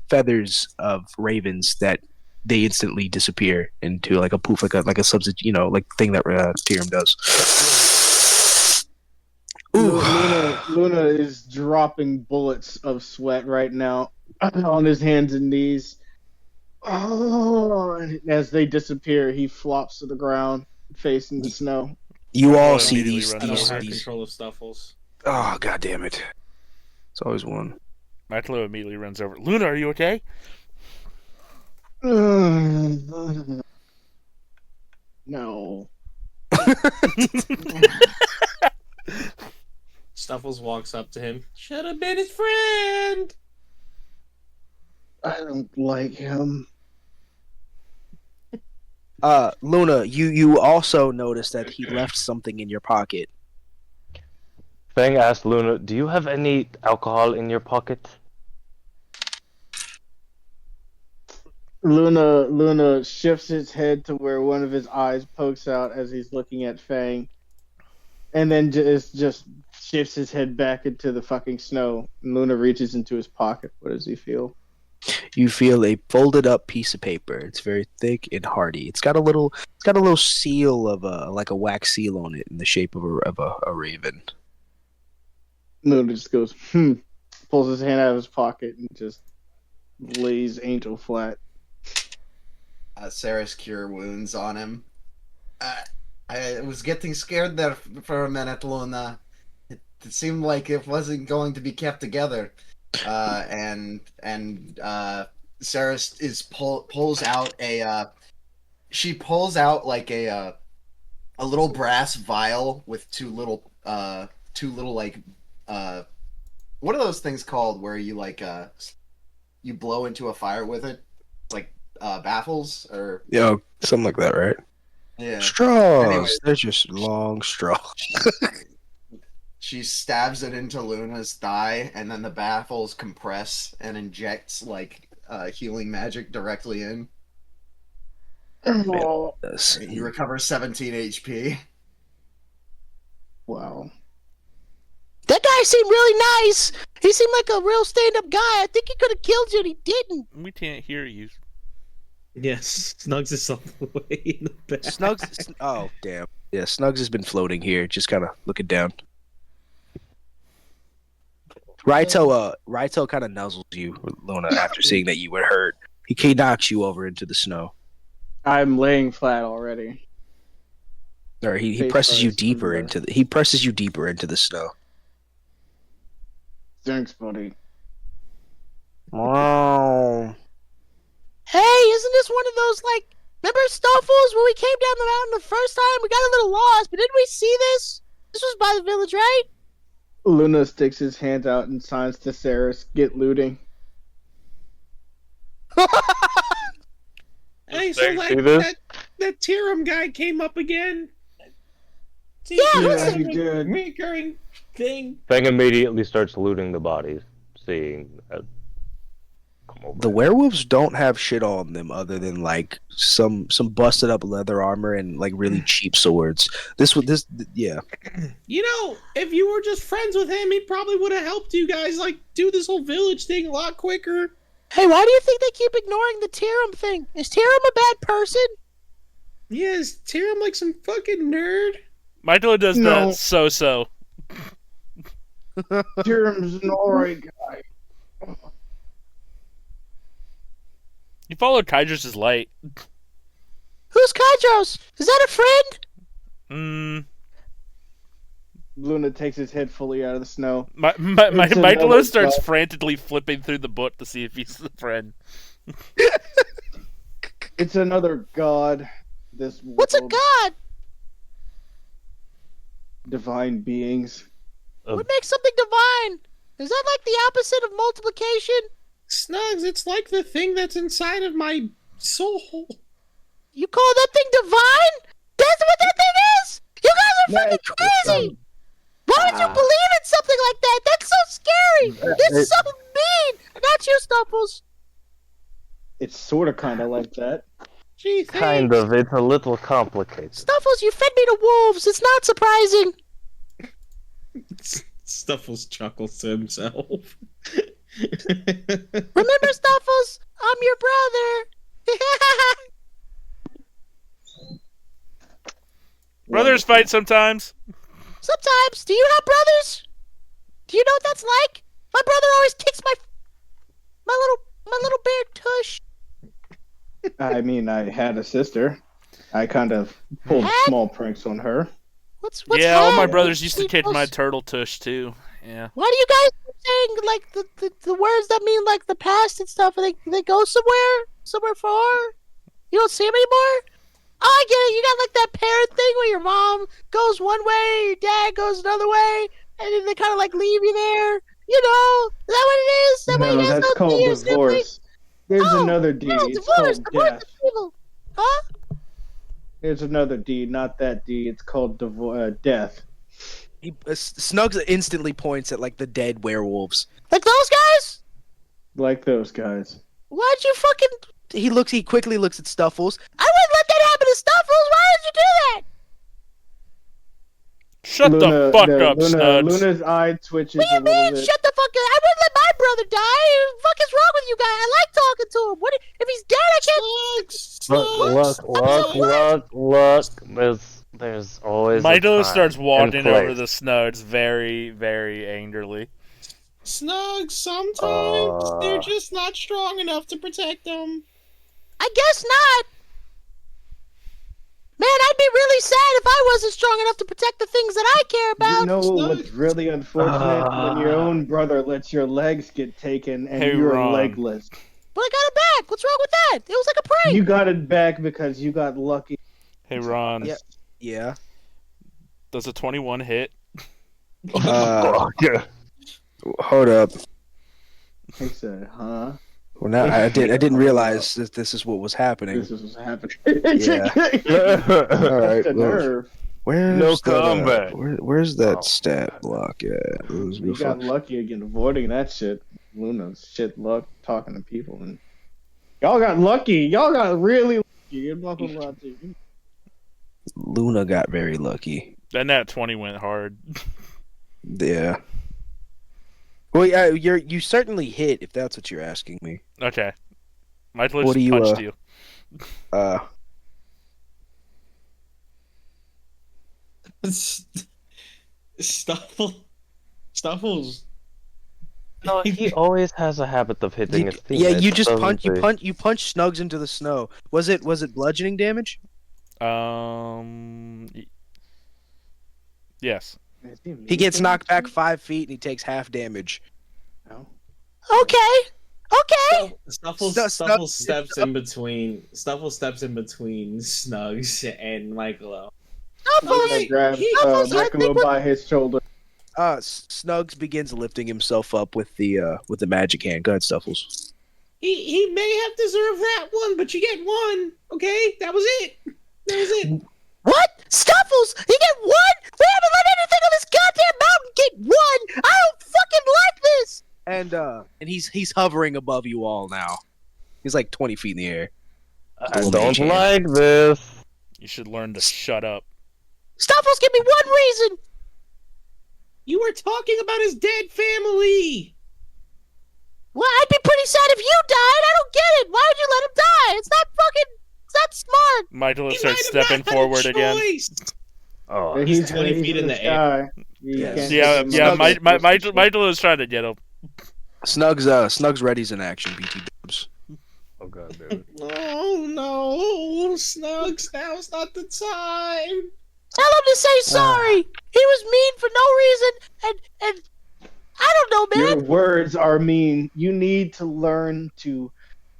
feathers of ravens that they instantly disappear into like a poof, like a substitute, like thing that Tyrum does. Ooh. Luna is dropping bullets of sweat right now on his hands and knees. Oh, and as they disappear, he flops to the ground, facing the snow. You all Well, see immediately these runs I don't these have these. control of Stuffles. Oh, god damn it! It's always one. Michaelo immediately runs over. Luna, are you okay? No. Stuffles walks up to him. Should have been his friend. I don't like him. Luna, you also noticed that he left something in your pocket. Fang asked Luna, "Do you have any alcohol in your pocket?" Luna shifts his head to where one of his eyes pokes out as he's looking at Fang, and then just shifts his head back into the fucking snow. And Luna reaches into his pocket. What does he feel? You feel a folded up piece of paper. It's very thick and hardy. It's got a little seal of like a wax seal on it in the shape of a raven. Luna just goes, pulls his hand out of his pocket and just lays Angel flat. Ceras cure wounds on him. I was getting scared there for a minute, Luna. It seemed like it wasn't going to be kept together. And Ceras pulls out she pulls out like a little brass vial with two little like what are those things called where you like you blow into a fire with it? Like baffles or Yeah, something like that, right? yeah. Straws. Anyway. They're just long straws. She stabs it into Luna's thigh, and then the baffles compress and injects like healing magic directly in. Oh, You recover 17 HP. wow. That guy seemed really nice. He seemed like a real stand-up guy. I think he could have killed you, and he didn't. We can't hear you. Yes, Snugs is all the way in the back. Snugs. Oh, damn. Yeah, Snugs has been floating here, just kind of looking down. Raito kind of nuzzles you, Luna, after seeing that you were hurt. He knocks you over into the snow. I'm laying flat already. Or he Face presses you first, deeper yeah. into the snow. Thanks, buddy. Wow. Hey, isn't this one of those, like, remember Starfalls when we came down the mountain the first time? We got a little lost, but didn't we see this? This was by the village, right? Luna sticks his hands out and signs to Ceras, get looting. Hey, so Thanks, like Steven. that Tyrum guy came up again. Yeah, Yeah, he did. Recurring thing. Fang immediately starts looting the bodies, seeing come over. The werewolves don't have shit on them other than, like, some busted up leather armor and, like, really cheap swords. Yeah. You know, if you were just friends with him, he probably would have helped you guys like do this whole village thing a lot quicker. Hey, why do you think they keep ignoring the Tyrum thing? Is Tyrum a bad person? Yeah, is Tyrum like some fucking nerd? Michaelo does No. that so. Tyrum's an alright guy. You followed Kydros' light. Who's Kydros? Is that a friend? Luna takes his head fully out of the snow. Michaelo another starts guy. frantically flipping through the book to see if he's the friend. It's another god. This What's a world, god? divine beings. What makes something divine? Is that like the opposite of multiplication? Snugs, it's like the thing that's inside of my soul. You call that thing divine? That's what that thing is! You guys are fucking crazy! Why would you believe in something like that? That's so scary! This is so mean! Not you, Stuffles! It's sort of kind of like that. Gee, Kind of. It's a little complicated. Stuffles, you fed me to wolves. It's not surprising. Stuffles chuckles to himself. Remember, Stuffles? I'm your brother. Brothers fight sometimes. Sometimes. Do you have brothers? Do you know what that's like? My brother always kicks my little bear tush. I mean, I had a sister. I kind of pulled Had? small pranks on her. What's Yeah, all my had? brothers used to Sweet kick my puss. turtle tush too. Yeah. Why do you guys keep saying like the words that mean like the past and stuff? They go somewhere far. You don't see them anymore. Oh, I get it. You got like that parent thing where your mom goes one way, your dad goes another way, and then they kind of like leave you there. You know, is that what it is? Is that what No, you guys that's don't called see your siblings? divorce. There's Oh, another deed. No, It's divorce. called Divorce death. is evil. Huh? There's another deed, not that deed. It's called death. Snugs instantly points at like the dead werewolves. Like those guys? Like those guys. Why'd you fucking? He quickly looks at Stuffles. I wouldn't let that happen to Stuffles. Why did you do that? Shut the fuck up, Snuds. Luna's eye twitches What do a you little mean? bit. Shut the fuck up! I wouldn't let my brother die. What the fuck is wrong with you guys? I like Look. There's always a Michaelo time starts and walking over place. the snugs very, very angrily. Snugs, sometimes they're just not strong enough to protect them. I guess not. Man, I'd be really sad if I wasn't strong enough to protect the things that I care about. You know Snug. what's really unfortunate? When your own brother lets your legs get taken and Hey, you're Ron. legless. But I got it back. What's wrong with that? It was like a prank. You got it back because you got lucky. Hey, Ron. Yeah. Yeah. Does a 21 hit? Hold up. He said, huh? Well, now I didn't realize that this is what was happening. This is what's happening. Yeah. All right. The Well, nerve. where's No that, combat. where's that Oh. stat block at? You got lucky again avoiding that shit. Luna's shit luck talking to people. And y'all got lucky. Y'all got really lucky. I'm not gonna lie to you. Luna got very lucky. Then that 20 went hard. Yeah. Well, yeah, you certainly hit if that's what you're asking me. Okay. Michaelo What just do you, punched you. Stuffles. No, he always has a habit of hitting his teammates. Yeah, you just doesn't he? you punch Snugs into the snow. Was it bludgeoning damage? Yes. He gets knocked back 5 feet and he takes half damage. No. Okay. Stuffles steps in between. Stuffles steps in between Snugs and Michaelo. I grabbed Michaelo by his shoulder. Snugs begins lifting himself up with the magic hand. Go ahead, Stuffles. He may have deserved that one, but you get one. Okay, that was it. That was it. What? Stuffles? He get one? We haven't let anything on this goddamn mountain get one. I don't fucking like this. And he's hovering above you all now. He's like 20 feet in the air. I Little don't mage hand. like this. You should learn to shut up. Stuffles, give me one reason. You were talking about his dead family. Well, I'd be pretty sad if you died. I don't get it. Why would you let him die? It's not smart. Michaelo He starts might have stepping not had a forward again. choice. Oh, He's 20 feet in the air. Yes. Yeah, Michaelo is trying to get him. Snugs ready's in action. BT dubs. oh god, dude. Oh no, Snugs, now's not the time. Tell him to say sorry. He was mean for no reason, and I don't know, Your man. words are mean. You need to learn to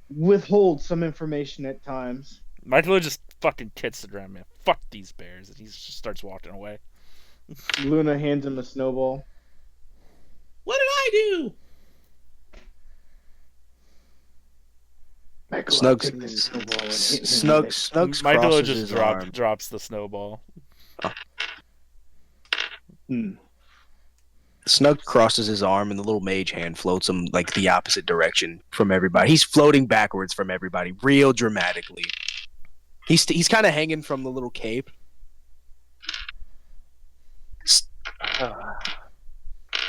withhold some information at times. Michaelo just fucking kicks the ground, man. Fuck these bears. And he just starts walking away. Luna hands him a snowball. What did I do? Snugs Michaelo crosses just his arm. drops the snowball. Snug crosses his arm and the little mage hand floats him like the opposite direction from everybody. He's floating backwards from everybody, real dramatically. He's kind of hanging from the little cape.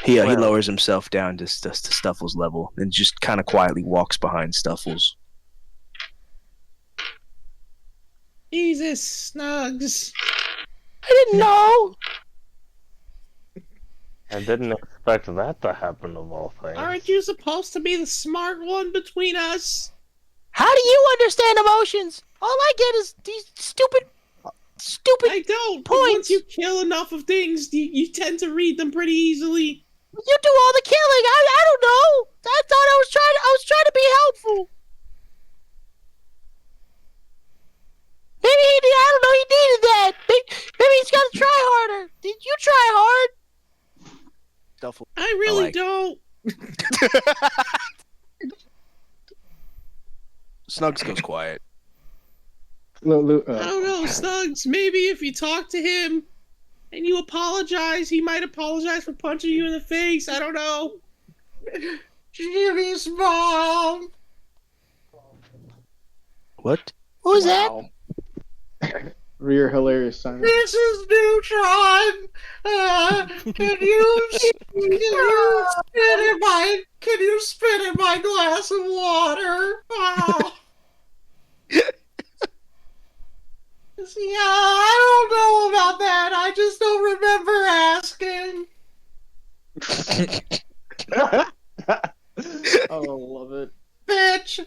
He lowers himself down to Stuffles' level and just kind of quietly walks behind Stuffles. Jesus, Snugs. I didn't know. I didn't expect that to happen of all things. Aren't you supposed to be the smart one between us? How do you understand emotions? All I get is these stupid I don't. But once you kill enough of things, you tend to read them pretty easily. You do all the killing. I don't know. I thought I was trying to be helpful. Maybe I don't know. He needed that. Maybe he's got to try harder. Did you try hard? Stuffles. I really like- don't. Snugs goes quiet. I don't know, Snugs. Maybe if you talk to him and you apologize, he might apologize for punching you in the face. I don't know. Jimmy's mom. What? Who's that? You're hilarious, Simon. This is Neutron. Can you spit in my glass of water? Oh. I don't know about that. I just don't remember asking. Oh, love it. Bitch.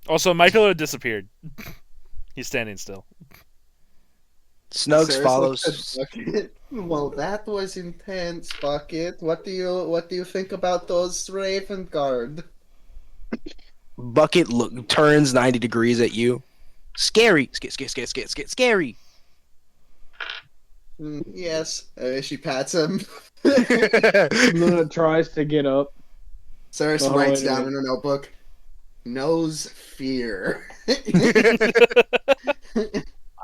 Also, Michaelo disappeared. He's standing still. Snugs Ceres follows. looks at Bucket. Well, that was intense, Bucket. What do you think about those Raven Guard? Bucket turns 90 degrees at you. Scary. Scary. Yes. She pats him. Luna tries to get up. Ceres Oh, writes wait a down minute. in her notebook, knows fear.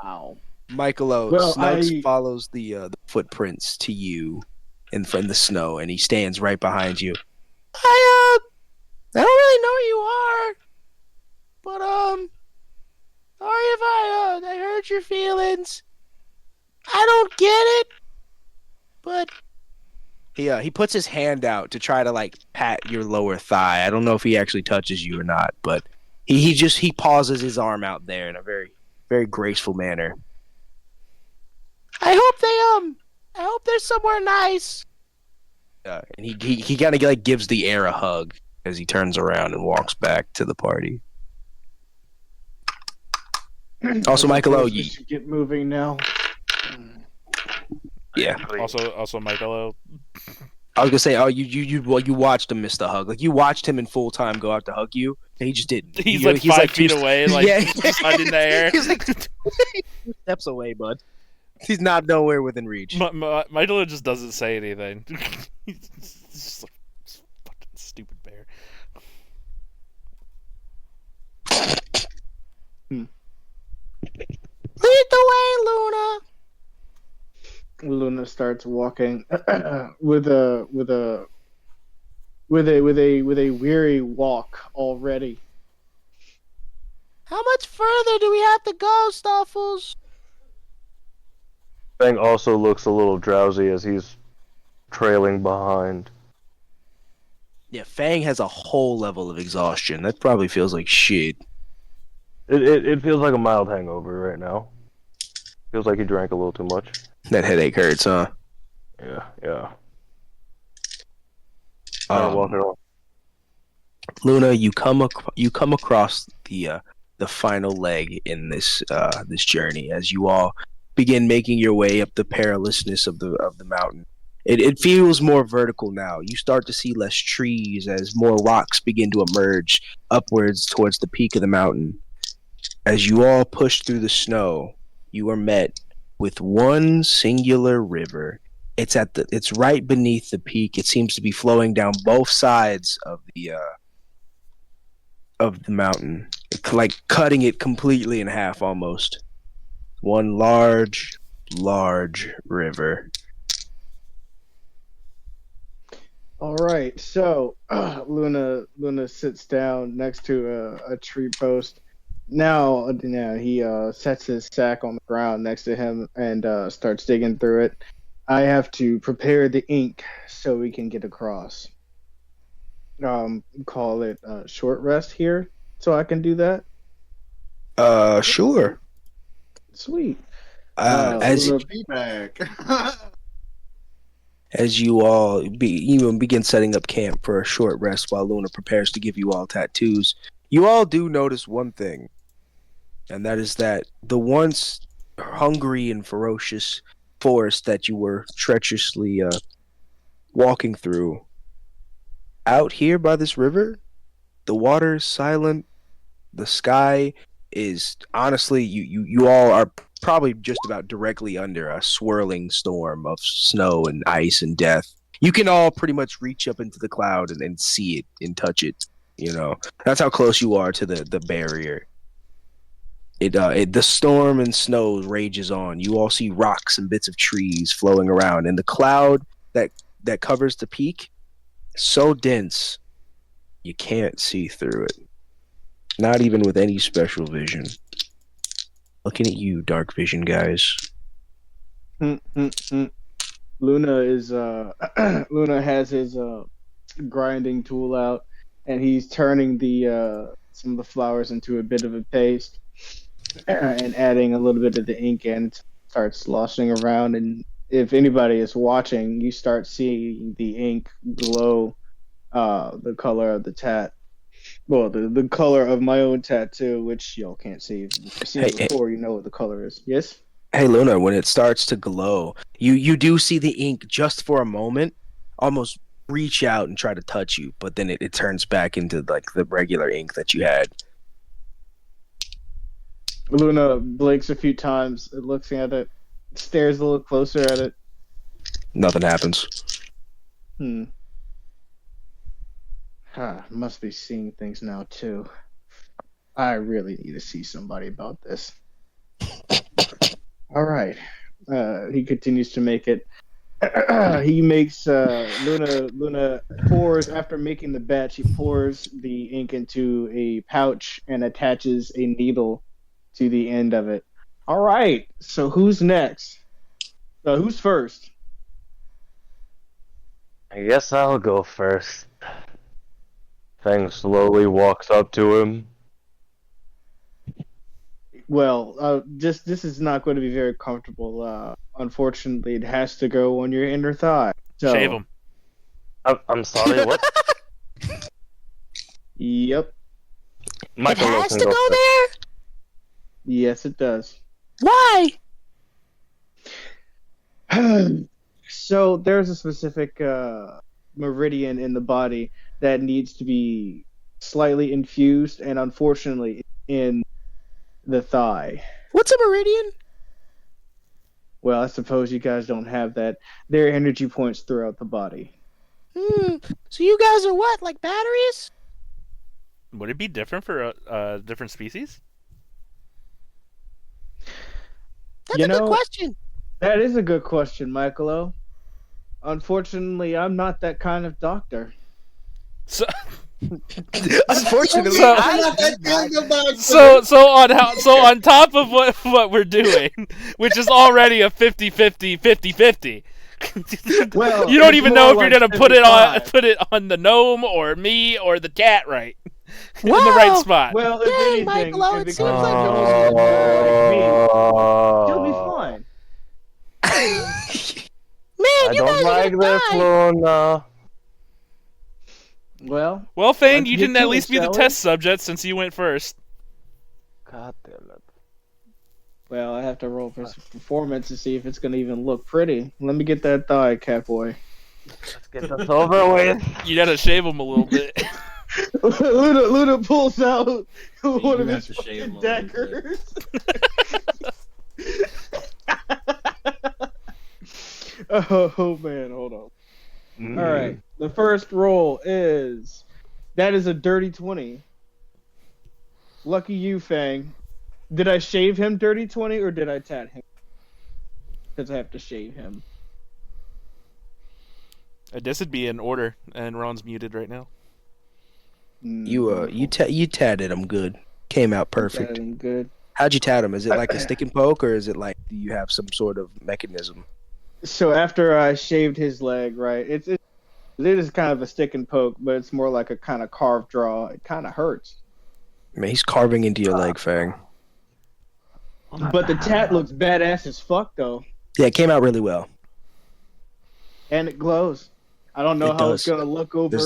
Wow. Michaelo, Well, Snugs follows the footprints to you in the snow, and he stands right behind you. I don't really know who you are, but sorry if I hurt your feelings. I don't get it, but he puts his hand out to try to like pat your lower thigh. I don't know if he actually touches you or not, but he pauses his arm out there in a very very graceful manner. I hope there's somewhere nice. And he kind of like gives the air a hug as he turns around and walks back to the party. Also, I Michaelo, suppose we should get moving now. yeah. Also, Michaelo. I was gonna say, you watched him miss the hug. Like you watched him in full time go out to hug you, and he just didn't. He's like 5 feet away, like yeah, just hung in the air. He's like 2 steps away, bud. He's not nowhere within reach. Michaelo just doesn't say anything. He's just like fucking stupid bear. Lead the way, Luna. Luna starts walking with a weary walk already. How much further do we have to go, Stuffles? Fang also looks a little drowsy as he's trailing behind. Yeah, Fang has a whole level of exhaustion. That probably feels like shit. It feels like a mild hangover right now. Feels like he drank a little too much. That headache hurts, huh? Yeah. Trying to walk it off. Luna, you come across the final leg in this journey as you all begin making your way up the perilousness of the mountain. It feels more vertical now. You start to see less trees as more rocks begin to emerge upwards towards the peak of the mountain. As you all push through the snow, you are met with one singular river. It's right beneath the peak. It seems to be flowing down both sides of the mountain, like cutting it completely in half almost. One large river. All right, so Luna sits down next to a tree post. Now he sets his sack on the ground next to him and starts digging through it. I have to prepare the ink so we can get across. Call it a short rest here, so I can do that. Sure. Sweet. As Be back. as you all begin setting up camp for a short rest while Luna prepares to give you all tattoos, you all do notice one thing, and that is that the once hungry and ferocious forest that you were treacherously walking through, out here by this river, the water is silent. The sky is honestly, you all are probably just about directly under a swirling storm of snow and ice and death. You can all pretty much reach up into the cloud and see it and touch it. You know, that's how close you are to the barrier. The storm and snow rages on. You all see rocks and bits of trees flowing around, and the cloud that covers the peak, so dense, you can't see through it. Not even with any special vision. Looking at you, dark vision guys. Luna is Luna has his grinding tool out, and he's turning the some of the flowers into a bit of a paste. and adding a little bit of the ink in, starts sloshing around. And if anybody is watching, you start seeing the ink glow the color of the tat. Well, the color of my own tattoo, which y'all can't see. If you've seen it Hey, before, you know what the color is. Yes? hey, Luna, when it starts to glow, you do see the ink just for a moment, almost reach out and try to touch you, but then it turns back into like the regular ink that you had. Luna blinks a few times, looks at it, stares a little closer at it. Nothing happens. Must be seeing things now, too. I really need to see somebody about this. All right. He continues to make it. He makes Luna pours after making the batch. He pours the ink into a pouch and attaches a needle to the end of it. All right. So who's next? Who's first? I guess I'll go first. Fang slowly walks up to him. Well, this is not going to be very comfortable. Unfortunately, it has to go on your inner thigh. So, Shave him. I'm sorry, what? Yep. Michaelo it has can to go first. there? Yes, it does. Why? So there's a specific meridian in the body that needs to be slightly infused, and unfortunately, in the thigh. What's a meridian? Well, I suppose you guys don't have that. There are energy points throughout the body. So you guys are what, like batteries? Would it be different for different species? That's You a good know- question. That is a good question, Michaelo. Unfortunately, I'm not that kind of doctor. So, Unfortunately, So- I'm not that kind of doctor. so on top of what we're doing, which is already a 50-50. Well, You don't it's even know if more you're like gonna 55. put it on the gnome or me or the cat right in the Wow. right spot. Well, if Yay, anything, Michaelo, if it it seems comes like to you're Jones like me, you'll be Oh. fine. Man, I you don't guys are like gonna this, die. Luna. Well, Fane, Let's you get can to at it, least be the shall we? test subject since you went first. God damn it. Well, I have to roll for performance to see if it's going to even look pretty. Let me get that thigh, Catboy. Let's get this over with. You gotta shave him a little bit. Luna pulls out one do of have his to shave him fucking a little bit. daggers. Oh man, hold on. Mm. All right, the first roll is that is a dirty 20. Lucky you, Fang. Did I shave him dirty 20 or did I tat him? Because I have to shave him. I guess it'd be in order, and Ron's muted right now. you tatted him good. Came out perfect. Tatted him good. How'd you tat him? Is it like a stick and poke, or is it like do you have some sort of mechanism? So after I shaved his leg, right, it is kind of a stick and poke, but it's more like a kind of carved draw. It kind of hurts. Man, he's carving into your leg, Fang. But the tat looks badass as fuck, though. Yeah, it came out really well. And it glows. I don't know It how it's does. going to look over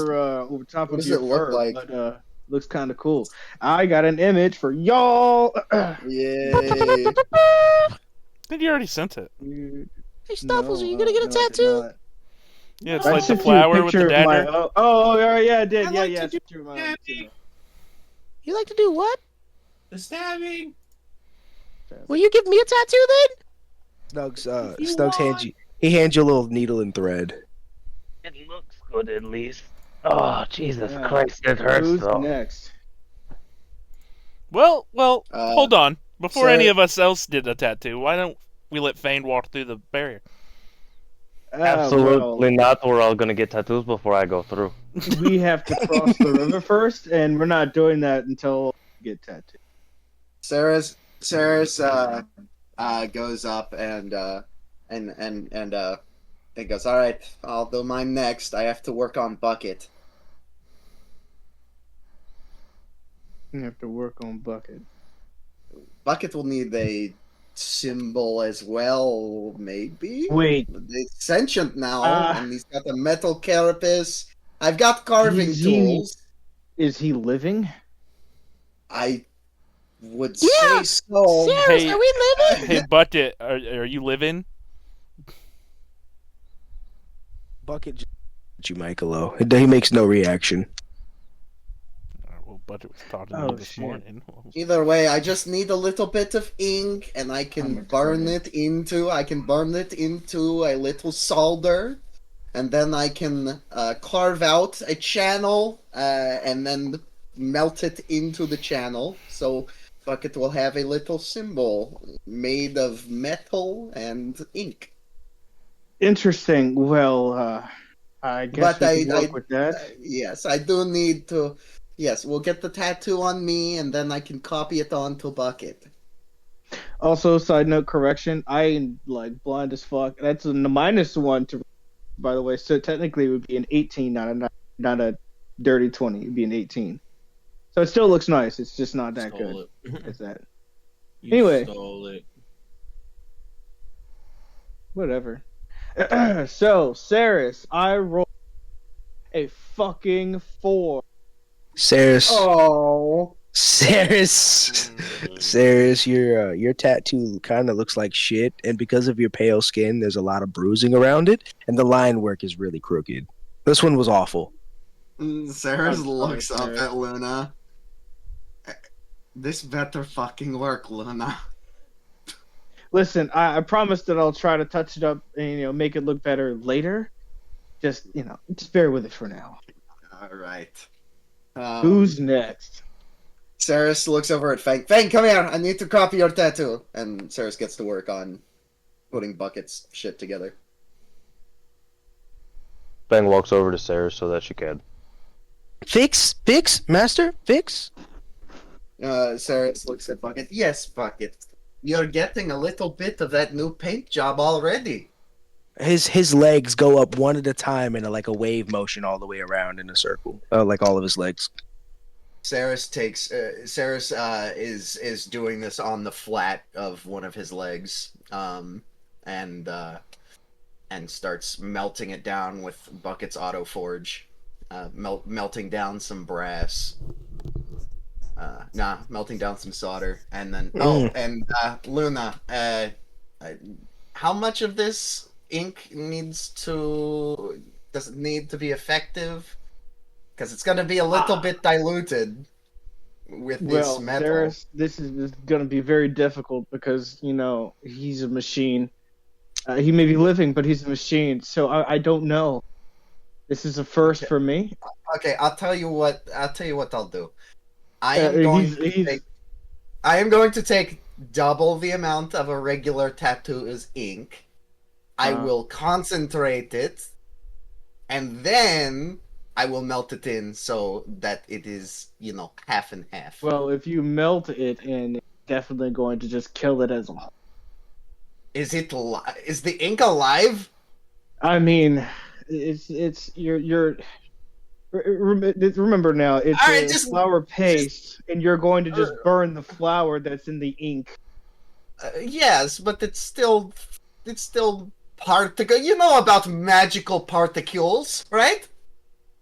top What of does your it look fur, like? but looks kind of cool. I got an image for y'all. Yay. I think you already sent it. Hey, Stuffles, are you gonna get a tattoo? Yeah, it's I like the sent you a flower with the picture of my- dagger. yeah, I did. I Yeah, like yeah. to I do sent you my- stabbing. You like to do what? The stabbing. Will you give me a tattoo then? Snugs hands you. He hands you a little needle and thread. It looks good at least. Oh, Jesus Yeah. Christ, it hurts Who's though. next? Well, hold on. Before so- any of us else did a tattoo, why don't we let Fane walk through the barrier? Absolutely not. We're all gonna get tattoos before I go through. We have to cross the river first, and we're not doing that until we get tattooed. Ceras goes up and goes, all right, I'll do mine next. I have to work on Bucket. We have to work on Bucket. Bucket will need a symbol as well, maybe? Wait, He's sentient now, Uh, and he's got a metal carapace. I've got carving Is he- tools. is he living? I would Yeah, say so. Ceras, Hey, are we living? Hey, Bucket, are you living? Bucket you, Michaelo. He makes no reaction. Well, Bucket was talking to Oh, me this shit. morning. Either way, I just need a little bit of ink, and I can I'm burn excited. it into. I can burn it into a little solder, and then I can carve out a channel, and then melt it into the channel. So Bucket will have a little symbol made of metal and ink. Interesting. Well, I guess But we can work with that. yes, I do need to. Yes, we'll get the tattoo on me, and then I can copy it onto Bucket. Also, side note correction: I am like blind as fuck. That's a -1 to, by the way. So technically, it would be an 18, not a dirty 20. It'd be an 18. So it still looks nice. It's just not that Stole good. it. It's that. You Anyway. stole it. Whatever. So, Ceras, I rolled a fucking 4. Ceras, Oh, Ceras, Ceras, your tattoo kind of looks like shit, and because of your pale skin, there's a lot of bruising around it, and the line work is really crooked. This one was awful. Ceres I'm looks sorry, up Ceres. at Luna. This better fucking work, Luna. Listen, I promise that I'll try to touch it up and make it look better later. Just just bear with it for now. All right. Who's next? Ceres looks over at Fang. Fang, come here. I need to copy your tattoo. And Ceres gets to work on putting Bucket's shit together. Fang walks over to Sarah so that she can. Fix, master, fix. Ceres looks at Bucket. Yes, Bucket. You're getting a little bit of that new paint job already. His legs go up one at a time in like a wave motion all the way around in a circle, like all of his legs. Ceres is doing this on the flat of one of his legs, and starts melting it down with Bucket's auto forge, melting down some brass. Melting down some solder, and then Luna, how much of this ink does it need to be effective? Because it's going to be a little bit diluted with this metal. Ceres, this is going to be very difficult because he's a machine. He may be living, but he's a machine, so I don't know. This is a first for me. Okay, I'll tell you what I'll do. I am going to take double the amount of a regular tattoo as ink. I will concentrate it, and then I will melt it in so that it is, half and half. Well, if you melt it in, it's definitely going to just kill it as a whole. Is the ink alive? I mean, it's you're remember now, it's All right, flour paste, and you're going to just burn the flour that's in the ink. Yes, but it's still particle. You know about magical particles, right?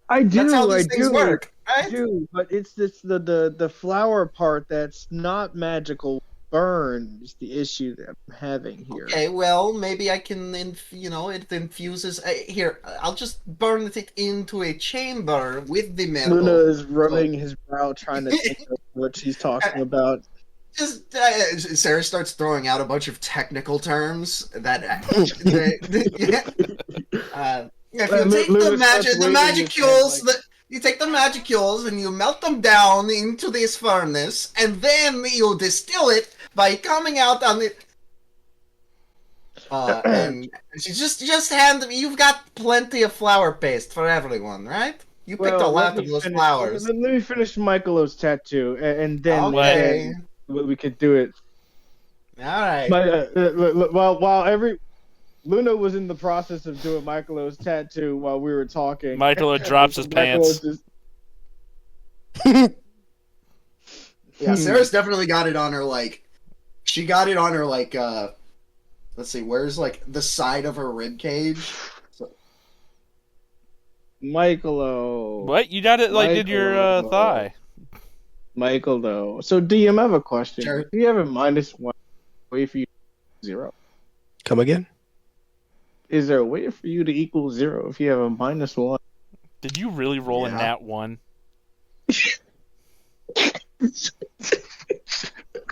I do. That's how these I things do. work, I right? do, but it's the flour part that's not magical burn is the issue that I'm having here. Okay, well, maybe I can, it infuses. Here, I'll just burn it into a chamber with the metal. Luna is rubbing his brow, trying to think of what she's talking about. Just Sarah starts throwing out a bunch of technical terms that. If you take the magicules, you take the magicules and you melt them down into this furnace, and then you distill it by coming out on it. And just hand. You've got plenty of flour paste for everyone, right? You picked a lot of those flowers. Let me finish Michaelo's tattoo, and then Okay. we could do it. All right. While Luna was in the process of doing Michaelo's tattoo while we were talking. Michaelo drops his pants. Yeah, Sarah's definitely got it on her, like, She got it on her like let's see, where's like the side of her rib cage? Michaelo. What? You got it like did your Michaelo. thigh. Michaelo. So DM, I have a question. Sure. Do you have a -1 way for you to 0? Come again? Is there a way for you to equal 0 if you have a -1? Did you really roll a Yeah. nat 1?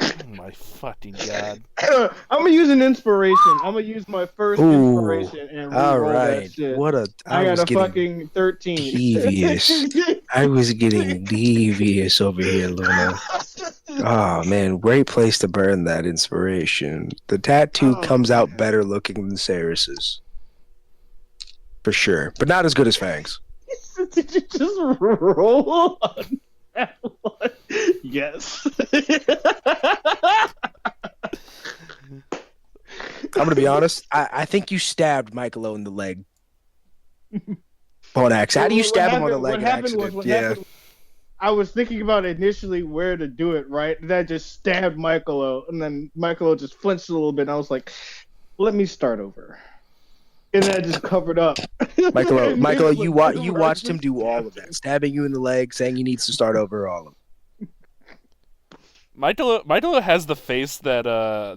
Oh my fucking god. I'm gonna use an inspiration. I'm gonna use my first Ooh, inspiration and All re-roll right. that shit. What a I was got a getting fucking 13. devious. I was getting devious over here, Luna. Oh man, great place to burn that inspiration. The tattoo Oh, comes out man. better looking than Ceras's. For sure. But not as good as Fang's. Did you just roll on that one? Yes. I'm gonna be honest, I think you stabbed Michaelo in the leg. Ponax. How do you stab him on the leg in accident? Yeah. I was thinking about initially where to do it, right? And I just stabbed Michaelo, and then Michaelo just flinched a little bit, and I was like, let me start over. And then I just covered up. Michaelo, you watched him do all of that. Stabbing you in the leg, saying he needs to start over, all of it. Michaelo has the face that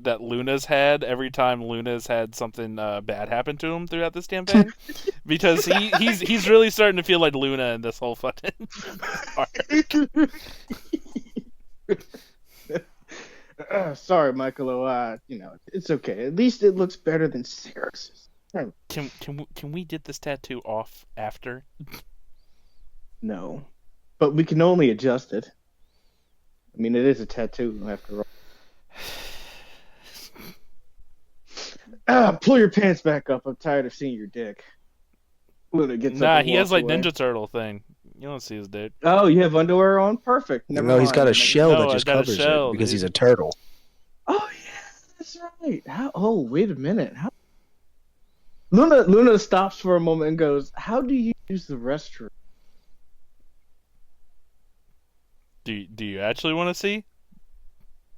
that Luna's had every time Luna's had something bad happen to him throughout this campaign, because he's really starting to feel like Luna in this whole fucking part. Sorry, Michaelo. It's okay. At least it looks better than Ceras's. Can we get this tattoo off after? No, but we can only adjust it. I mean, it is a tattoo after all. Pull your pants back up. I'm tired of seeing your dick. Luna gets up and He has like walks away. Ninja Turtle thing. You don't see his dick. Oh, you have underwear on? Perfect. Never No, he's mind. got a shell No, that I just got a covers shell, it because dude. he's a turtle. Oh yeah, that's right. Wait a minute. Luna stops for a moment and goes, "How do you use the restroom?" Do you actually want to see?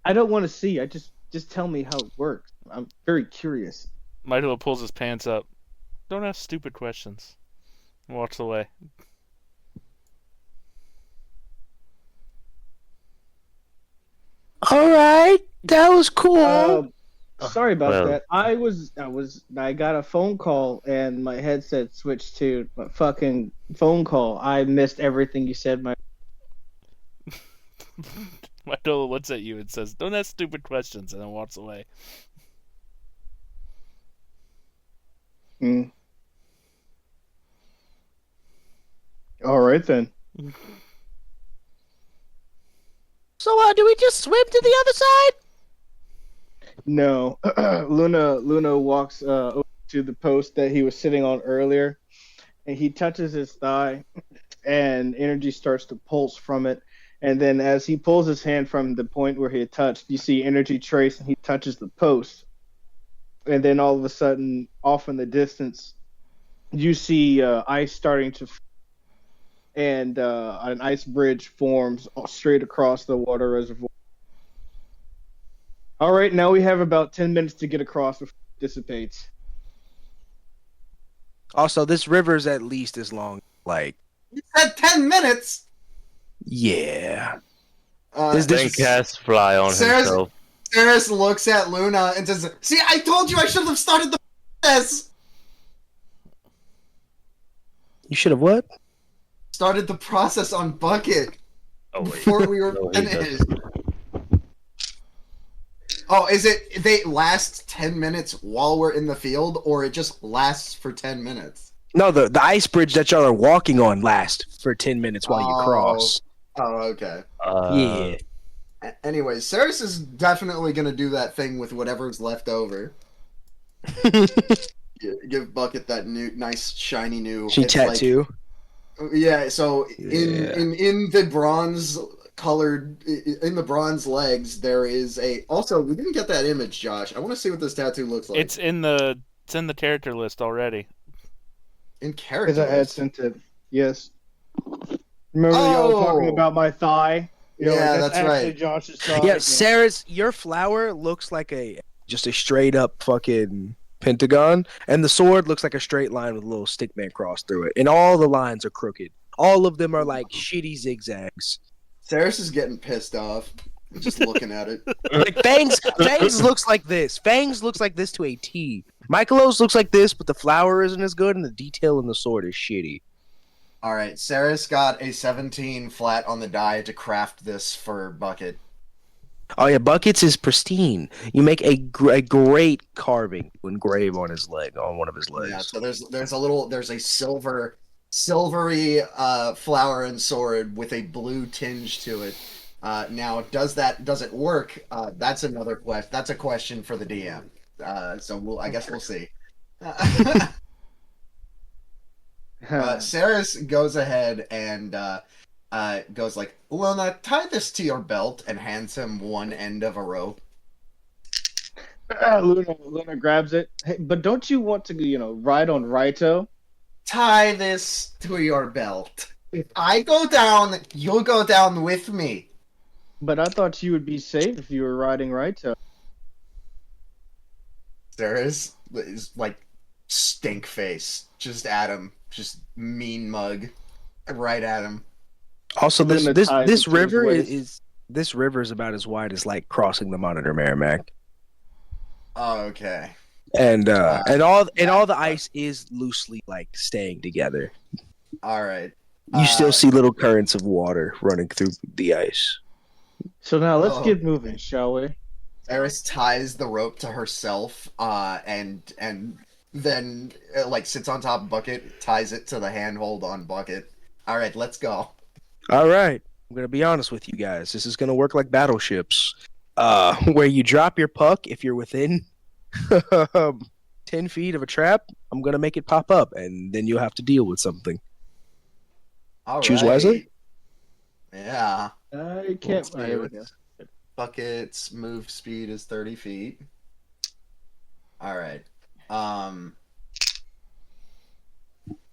I don't want to see. I just tell me how it works. I'm very curious. Michaelo pulls his pants up. Don't ask stupid questions. Walks away. All right, that was cool. Sorry about Well. that. I got a phone call and my headset switched to a fucking phone call. I missed everything you said. Michaelo looks at you and says, "Don't ask stupid questions," and then walks away. All right then. So, do we just swim to the other side? No, Luna walks over to the post that he was sitting on earlier, and he touches his thigh, and energy starts to pulse from it. And then as he pulls his hand from the point where he had touched, you see energy trace, and he touches the post. And then all of a sudden, off in the distance, you see ice starting to, and an ice bridge forms straight across the water reservoir. All right, now we have about 10 minutes to get across before it dissipates. Also, this river's at least as long. Like, You said 10 minutes. yeah. This Then cast fly on Ceras- himself. Ceras looks at Luna and says, "See, I told you I should have started the process. You should have what? Started the process on Bucket Oh wait. before we were No, he finished." Oh, is it they last 10 minutes while we're in the field, or it just lasts for 10 minutes? No, the ice bridge that y'all are walking on lasts for 10 minutes while you cross. Oh, okay. Yeah. Anyway, Ceras is definitely gonna do that thing with whatever's left over. Give Bucket that new, nice, shiny new. She it's like- tattoo. yeah. So Yeah. in the bronze colored in the bronze legs, there is a. Also, we didn't get that image, Josh. I want to see what this tattoo looks like. It's in the character list already. in character. Because I had sent it. Yes. Remember y'all talking Oh. about my thigh? Yeah, that's that's actually right. Josh's thought. Yeah, Ceres, your flower looks like just a straight up fucking pentagon, and the sword looks like a straight line with a little stickman cross through it, and all the lines are crooked. All of them are like shitty zigzags. Ceres is getting pissed off just looking at it. Like Fangs looks like this. Fangs looks like this to a T. Michaelo's looks like this, but the flower isn't as good, and the detail in the sword is shitty. All right, Ceres got a 17 flat on the die to craft this for Bucket. Oh yeah, Buckets is pristine. You make a great carving to engrave on his leg, on one of his legs. Yeah, so there's a silvery flower and sword with a blue tinge to it. Now, does it work? That's another question. That's a question for the DM. So I guess we'll see. Ceres goes ahead and goes like, Luna, tie this to your belt, and hands him one end of a rope. Luna grabs it. Hey, but don't you want to, ride on Raito? Tie this to your belt. If I go down, you'll go down with me. But I thought you would be safe if you were riding Raito. Ceres is like stink face, just at him, just mean mug, right at him. Also, Luna ties it this to river his waist. is about as wide as like crossing the Monitor Merrimack, Oh, okay. and all the ice is loosely like staying together. All right. You still see little currents of water running through the ice. So now let's Oh. get moving, shall we? Eris ties the rope to herself, and then like sits on top of Bucket, ties it to the handhold on Bucket. All right, let's go. All right, I'm gonna be honest with you guys. This is gonna work like battleships, where you drop your puck if you're within 10 feet of a trap. I'm gonna make it pop up, and then you'll have to deal with something. All Choose right. wisely. Yeah. I can't. Let's Here we do go. it. Bucket's move speed is 30 feet. All right. All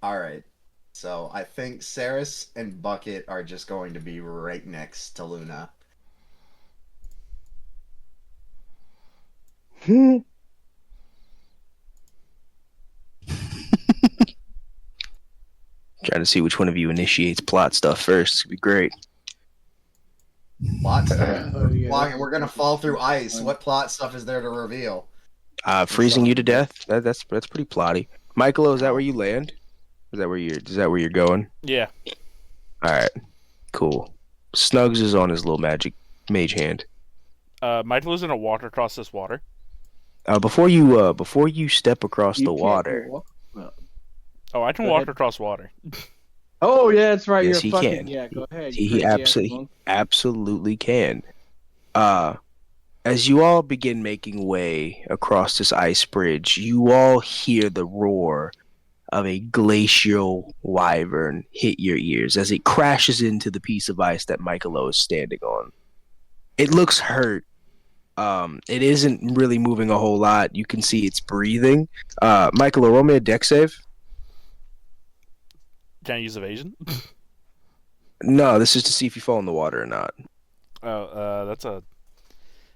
right. So I think Ceres and Bucket are just going to be right next to Luna. Trying to see which one of you initiates plot stuff first. It's gonna be great. Plot stuff. Oh, yeah. We're gonna fall through ice. What plot stuff is there to reveal? Freezing you to death. That's pretty plotty. Michaelo, is that where you land? Is that where you're going? Yeah. All right, cool. Snugs is on his little magic mage hand. Michaelo's gonna walk across this water. Before you step across You the can't water, walk- well. Oh, I can Go walk ahead. across water. Oh yeah, that's right. Yes, You're he fucking can. yeah. Go ahead. he you crazy ass absolutely monk. absolutely can. As you all begin making way across this ice bridge, you all hear the roar of a glacial wyvern hit your ears as it crashes into the piece of ice that Michaelo is standing on. It looks hurt. It isn't really moving a whole lot. You can see it's breathing. Michaelo, roll me a dex save. Can I use evasion? No, this is to see if you fall in the water or not. Oh, that's a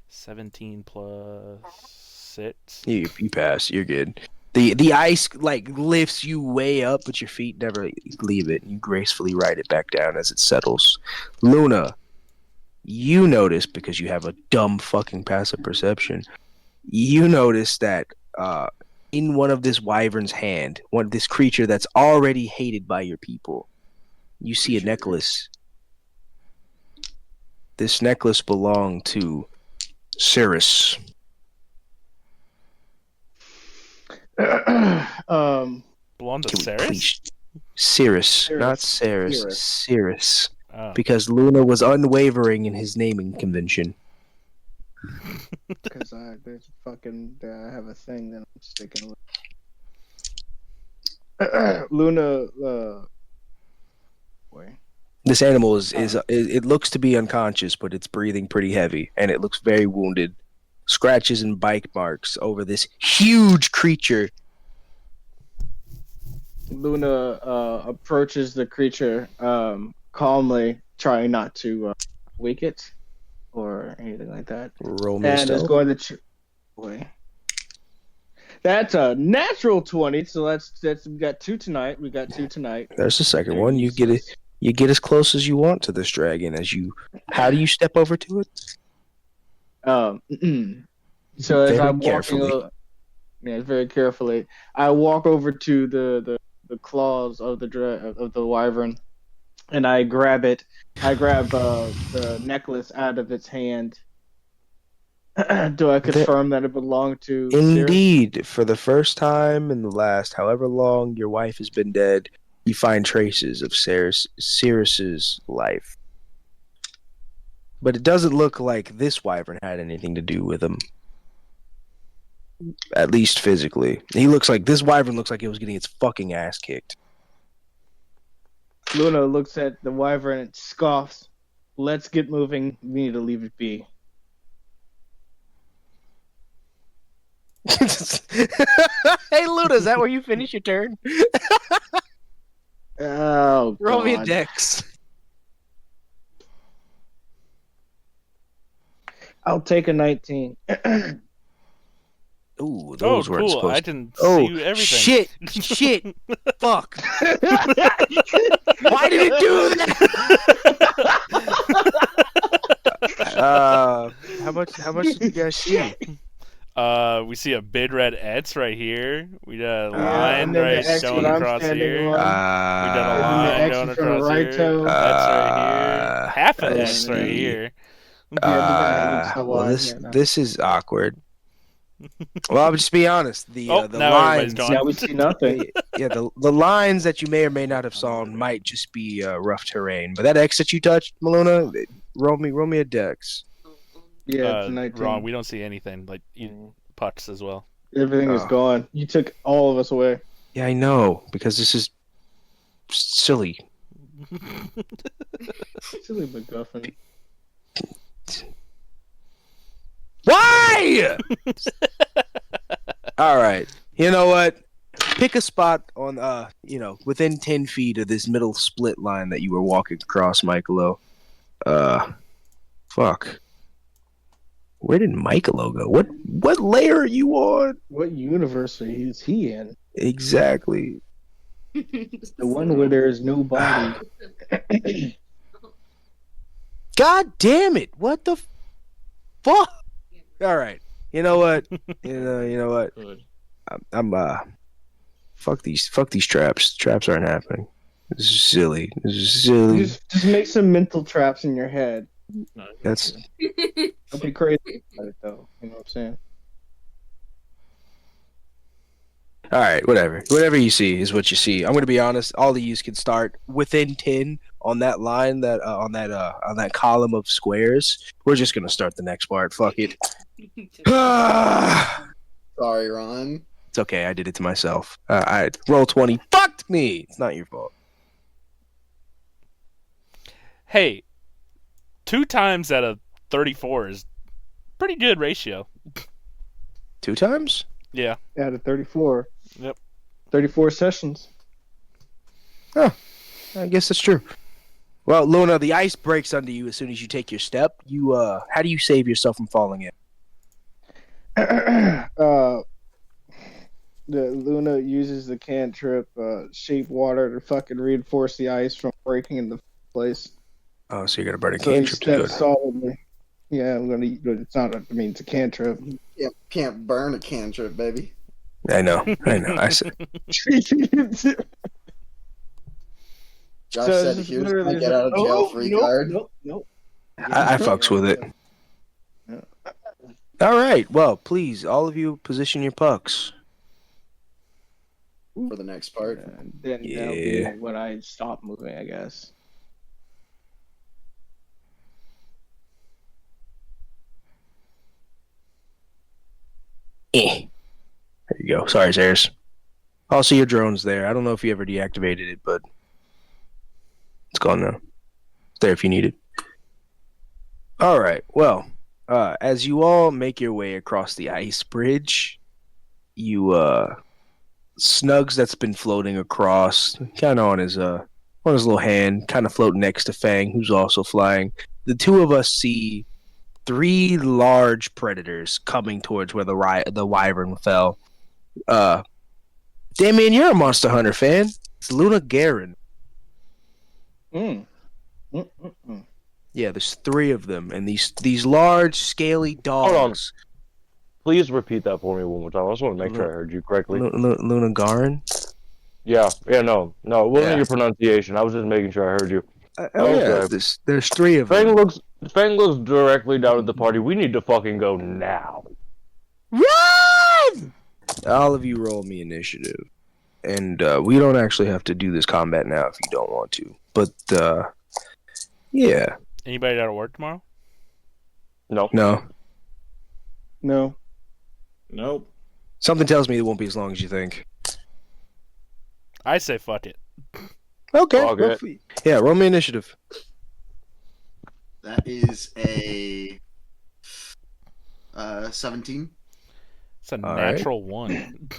17 plus 6. You pass. You're good. The ice like lifts you way up, but your feet never leave it. You gracefully ride it back down as it settles. Luna, you notice, because you have a dumb fucking passive perception, you notice that in one of this wyvern's hand, this creature that's already hated by your people, you see a necklace. This necklace belonged to Ceras. um, Belong to Can we Ceres? please? Ceras, Ceras. not Ceres. Ceras. Oh. Because Luna was unwavering in his naming convention. because there's fucking I have a thing that I'm sticking with. Luna, boy. This animal is it looks to be unconscious, but it's breathing pretty heavy, and it looks very wounded. Scratches and bite marks over this huge creature. Luna approaches the creature calmly, trying not to wake it or anything like that. Roll me a And it's stealth. going to boy. That's a natural 20, so that's we got two tonight. There's the second They're one. You get it. useless. You get as close as you want to this dragon. How do you step over to it? So as Very I'm carefully. walking, very carefully, I walk over to the claws of of the wyvern, and I grab it. I grab the necklace out of its hand. Do I confirm that it belonged to Ceras? Indeed, for the first time in the last however long your wife has been dead, you find traces of Ceras's life. But it doesn't look like this wyvern had anything to do with him. At least physically. This wyvern looks like it was getting its fucking ass kicked. Luna looks at the wyvern and scoffs. Let's get moving. We need to leave it be. Hey Luna, is that where you finish your turn? Oh, Roll me a God. dex. I'll take a 19. Ooh, those weren't cool. supposed I to. can Oh, see everything. shit, fuck. Why did it do that? How much did you guys see? We see a big red X right here. We got a Yeah, line and then right the X going when I'm across standing here. on. We got a And then the line X going is from the across right here. toe. X right here. Half an I X right see. here. Well, this is awkward. Well, I'll just be honest. The now everybody's lines. gone. Now we see nothing. Yeah, the lines that you may or may not have sawn might just be rough terrain. But that X that you touched, Maluna, roll me a dex. Yeah, it's a 19. Wrong. We don't see anything. Like pucks as well. Everything is gone. You took all of us away. Yeah, I know, because this is silly. Silly MacGuffin. Why? All right. You know what? Pick a spot on within 10 feet of this middle split line that you were walking across, Michaelo. Fuck. Where did Michaelo go? What layer are you on? What universe is he in? Exactly. The one where there is no body. God damn it! What the fuck? All right. You know what? You know what? I'm fuck these traps. Traps aren't happening. This is silly. Just make some mental traps in your head. That's Don't be crazy about it though. You know what I'm saying? all right. Whatever you see is what you see. I'm gonna be honest. All of you can start within 10 on that line on that column of squares. We're just gonna start the next part. Fuck it. Sorry, Ron. It's okay. I did it to myself. I roll 20. Fucked me. It's not your fault. Hey, 2 times out of 34 is pretty good ratio. 2 times? Yeah. Out of 34. Yep. 34 sessions. I guess that's true. Well, Luna, the ice breaks under you as soon as you take your step. How do you save yourself from falling in? The Luna uses the cantrip shape water to fucking reinforce the ice from breaking in the place. Oh, so you're gonna burn a So he cantrip to do steps it. solidly. Yeah, I'm gonna. It's not. It's a cantrip. Can't burn a cantrip, baby. I know. I said. Josh So said this is here's literally my get out of jail free card. Nope. I fucks with it. All right. Well, please, all of you, position your pucks. For the next part. Then that'll be when I stop moving, I guess. There you go. Sorry, Ceras. Also, your drone's there. I don't know if you ever deactivated it, but it's gone now. It's there if you need it. All right. Well, as you all make your way across the ice bridge, Snugs that's been floating across, kind of on his little hand, kind of floating next to Fang, who's also flying. the two of us see 3 large predators coming towards where the wyvern fell. Damien, you're a Monster Hunter fan. It's Luna Garen. Mm. Mm-mm-mm. Yeah, there's 3 of them, and these large, scaly dogs. Please repeat that for me one more time. I just want to make sure I heard you correctly. Luna Garen? Yeah, no. It wasn't Yeah. your pronunciation. I was just making sure I heard you. Yeah, there's 3 of them. Fang looks directly down at the party. We need to fucking go now. Run! All of you roll me initiative. And we don't actually have to do this combat now if you don't want to. But, yeah. Anybody out of work tomorrow? No. No. Nope. Something tells me it won't be as long as you think. I say fuck it. Okay. Fuck it. Yeah, roll me initiative. That is a 17. It's a All right. natural 1.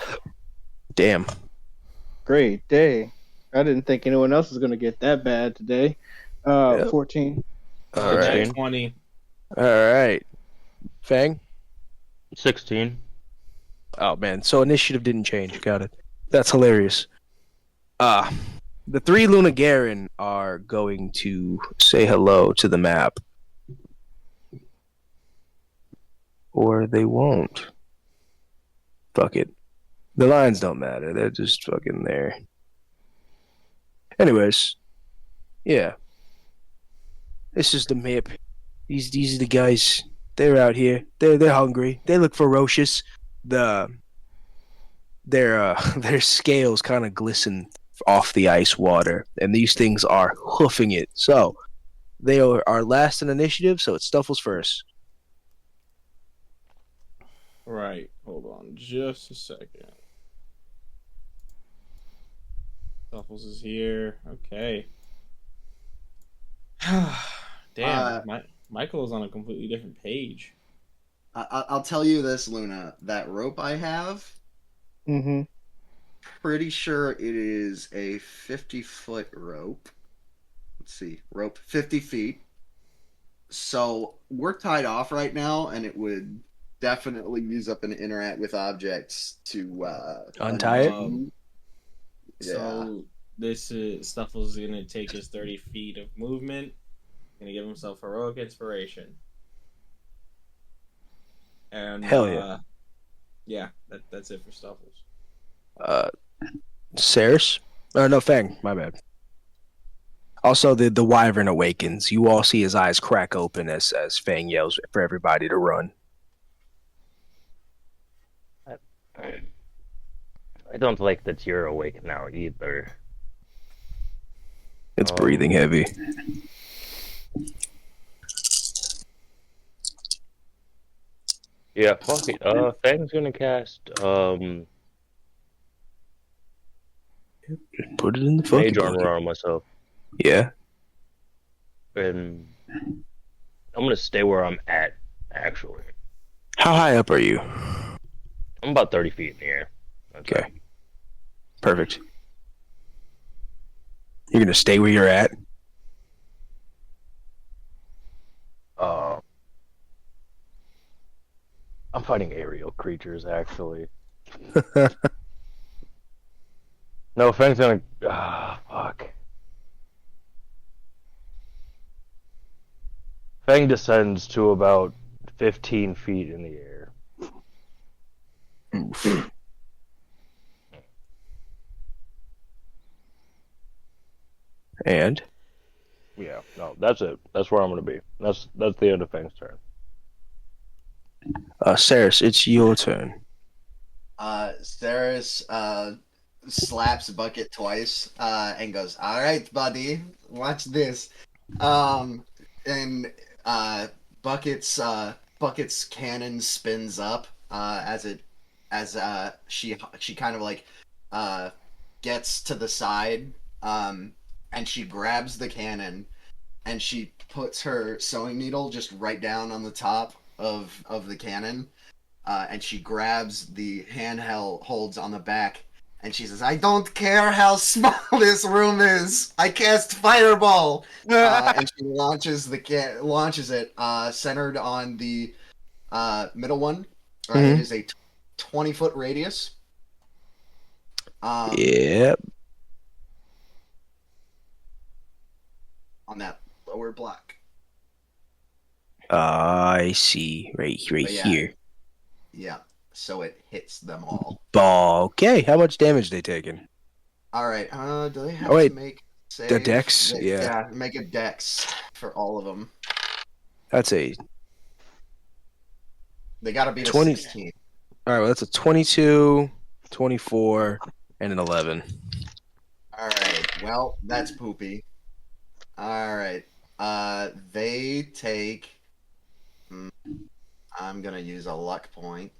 Damn. Great day. I didn't think anyone else was gonna get that bad today. Yep. 14. All right. 20. All right. Fang? 16. Oh, man. So initiative didn't change. Got it. That's hilarious. The 3 Luna Garen are going to say hello to the map. Or they won't. Fuck it. The lines don't matter. They're just fucking there. Anyways. Yeah. This is the map. These are the guys. They're out here. They're hungry. They look ferocious. Their scales kind of glisten off the ice water, and these things are hoofing it. So they are last in initiative, so it's Stuffles first. Right. Hold on just a second. Stuffles is here. Okay. Damn. Michael is on a completely different page. I'll tell you this, Luna. That rope I have, Mm-hmm. pretty sure it is a 50-foot rope. Let's see. Rope 50 feet. So we're tied off right now, and it would definitely use up and interact with objects to Untie it? Yeah. So this is Stuffles is gonna take his 30 feet of movement. Gonna give himself heroic inspiration. And Hell yeah. Yeah, that's it for Stuffles. Ceras? No, Fang. My bad. Also, the wyvern awakens. You all see his eyes crack open as Fang yells for everybody to run. I don't like that you're awake now either. It's breathing heavy. Yeah, fuck it. Fang's gonna cast Put it in the fucking mage armor bucket. on myself. Yeah. And I'm gonna stay where I'm at, actually. How high up are you? I'm about 30 feet in the air. That's Okay. Perfect. You're gonna stay where you're at? I'm fighting aerial creatures, actually. No, Fang's gonna... fuck. Fang descends to about 15 feet in the air. Oof. And? Yeah, no, that's it. That's where I'm gonna be. That's the end of Fang's turn. Ceras, it's your turn. Ceras slaps Bucket twice and goes, "All right, buddy, watch this." And Bucket's cannon spins up as she kind of like gets to the side, and she grabs the cannon and she puts her sewing needle just right down on the top of the cannon, and she grabs the handheld holds on the back And she says, "I don't care how small this room is. I cast fireball." And she launches it centered on the middle one. It is a 20-foot radius. Yep. On that lower block. I see. Right yeah. here. Yeah. So it hits them all. Okay. How much damage they taking? All right. Do they have Oh, wait. to make save? The dex? Yeah. Make a dex for all of them. That's a They got to be 20. 16. All right. Well, that's a 22, 24, and an 11. All right. Well, that's poopy. All right. They take. I'm gonna use a luck point.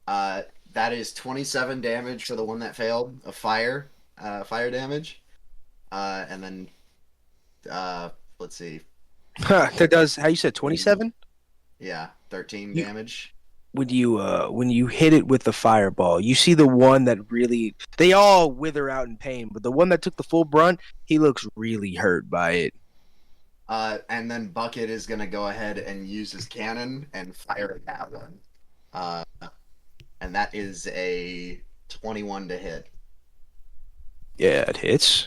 That is 27 damage for the one that failed of fire damage. And then, let's see. That does. How you said 27? Yeah, 13 damage. When you hit it with the fireball, you see the one that really, they all wither out in pain, but the one that took the full brunt, he looks really hurt by it. And then Bucket is gonna go ahead and use his cannon and fire at that one. And that is a 21 to hit. Yeah, it hits.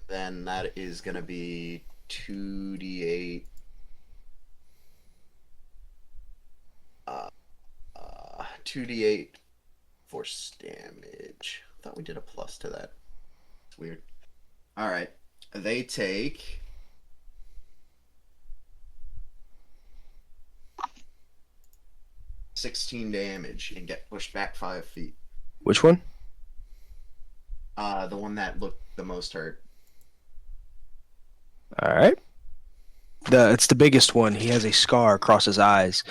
Then that is gonna be 2d8. 2d8 force damage. I thought we did a plus to that. It's weird. All right, they take 16 damage and get pushed back 5 feet. Which one? The one that looked the most hurt. All right. It's the biggest one. He has a scar across his eyes.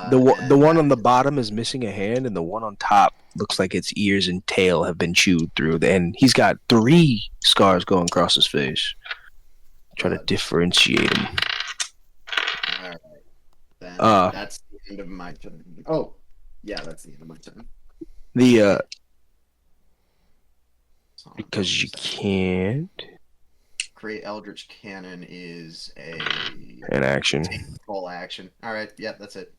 The one on the bottom is missing a hand, and the one on top looks like its ears and tail have been chewed through. And he's got 3 scars going across his face. Try to differentiate him. All right. Then that's the end of my turn. Oh, yeah, that's the end of my turn. Because you can't. Create Eldritch Cannon is an action. Full action. All right, yeah, that's it.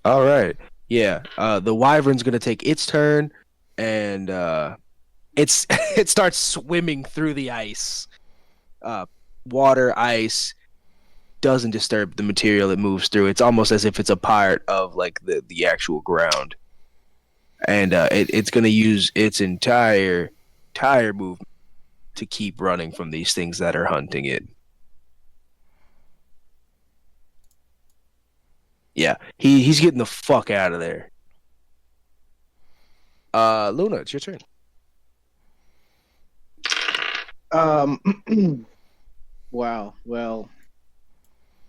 All right, yeah. The Wyvern's gonna take its turn, and it starts swimming through the ice. Water, ice doesn't disturb the material it moves through. It's almost as if it's a part of like the actual ground, and it's gonna use its entire movement to keep running from these things that are hunting it. Yeah, he's getting the fuck out of there. Luna, it's your turn. Wow. Well,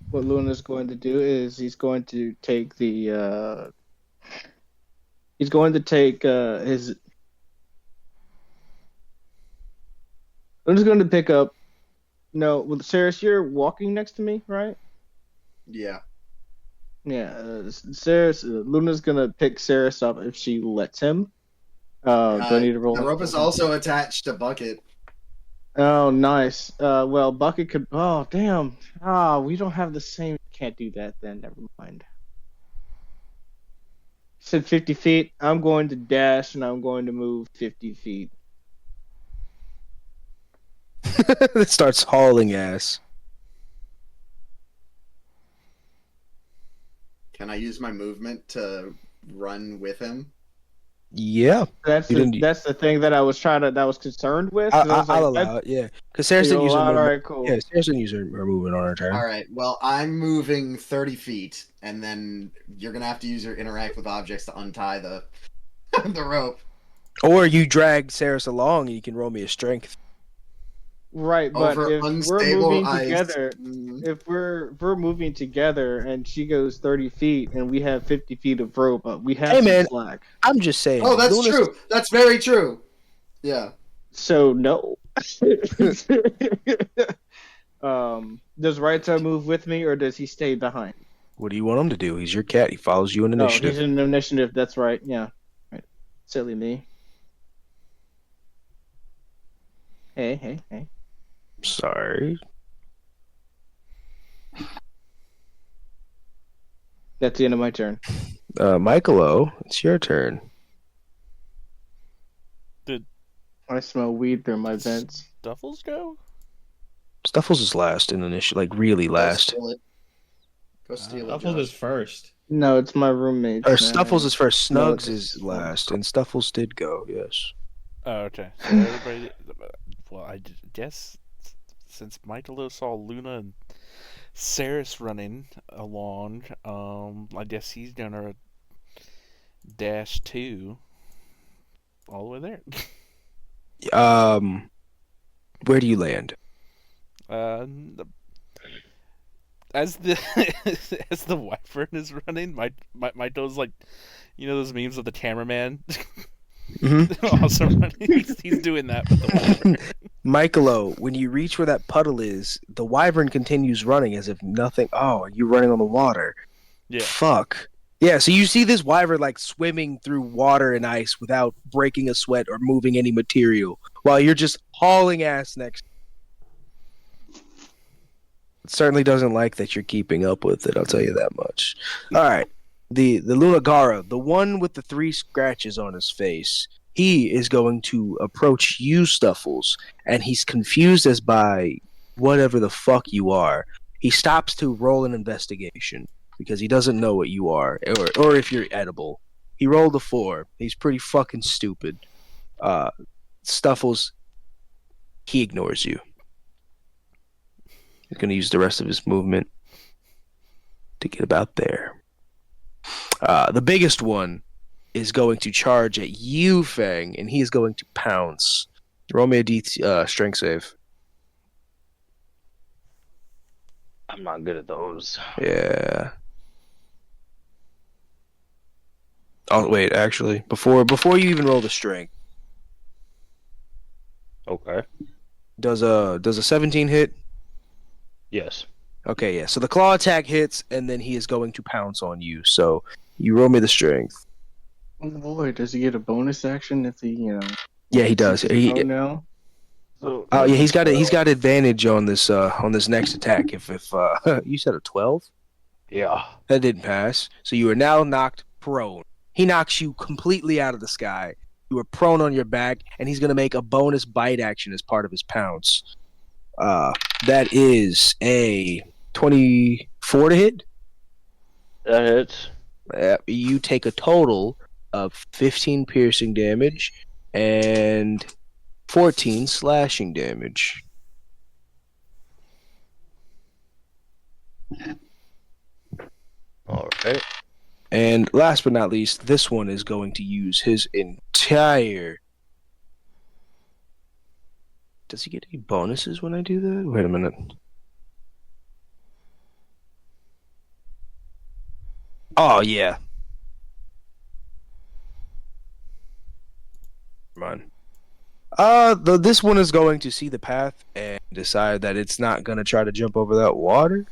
what Luna's going to do is he's going to take his. Luna's going to pick up. No, with Ceras, you're walking next to me, right? Yeah. Yeah, Ceras. Luna's gonna pick Ceras up if she lets him. Do I need to roll? The rope is also attached to Bucket. Oh, nice. Well, Bucket could. Oh, damn. We don't have the same. Can't do that then. Never mind. Said 50 feet. I'm going to dash and I'm going to move 50 feet. It starts hauling ass. Can I use my movement to run with him? Yeah, that's the thing that I was concerned with. I'll allow it. Yeah, because Ceras didn't use her. All right, cool. Yeah, Ceras didn't use her movement on her turn. All right. Well, I'm moving 30 feet, and then you're gonna have to use your interact with objects to untie the the rope. Or you drag Ceras along, and you can roll me a strength. Right, but Over if we're unstable moving ice. together, if we're moving together, and she goes 30 feet, and we have 50 feet of rope, we have some slack. I'm just saying. Oh, that's true. That's very true. Yeah. So no. Does Raita move with me, or does he stay behind? What do you want him to do? He's your cat. He follows you in No, initiative. he's in initiative. That's right. Yeah. Right. Silly me. Hey. Sorry. That's the end of my turn. Michaelo, it's your turn. I smell weed through my vents. Duffels go? Stuffles is last in initiative, like really last. Go steal it, Snuffles Josh. is first. No, it's my roommate. Or Stuffles is first. No, Snugs it's- is last, and Stuffles did go. Yes. Oh, okay. So everybody. Well, I guess since Michaelo saw Luna and Ceras running along, I guess he's gonna dash 2 all the way there. Where do you land? As the as the wyvern is running, my toes like, you know those memes of the cameraman also running. He's doing that with the wyvern. Michaelo, when you reach where that puddle is, the wyvern continues running as if nothing. Oh, you're running on the water. Yeah. Fuck. Yeah, so you see this wyvern like swimming through water and ice without breaking a sweat or moving any material, while you're just hauling ass next. It certainly doesn't like that you're keeping up with it. I'll tell you that much. All right, the Lunagara, the one with the 3 scratches on his face, he is going to approach you, Stuffles, and he's confused as by whatever the fuck you are. He stops to roll an investigation because he doesn't know what you are, or if you're edible. He rolled a 4. He's pretty fucking stupid. Stuffles, he ignores you. He's going to use the rest of his movement to get about there. The biggest one is going to charge at you, Fang, and he is going to pounce. Roll me a strength save. I'm not good at those. Yeah. Oh wait, actually, before you even roll the strength, Okay. does a 17 hit? Yes. Okay, yeah. So the claw attack hits, and then he is going to pounce on you. So you roll me the strength. Oh boy, does he get a bonus action if he, Yeah, he does. Oh no. So, Oh yeah, he's got advantage on this next attack. If you said a 12, yeah. that didn't pass. So you are now knocked prone. He knocks you completely out of the sky. You are prone on your back, and he's gonna make a bonus bite action as part of his pounce. That is a 24 to hit. That hits. You take a total of 15 piercing damage and 14 slashing damage. All right. And last but not least, this one is going to use his entire... Does he get any bonuses when I do that? Wait a minute. Oh, yeah. Come on. This one is going to see the path and decide that it's not going to try to jump over that water.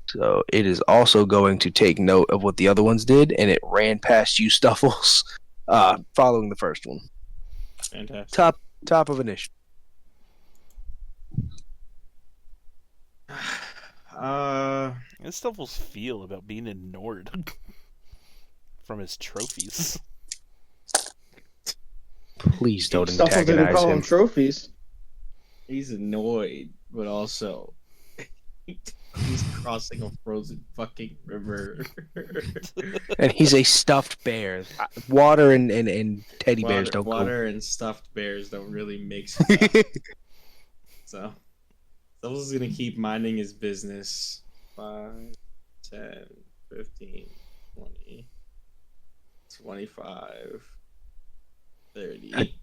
So it is also going to take note of what the other ones did, and it ran past you, Stuffles, following the first one. Fantastic. Top of initiative. How does Stuffles feel about being ignored from his trophies? Please don't Stuffles didn't antagonize call him. them trophies. He's annoyed, but also he's crossing a frozen fucking river. And he's a stuffed bear. Water and teddy bears don't water and stuffed bears don't really mix. Well. So, Stuffles is gonna keep minding his business. 5, 10, 15, 20, 25, 30.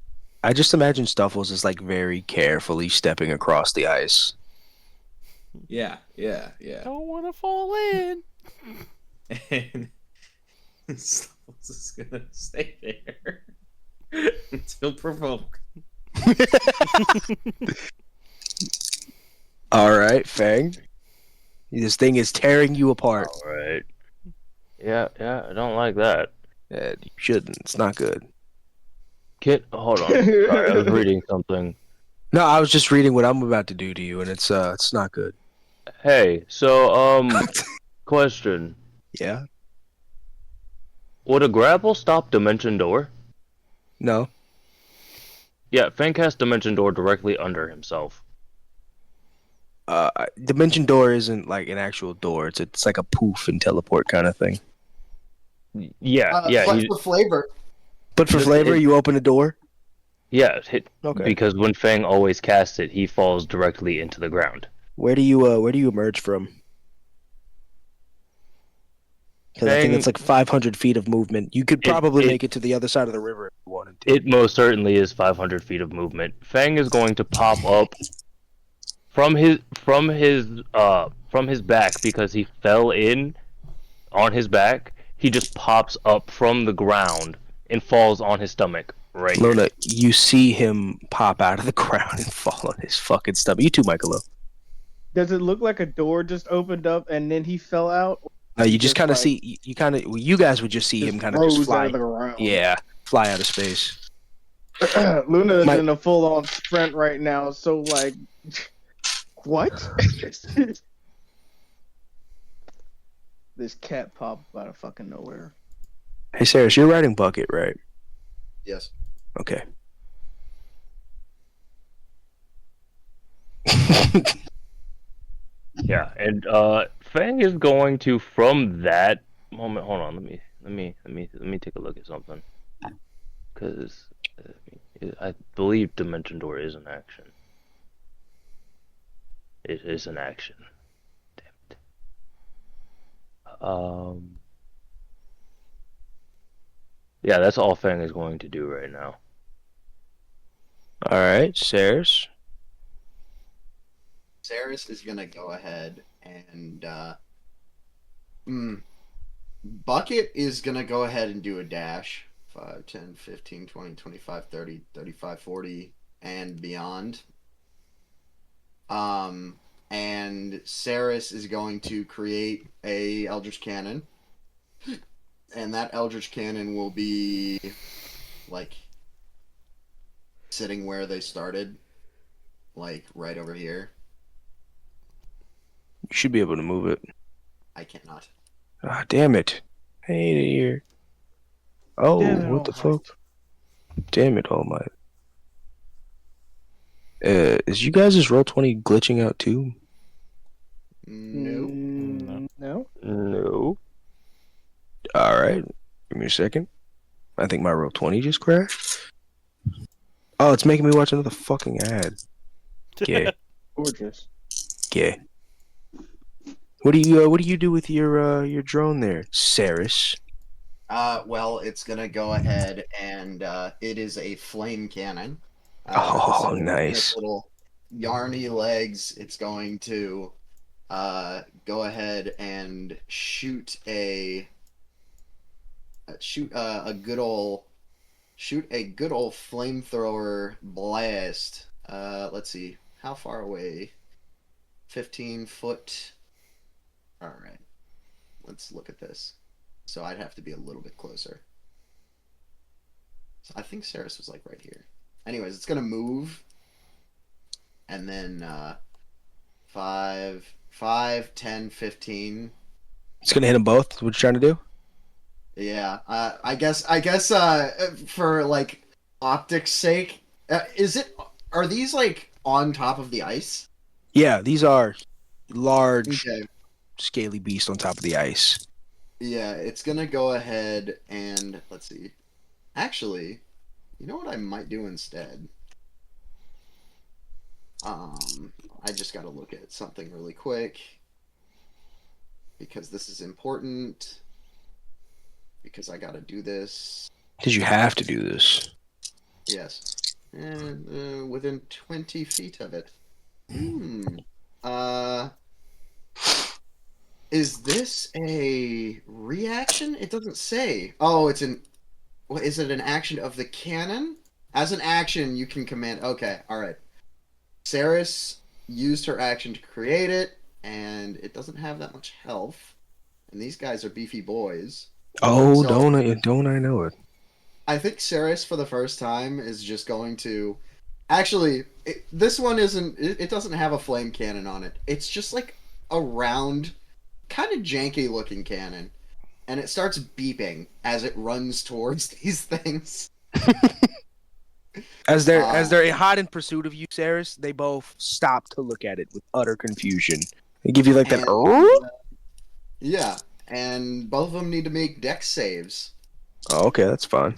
I just imagine Stuffles is like very carefully stepping across the ice. Yeah. Don't want to fall in. And Stuffles is gonna stay there until provoked. All right, Fang. This thing is tearing you apart. All right. Yeah, I don't like that. You shouldn't. It's not good. Kit, hold on. Sorry, I was reading something. No, I was just reading what I'm about to do to you, and it's not good. Hey, so question: Yeah. would a grapple stop Dimension Door? No. Yeah, Fang casts Dimension Door directly under himself. Dimension door isn't like an actual door. It's like a poof and teleport kind of thing. Yeah, What's the flavor? But for flavor, you open a door. Yeah, Okay. because when Fang always casts it, he falls directly into the ground. Where do you emerge from? Because I think Fang- it's like 500 feet of movement. You could probably make it to the other side of the river if you wanted to. It most certainly is 500 feet of movement. Fang is going to pop up from his back because he fell in on his back. He just pops up from the ground and falls on his stomach right here. Luna, you see him pop out of the ground and fall on his fucking stomach. You too, Michaelo. Does it look like a door just opened up and then he fell out? No, you just kind of like, see. You guys would just see him kind of just rose fly. out of the ground. Yeah, fly out of space. Luna is in a full-on sprint right now, so like, what? This cat popped out of fucking nowhere. Hey, Ceras, you're riding Bucket, right? Yes. Okay. Yeah, and Fang is going to from that moment. Hold on, let me take a look at something, because I believe Dimension Door is an action. It is an action. Damn it. Yeah, that's all Fang is going to do right now. All right, Ceras. Ceras is gonna go ahead and Bucket is gonna go ahead and do a dash. 5, 10, 15, 20, 25, 30, 35, 40, and beyond. And Ceras is going to create a Eldritch Cannon. And that Eldritch Cannon will be like sitting where they started. Like right over here. You should be able to move it. I cannot. Ah, damn it. I hate it here. Oh, Damn it, what the All Might. fuck? Damn it, All Might. Is you guys' Roll20 glitching out too? Nope. No. No. Alright. Give me a second. I think my Roll20 just crashed. Oh, it's making me watch another fucking ad. Gay. Gorgeous. Gay. What do you do with your drone there, Ceras? Well, it's gonna go ahead and it is a flame cannon. Oh, So nice. its little yarny legs. It's going to go ahead and shoot a good old flamethrower blast. Let's see, how far away? 15 foot. All right, let's look at this. So I'd have to be a little bit closer. So I think Ceras was like right here. Anyways, it's gonna move, and then 5, 10, 15. It's gonna hit them both. What you trying to do? Yeah, I guess for like optics' sake, are these like on top of the ice? Yeah, these are large, Okay. scaly beasts on top of the ice. Yeah, it's gonna go ahead and let's see. Actually, you know what I might do instead? I just gotta look at something really quick because this is important. Because I gotta do this. Because you have to do this. Yes. And within 20 feet of it. Is this a reaction? It doesn't say. Oh, it's an. What is it? An action of the cannon? As an action, you can command. Okay, all right. Ceras used her action to create it. and it doesn't have that much health. And these guys are beefy boys. Oh, So- don't I know it? I think Ceres for the first time is just going to. Actually, this one isn't. It doesn't have a flame cannon on it. It's just like a round, kind of janky looking cannon, and it starts beeping as it runs towards these things. As they're hot in pursuit of you, Ceres, they both stop to look at it with utter confusion. They give you like that. And, "Oh?" Yeah, and both of them need to make dex saves. Oh, okay, that's fine.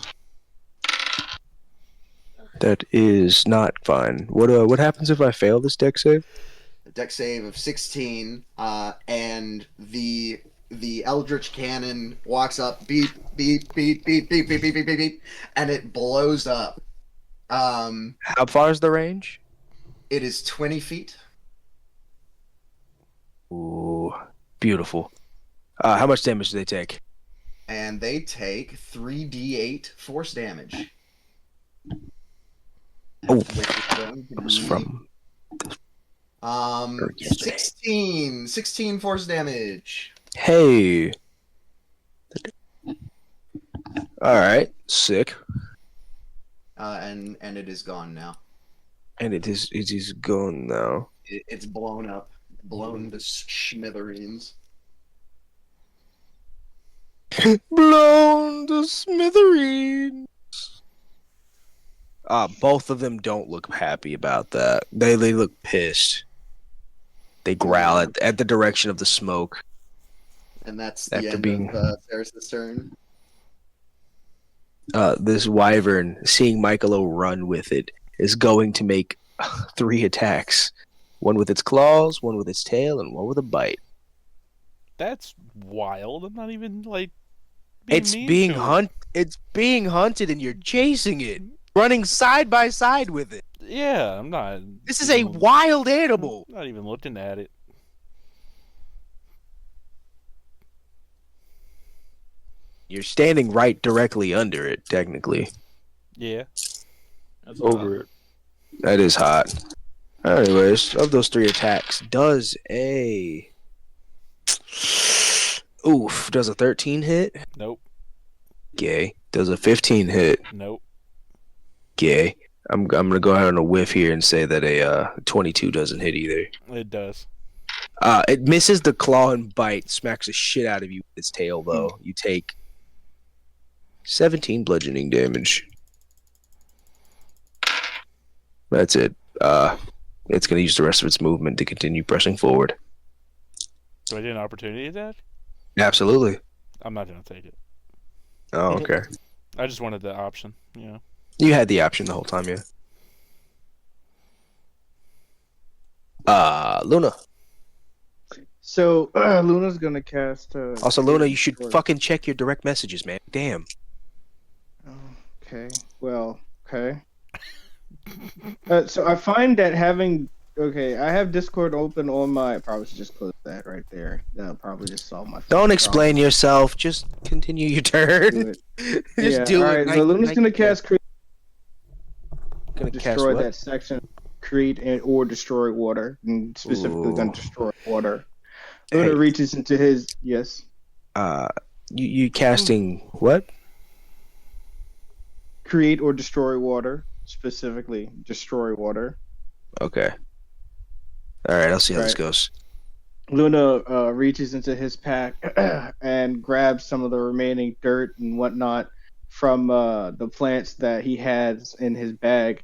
That is not fine. What happens if I fail this deck save? A dex save of 16, and the Eldritch Cannon walks up, beep, beep, beep, beep, beep, beep, beep, beep, beep, beep, and it blows up. How far is the range? It is 20 feet. Ooh, beautiful. How much damage do they take? And they take 3d8 force damage. Oh, Which is going to that was be, from. yesterday. 16 force damage. Hey. All right, sick. And it is gone now. And it is gone now. It's blown up, blown to smithereens. Blown to smithereens. Both of them don't look happy about that. They look pissed. They growl at the direction of the smoke. And that's the After end being- of Ceres' turn. This wyvern, seeing Michaelo run with it, is going to make 3 attacks. One with its claws, one with its tail, and one with a bite. That's wild. I'm not even like. It's being hunted, and you're chasing it, running side by side with it. Yeah, I'm not. This is a wild animal. Not even looking at it. You're standing right directly under it, technically. Yeah. That's Over it. That is hot. Anyways, of those 3 attacks, does a 13 hit? Nope. Gay. Does a 15 hit? Nope. Gay. I'm gonna go ahead on a whiff here and say that a 22 doesn't hit either. It does. It misses the claw and bite, smacks the shit out of you with its tail though. You take 17 bludgeoning damage. That's it. It's gonna use the rest of its movement to continue pressing forward. Do I get an opportunity attack? Absolutely. I'm not gonna take it. Oh, okay. I just wanted the option. Yeah. You had the option the whole time, yeah. Luna. So Luna's gonna cast. Also, Luna, you should Sure. fucking check your direct messages, man. Damn. Okay. Well. Okay. So I find that having. Okay, I have Discord open on my. Probably should just close that right there. That'll probably just solve my. Don't explain yourself. Just continue your turn. Do it. Just Yeah, do all it. right, so Luna's gonna cast create, Gonna cast destroy what? that section, create or destroy water, and specifically gonna Ooh. destroy water. Luna Hey. reaches into his yes. You casting what? Create or destroy water, specifically destroy water. Okay. All right, I'll see how this Right. goes. Luna reaches into his pack and grabs some of the remaining dirt and whatnot from the plants that he has in his bag,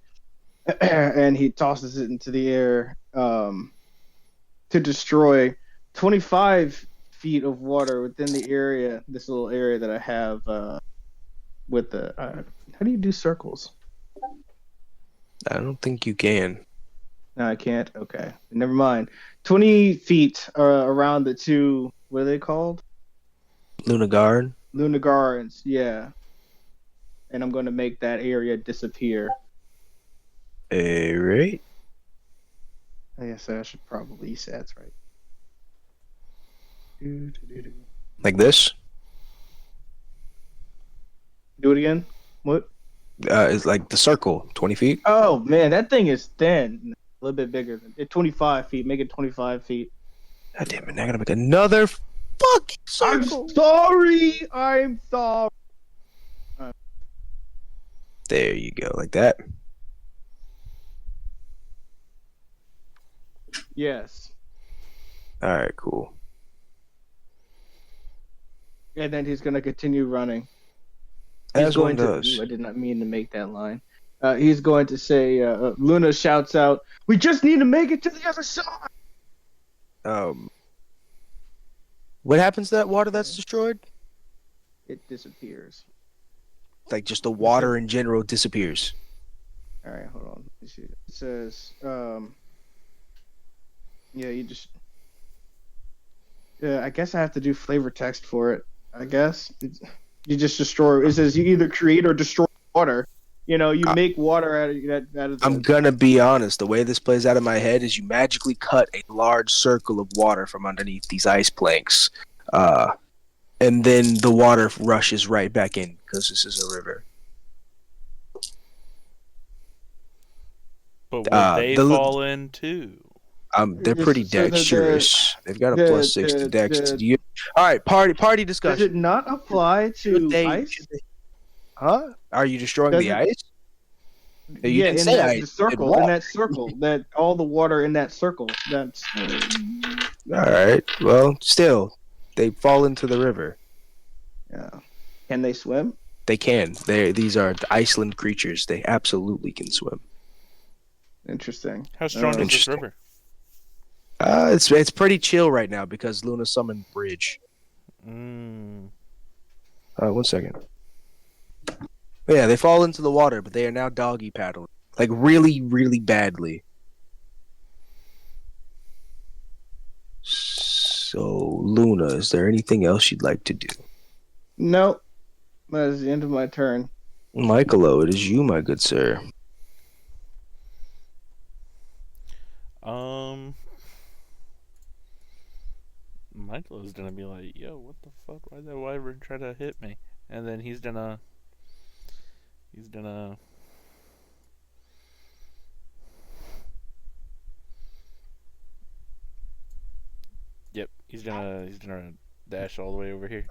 and he tosses it into the air to destroy 25 feet of water within the area, this little area that I have with the. How do you do circles? I don't think you can. No, I can't. Okay, never mind. 20 feet around the two. What are they called? Lunagard. Lunagarans, yeah. And I'm going to make that area disappear. Right. I guess I should probably say that's right. Do Like this. it again. What? It's like the circle, 20 feet. Oh man, that thing is thin. A little bit bigger than 25 feet. Make it 25 feet. God damn it! Now I gotta make another fucking I'm circle. sorry. I'm sorry. There you go, like that. Yes. All right, cool. And then he's gonna continue running. As one to. does. Ooh, I did not mean to make that line. He's going to say. Luna shouts out, "We just need to make it to the other side." What happens to that water that's destroyed? It disappears. Like just the water in general disappears. All right, hold on. Let me see. It says, yeah, you just. Yeah, I guess I have to do flavor text for it. I guess you just destroy. It says you either create or destroy water. You know, you make water out of the. I'm gonna be honest. The way this plays out in my head is you magically cut a large circle of water from underneath these ice planks, and then the water rushes right back in because this is a river. But would they the- fall in too? They're pretty So dexterous. They've got a plus 6 to dex. the- All right, party Does discussion. it not apply to ice? should they- Huh? Are you destroying Does the it- ice? You Yeah, can in say that ice, the circle, walk. in that circle, that all the water in that circle. That's All right. Well, still, they fall into the river. yeah. Can they swim? They can. These are Iceland creatures. They absolutely can swim. Interesting. How strong is this Interesting. river? It's pretty chill right now because Luna summoned Bridge. Mm. 1 second. But yeah, they fall into the water, but they are now doggy paddling. Like really, really badly. So, Luna, is there anything else you'd like to do? Nope. That is the end of my turn. Michaelo, it is you, my good sir. Michaelo's gonna be like, "Yo, what the fuck? Why'd that wyvern try to hit me?" And then he's gonna. Yep, he's gonna dash all the way over here.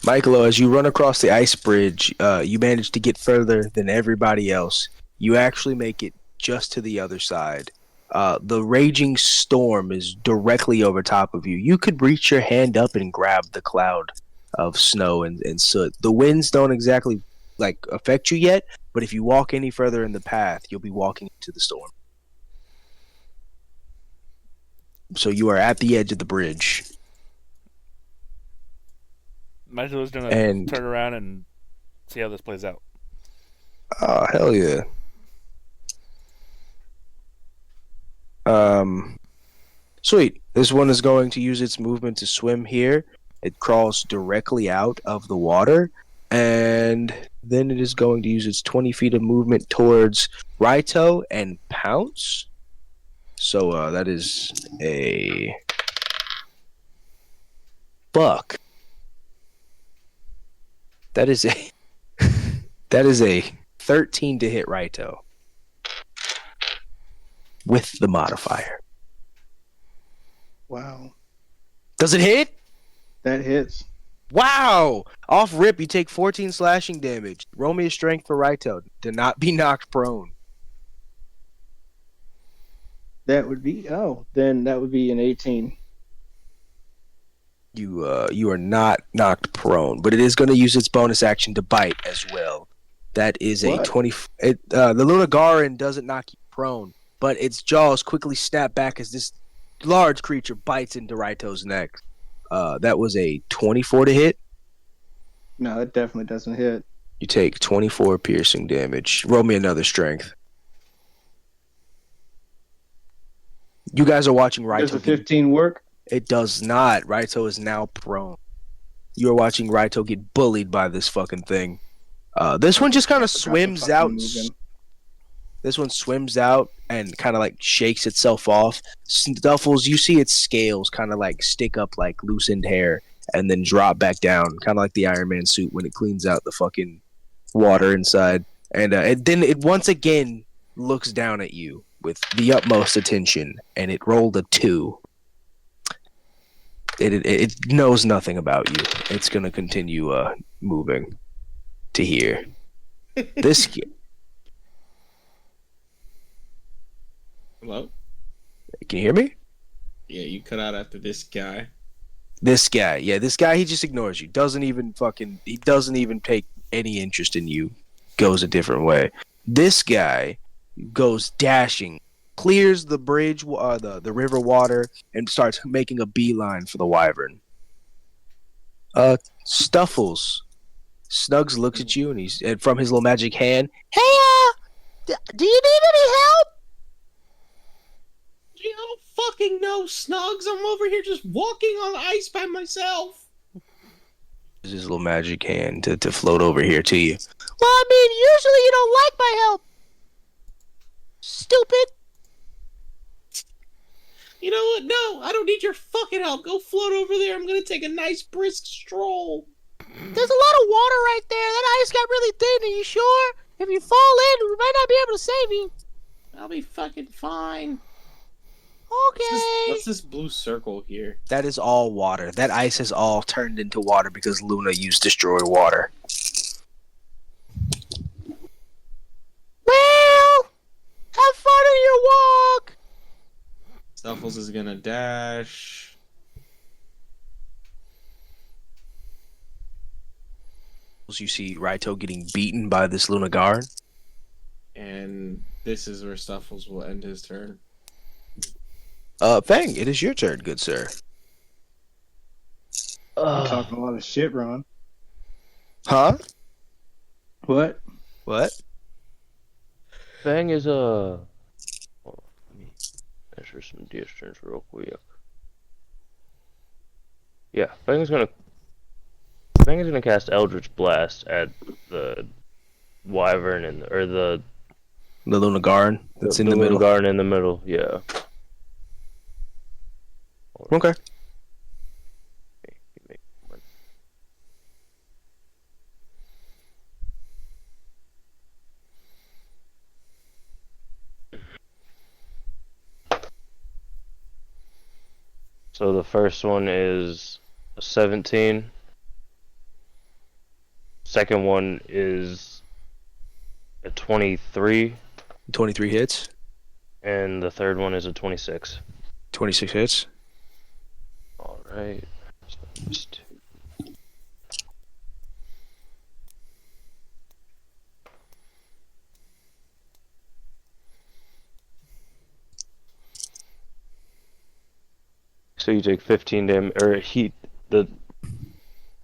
Michaelo, as you run across the ice bridge, you manage to get further than everybody else. You actually make it just to the other side. The raging storm is directly over top of you. You could reach your hand up and grab the cloud of snow and soot. The winds don't exactly affect you yet, but if you walk any further in the path, you'll be walking into the storm. So you are at the edge of the bridge. Michaelo's gonna And- turn around and see how this plays out. Oh, hell yeah. Sweet. This one is going to use its movement to swim here. It crawls directly out of the water, and then it is going to use its 20 feet of movement towards Raito and pounce. So that is a fuck. That is a 13 to hit Raito with the modifier. Wow. Does it hit? That hits. Wow! Off rip, you take 14 slashing damage. Roll me a strength for Raito to not be knocked prone. That would be then that would be an 18. You are not knocked prone, but it is going to use its bonus action to bite as well. That is a What? 20. The Lunagarin doesn't knock you prone, but its jaws quickly snap back as this large creature bites into Raito's neck. That was a 24 to hit. No, it definitely doesn't hit. You take 24 piercing damage. Roll me another strength. You guys are watching Does Raito. a 15 work? It does not. Raito is now prone. You are watching Raito get bullied by this fucking thing. This one just kind of Forgot to swims fucking out. move him. This one swims out and kind of shakes itself off. Snuffles, you see its scales kind of stick up like loosened hair and then drop back down, kind of like the Iron Man suit when it cleans out the fucking water inside. And then it once again looks down at you with the utmost attention, and it rolled a 2. it knows nothing about you. It's gonna continue moving to here. This Hello? can you hear me? Yeah, you cut out after this guy. This guy, he just ignores you. He doesn't even take any interest in you. Goes a different way. This guy goes dashing, clears the bridge, the river water, and starts making a beeline for the wyvern. Stuffles. Snugs looks at you and from his little magic hand. Hey, do you need any help? I don't fucking know, Snugs. I'm over here just walking on ice by myself. His little magic hand to float over here to you. Well, I mean, usually you don't like my help. Stupid. You know what? No, I don't need your fucking help. Go float over there. I'm gonna take a nice brisk stroll. There's a lot of water right there. That ice got really thin. Are you sure? If you fall in, we might not be able to save you. I'll be fucking fine. Okay. What's this blue circle here? That is all water. That ice has all turned into water because Luna used Destroy Water. Well, have fun on your walk. Stuffles is gonna dash. You see Raito getting beaten by this Lunagar. And this is where Stuffles will end his turn. Fang, it is your turn, good sir. You're talking a lot of shit, Ron. Huh? What? What? Fang is hold on, let me measure some distance real quick. Yeah, Fang is gonna cast Eldritch Blast at the wyvern or the Lunagarn that's in the middle. Lunagarn in the middle. Yeah. Okay. So the first one is a 17. Second one is a 23. 23 hits. And the third one is a 26. 26 hits. Alright. So that's 2. So you take 15 damage, or the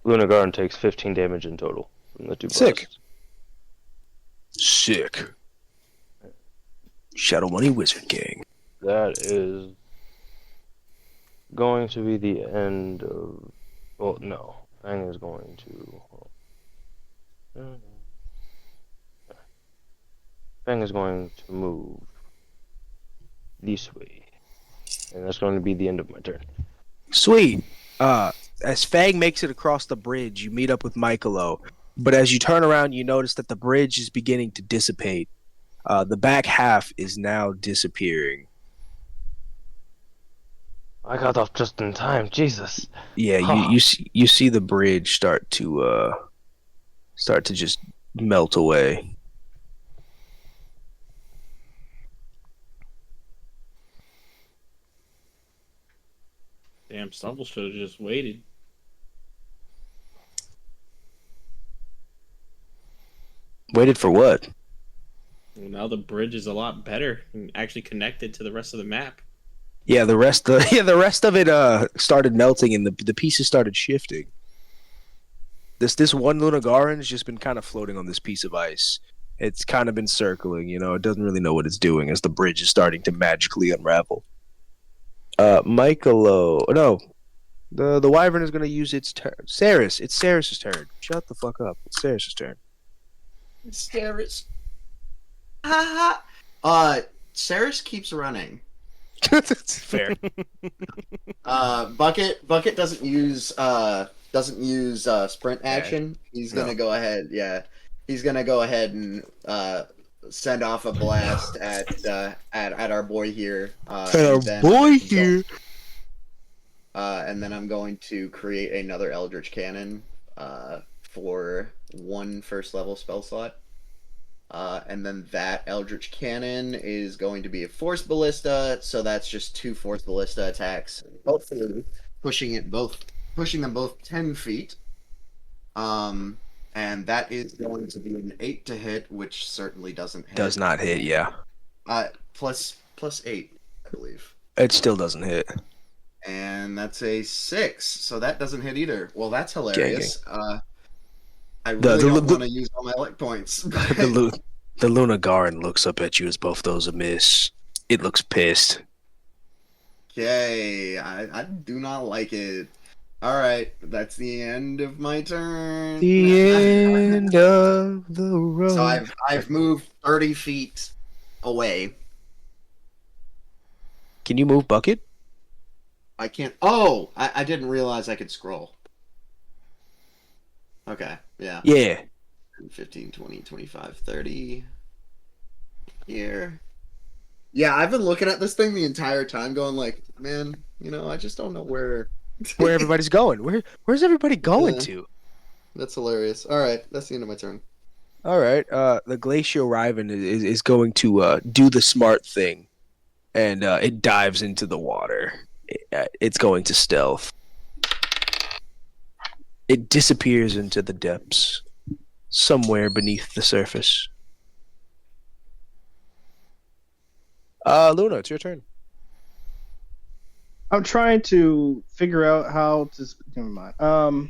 Lunagarn takes 15 damage in total from the 2 blasts. Sick. Sick. Shadow Money Wizard Gang. That is going to be the end of. Well, no. Fang is going to. Fang is going to move this way. And that's going to be the end of my turn. Sweet. As Fang makes it across the bridge, you meet up with Michaelo. But as you turn around, you notice that the bridge is beginning to dissipate. The back half is now disappearing. I got off just in time, Jesus. Yeah, you see the bridge start to just melt away. Damn, Stuffles should have just waited. Waited for what? Well, now the bridge is a lot better and actually connected to the rest of the map. Yeah, the rest of it started melting and the pieces started shifting. This one Lunagaran's just been kind of floating on this piece of ice. It's kind of been circling, it doesn't really know what it's doing as the bridge is starting to magically unravel. Michaelo, no, the wyvern is going to use its turn. Ceras, it's Ceras' turn. Shut the fuck up. It's Ceras' turn. Ceras. Ceras keeps running. Fair. Bucket doesn't use sprint action. He's gonna go ahead. Yeah, he's gonna go ahead and send off a blast at our boy here. and then I'm going to create another Eldritch Cannon for one first level spell slot. And then that Eldritch Cannon is going to be a Force Ballista, so that's just 2 Force Ballista attacks, both pushing them both 10 feet. And that is going to be an 8 to hit, which certainly doesn't hit. Does not hit, yeah. Plus 8, I believe. It still doesn't hit. And that's a 6, so that doesn't hit either. Well, that's hilarious. I really don't want to use all my luck points. The Luna Garen looks up at you as both those a miss. It looks pissed. Okay, I do not like it. Alright, that's the end of my turn. The end of the road. So I've moved 30 feet away. Can you move Bucket? I can't. Oh, I didn't realize I could scroll. Okay, yeah. Yeah. 15, 20, 25, 30. Here. Yeah, I've been looking at this thing the entire time going like, man, I just don't know where Everybody's going. Where's everybody going Yeah. to? That's hilarious. Alright, that's the end of my turn. All right. The Glacial Riven is going to do the smart thing, and it dives into the water. It's going to stealth. It disappears into the depths, somewhere beneath the surface. Luna, it's your turn. I'm trying to figure out how to. Never mind.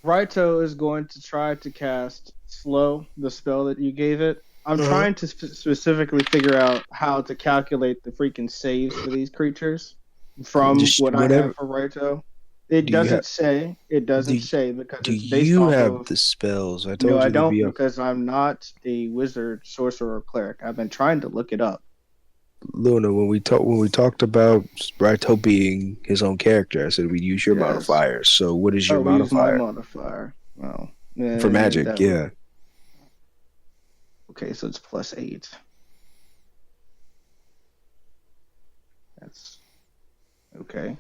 Raito is going to try to cast Slow, the spell that you gave it. I'm trying to specifically figure out how to calculate the freaking saves for these creatures from what I have for Raito. It doesn't say. It doesn't say because it's based you off have of. the spells? I told No, you I to don't be up. because I'm not a wizard, sorcerer, or cleric. I've been trying to look it up. Luna, when we talked about Raito being his own character, I said we'd use your Yes. modifiers. So what is your Use my modifier modifier. Well, for magic? Yeah. Okay, so it's +8. That's okay.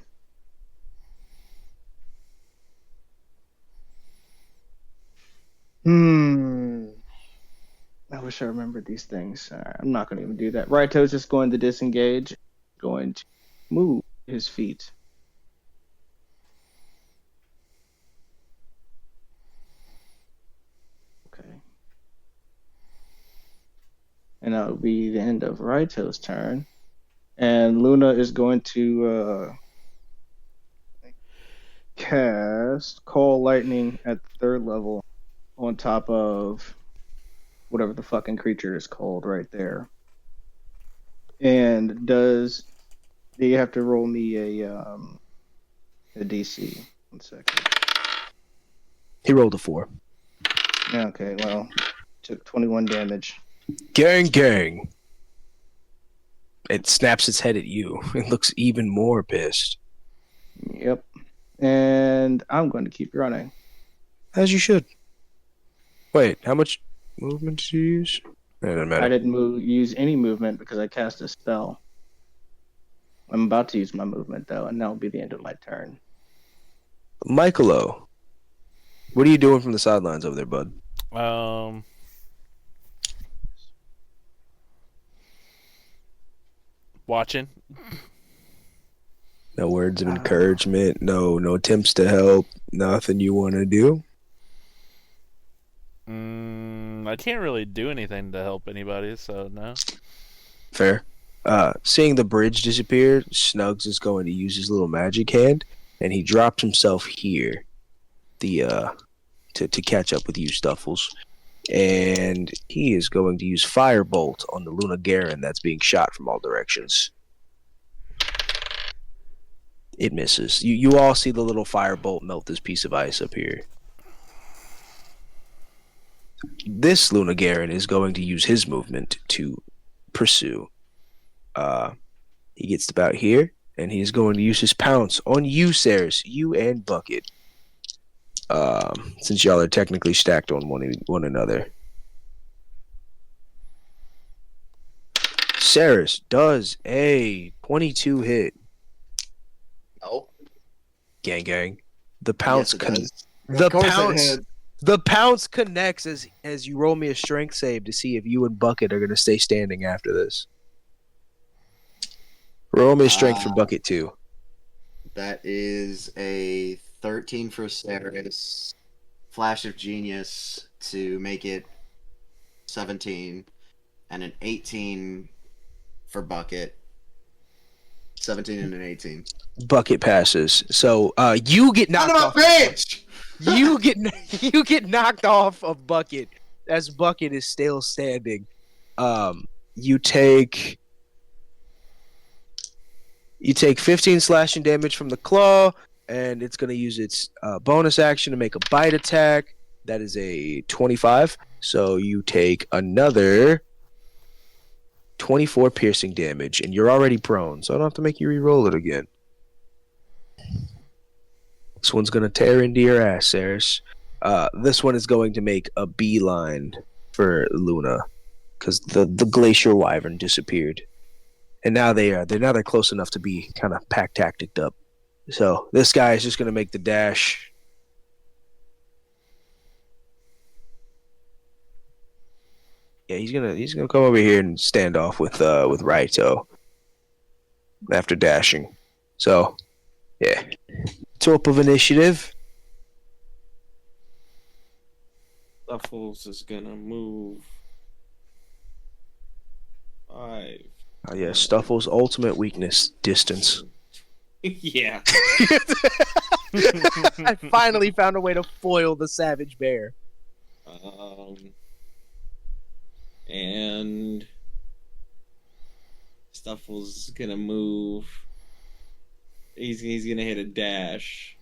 I wish I remembered these things. I'm not going to even do that. Raito's just going to disengage, going to move his feet. Okay. And that will be the end of Raito's turn. And Luna is going to cast Call Lightning at the 3rd level on top of whatever the fucking creature is called right there. And do you have to roll me a DC? 1 second. He rolled a 4. Okay, well, took 21 damage. Gang. It snaps its head at you. It looks even more pissed. Yep. And I'm going to keep running. As you should. Wait, how much movement did you use? It doesn't matter. I didn't use any movement because I cast a spell. I'm about to use my movement, though, and that will be the end of my turn. Michaelo, what are you doing from the sidelines over there, bud? Watching. No words of encouragement, no attempts to help, nothing you want to do? I can't really do anything to help anybody, so no. Fair. Seeing the bridge disappear, Snugs is going to use his little magic hand, and he drops himself here to catch up with you, Stuffles. And he is going to use Firebolt on the Luna Garen that's being shot from all directions. It misses. You all see the little Firebolt melt this piece of ice up here. This Luna Garen is going to use his movement to pursue. He gets about here, and he's going to use his pounce on you, Ceras, you and Bucket. Since y'all are technically stacked on one another. Ceras does a 22 hit. Oh, Gang, gang. The yes, pounce it con- does. the Of course it pounce hit. the pounce connects as you roll me a strength save to see if you and Bucket are gonna stay standing after this. Roll me a strength for Bucket too. That is a 13 for Ceras. Flash of Genius to make it 17, and an 18 for Bucket. 17 and an 18. Bucket passes. So you get Son knocked of a off. bitch! You get you get knocked off of Bucket as Bucket is still standing. You take 15 slashing damage from the claw, and it's going to use its bonus action to make a bite attack. That is a 25. So you take another 24 piercing damage, and you're already prone, so I don't have to make you re-roll it again. This one's going to tear into your ass, Ceras. This one is going to make a beeline for Luna, because the glacier wyvern disappeared. And now they're close enough to be kind of pack tacticed up. So this guy is just gonna make the dash. Yeah, he's gonna come over here and stand off with Raito after dashing. So yeah, top of initiative. Shuffles is gonna move 5. Oh yeah, Stuffle's ultimate weakness, distance. Yeah. I finally found a way to foil the savage bear. And Stuffle's gonna move. He's gonna hit a dash.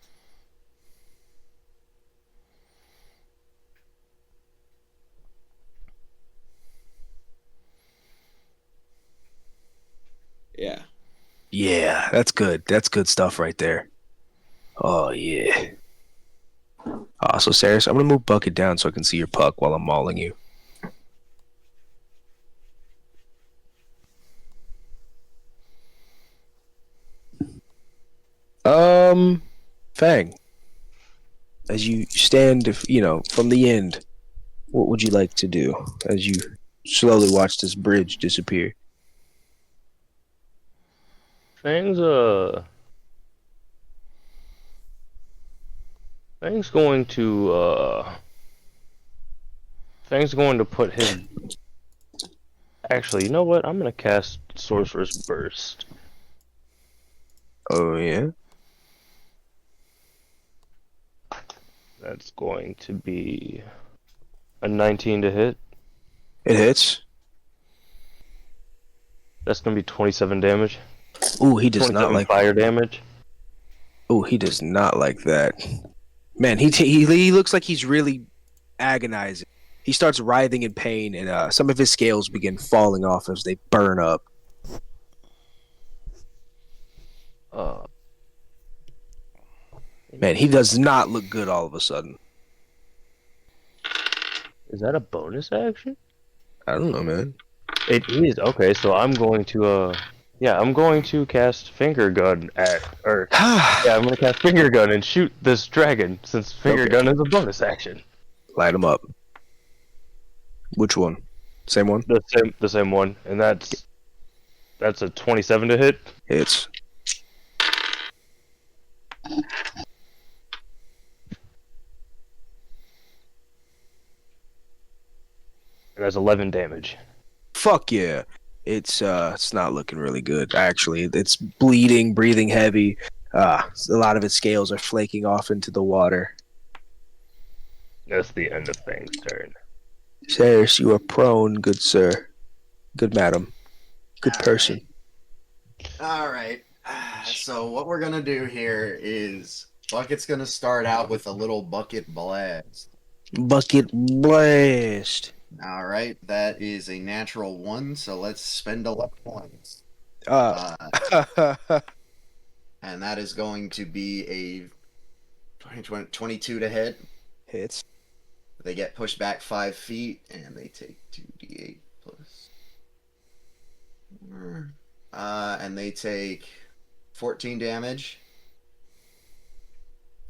Yeah. Yeah, that's good. That's good stuff right there. Oh yeah. So Ceras, I'm gonna move Bucket down so I can see your puck while I'm mauling you. Fang. As you stand, from the end, what would you like to do as you slowly watch this bridge disappear? Fang's Fang's going to Fang's going to put his. Actually, you know what? I'm gonna cast Sorcerer's Burst. Oh yeah. That's going to be a 19 to hit. It hits. That's gonna be 27 damage. Ooh, he does not 27 like. fire damage. Ooh, he does not like that. Man, he looks like he's really agonizing. He starts writhing in pain, and some of his scales begin falling off as they burn up. Man, he does not look good all of a sudden. Is that a bonus action? I don't know, man. It is. Okay, so I'm going to I'm going to cast Finger Gun I'm gonna cast Finger Gun and shoot this dragon since Finger Gun is a bonus action. Light him up. Which one? Same one? The same one, and that's a 27 to hit. Hits. And that's 11 damage. Fuck yeah. It's not looking really good, actually. It's bleeding, breathing heavy. A lot of its scales are flaking off into the water. That's the end of Fang's turn. Ceras, you are prone, good sir. Good madam. Good person. Alright. So what we're gonna do here is Bucket's gonna start out with a little bucket blast. Bucket blast. Alright, that is a natural 1, so let's spend 11 points. Uh, And that is going to be a 22 to hit. hits. They get pushed back 5 feet, and they take 2d8 plus. And they take 14 damage.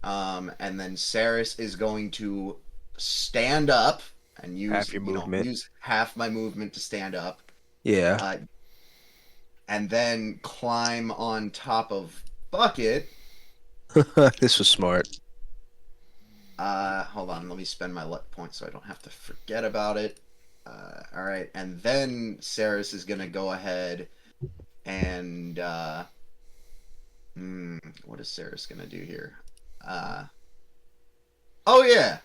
And then Ceras is going to stand up and use Half your movement. use half my movement to stand up. Yeah. And then climb on top of Bucket. This was smart. Hold on, let me spend my luck point so I don't have to forget about it. All right, and then Ceras is gonna go ahead and what is Ceras gonna do here? Oh yeah.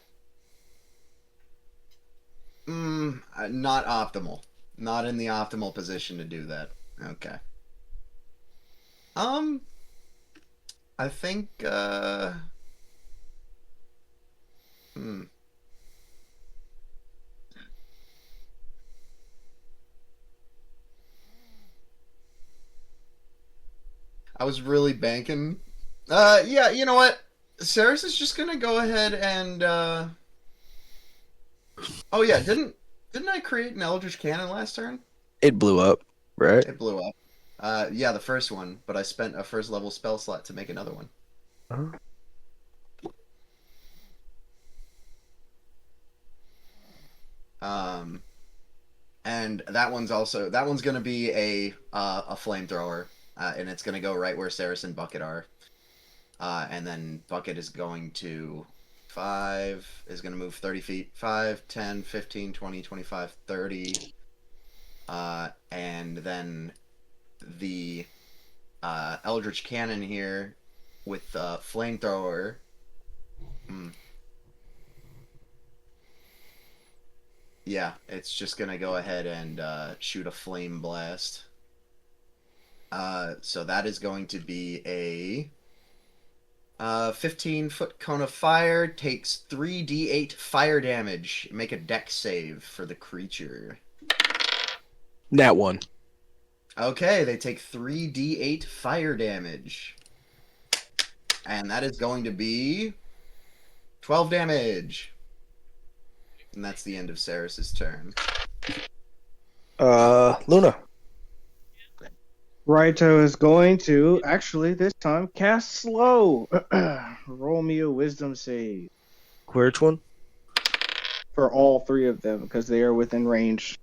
Not optimal. Not in the optimal position to do that. Okay. I think I was really banking. Yeah, you know what? Ceras is just gonna go ahead and oh yeah, didn't I create an Eldritch Cannon last turn? It blew up, right? It blew up. Yeah, the first one, but I spent a first level spell slot to make another one. Uh-huh. And that one's gonna be a flamethrower, and it's gonna go right where Ceras and Bucket are. And then Bucket is going to move 30 feet. 5, 10, 15, 20, 25, 30. And then the Eldritch Cannon here with flamethrower. Yeah, it's just gonna go ahead and shoot a flame blast. So that is going to be a 15-foot cone of fire, takes 3d8 fire damage. Make a dex save for the creature. That one. Okay, they take 3d8 fire damage. And that is going to be 12 damage. And that's the end of Ceras' turn. Luna. Raito is going to actually this time cast slow. Roll me a wisdom save Which one? for all three of them because they are within range.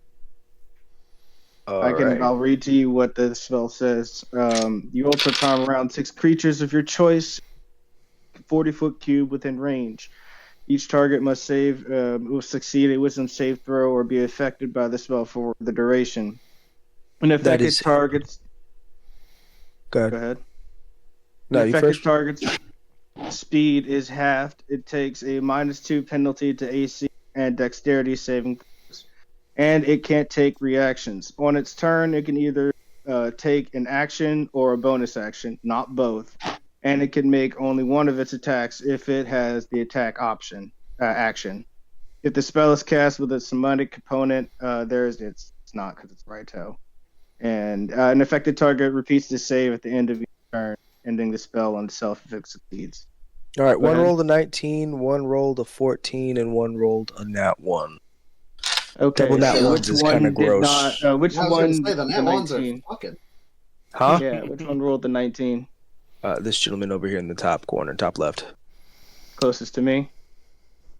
Right. I'll read to you what the spell says. You also time around 6 creatures of your choice, 40-foot cube within range. Each target must succeed a wisdom save throw or be affected by the spell for the duration. An affected target's Go Go ahead. No, The you affected first. target's speed is halved. It takes a -2 penalty to AC and dexterity saving throws. And it can't take reactions. On its turn, it can either take an action or a bonus action, not both. And it can make only one of its attacks if it has the attack action. If the spell is cast with a somatic component, it's not because it's Raito. And an affected target repeats the save at the end of each turn, ending the spell on itself if it succeeds. All right, Go one ahead. rolled a 19, one rolled a 14, and one rolled a nat 1. Okay, Double nat so ones which is one kinda did gross. not? Which I was one gonna say the did net ones are 19? fucking. Huh? Yeah, which one rolled the 19? This gentleman over here in the top corner, top left. Closest to me.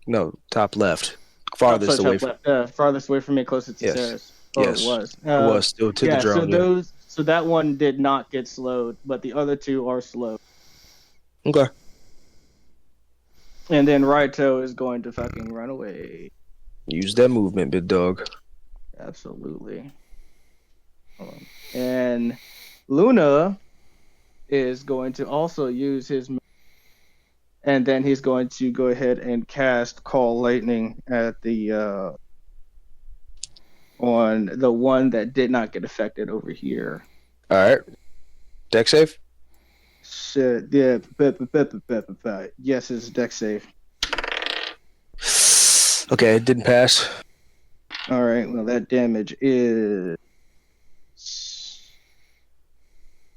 No, top left. Farthest away from. Farthest away from me, closest to Yes. Ceras. Or Yes. it was. It was still to the drone. So that one did not get slowed, but the other two are slowed. Okay. And then Raito is going to fucking run away. Use that movement, big dog. Absolutely. Hold on. And Luna is going to also use his move. And then he's going to go ahead and cast Call Lightning at the on the one that did not get affected over here. All right. Deck save? Shit, yeah. Yes, it's a deck save. Okay, it didn't pass. All right, well, that damage is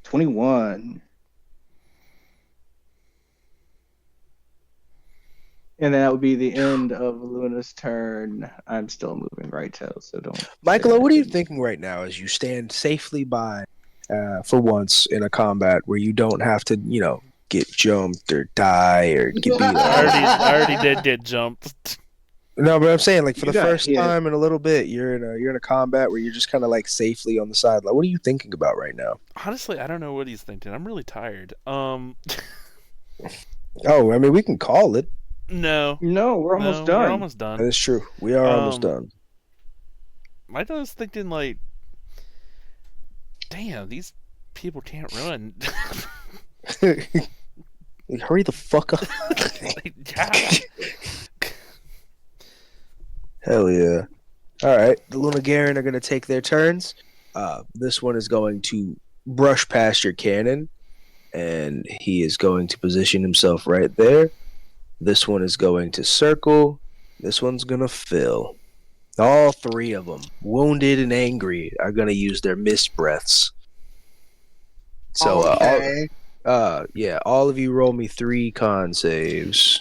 21. And that would be the end of Luna's turn. I'm still moving Raito, so don't. Michaelo, what are you thinking right now as you stand safely by, for once, in a combat where you don't have to, get jumped or die or get beat I up. already did get jumped. No, but I'm saying like for You the got first hit. time in a little bit, you're in a combat where you're just kind of like safely on the side. Like, what are you thinking about right now? Honestly, I don't know what he's thinking. I'm really tired. Oh, I mean, we can call it. No. No, we're almost done. We're almost done. That is true. We are almost done. I was thinking like, damn, these people can't run. Like, hurry the fuck up. Yeah. Hell yeah. All right. The Luna Garen are going to take their turns. This one is going to brush past your cannon, and he is going to position himself right there. This one is going to circle. This one's going to fill. All three of them, wounded and angry, are going to use their mist breaths. So, Okay. all of you roll me 3 con saves.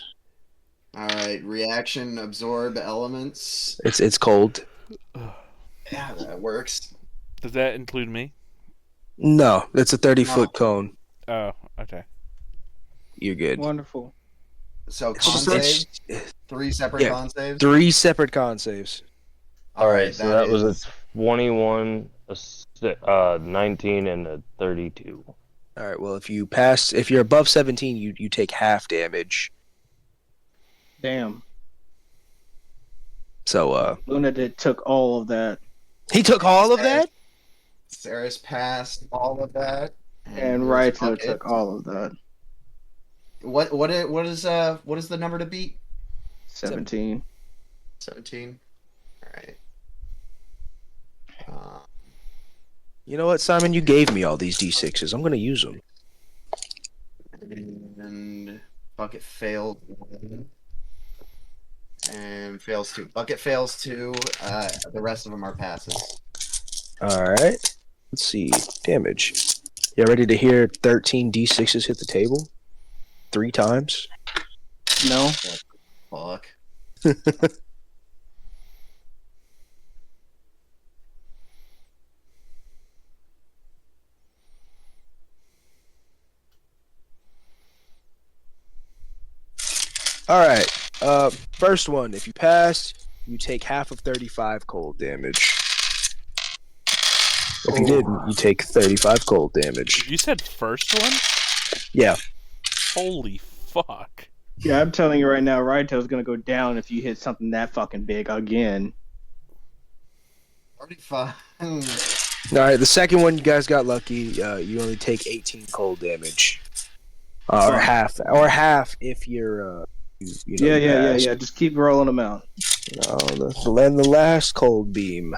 All right. Reaction, absorb elements. It's cold. Yeah, that works. Does that include me? No, it's a 30-foot cone. Oh, okay. You're good. Wonderful. So It's con just- saves. it's- 3 separate Yeah. con saves. 3 separate con saves. All right, so that was is- a 21, a 19, and a 32. All right. Well, if you're above 17, you take half damage. Damn. So Luna took all of that. he took all of that. Ceras passed all of that, And here's Raito Bucket. took all of that. What is the number to beat? 17. 17. All right. You know what, Simon? You gave me all these d6s. I'm gonna use them. And Bucket failed 1. And fails 2. Bucket fails 2. The rest of them are passes. All right. Let's see. Damage. You ready to hear 13 d6s hit the table 3 times? No? Fuck. All right. First one. If you pass, you take half of 35 cold damage. If you didn't, you take 35 cold damage. You said first one? Yeah. Holy fuck. Yeah, I'm telling you right now, Raito's gonna go down if you hit something that fucking big again. 35. All right. The second one, you guys got lucky. You only take 18 cold damage. Or half if you're. You know, Yeah. Just keep rolling them out. Then the last cold beam.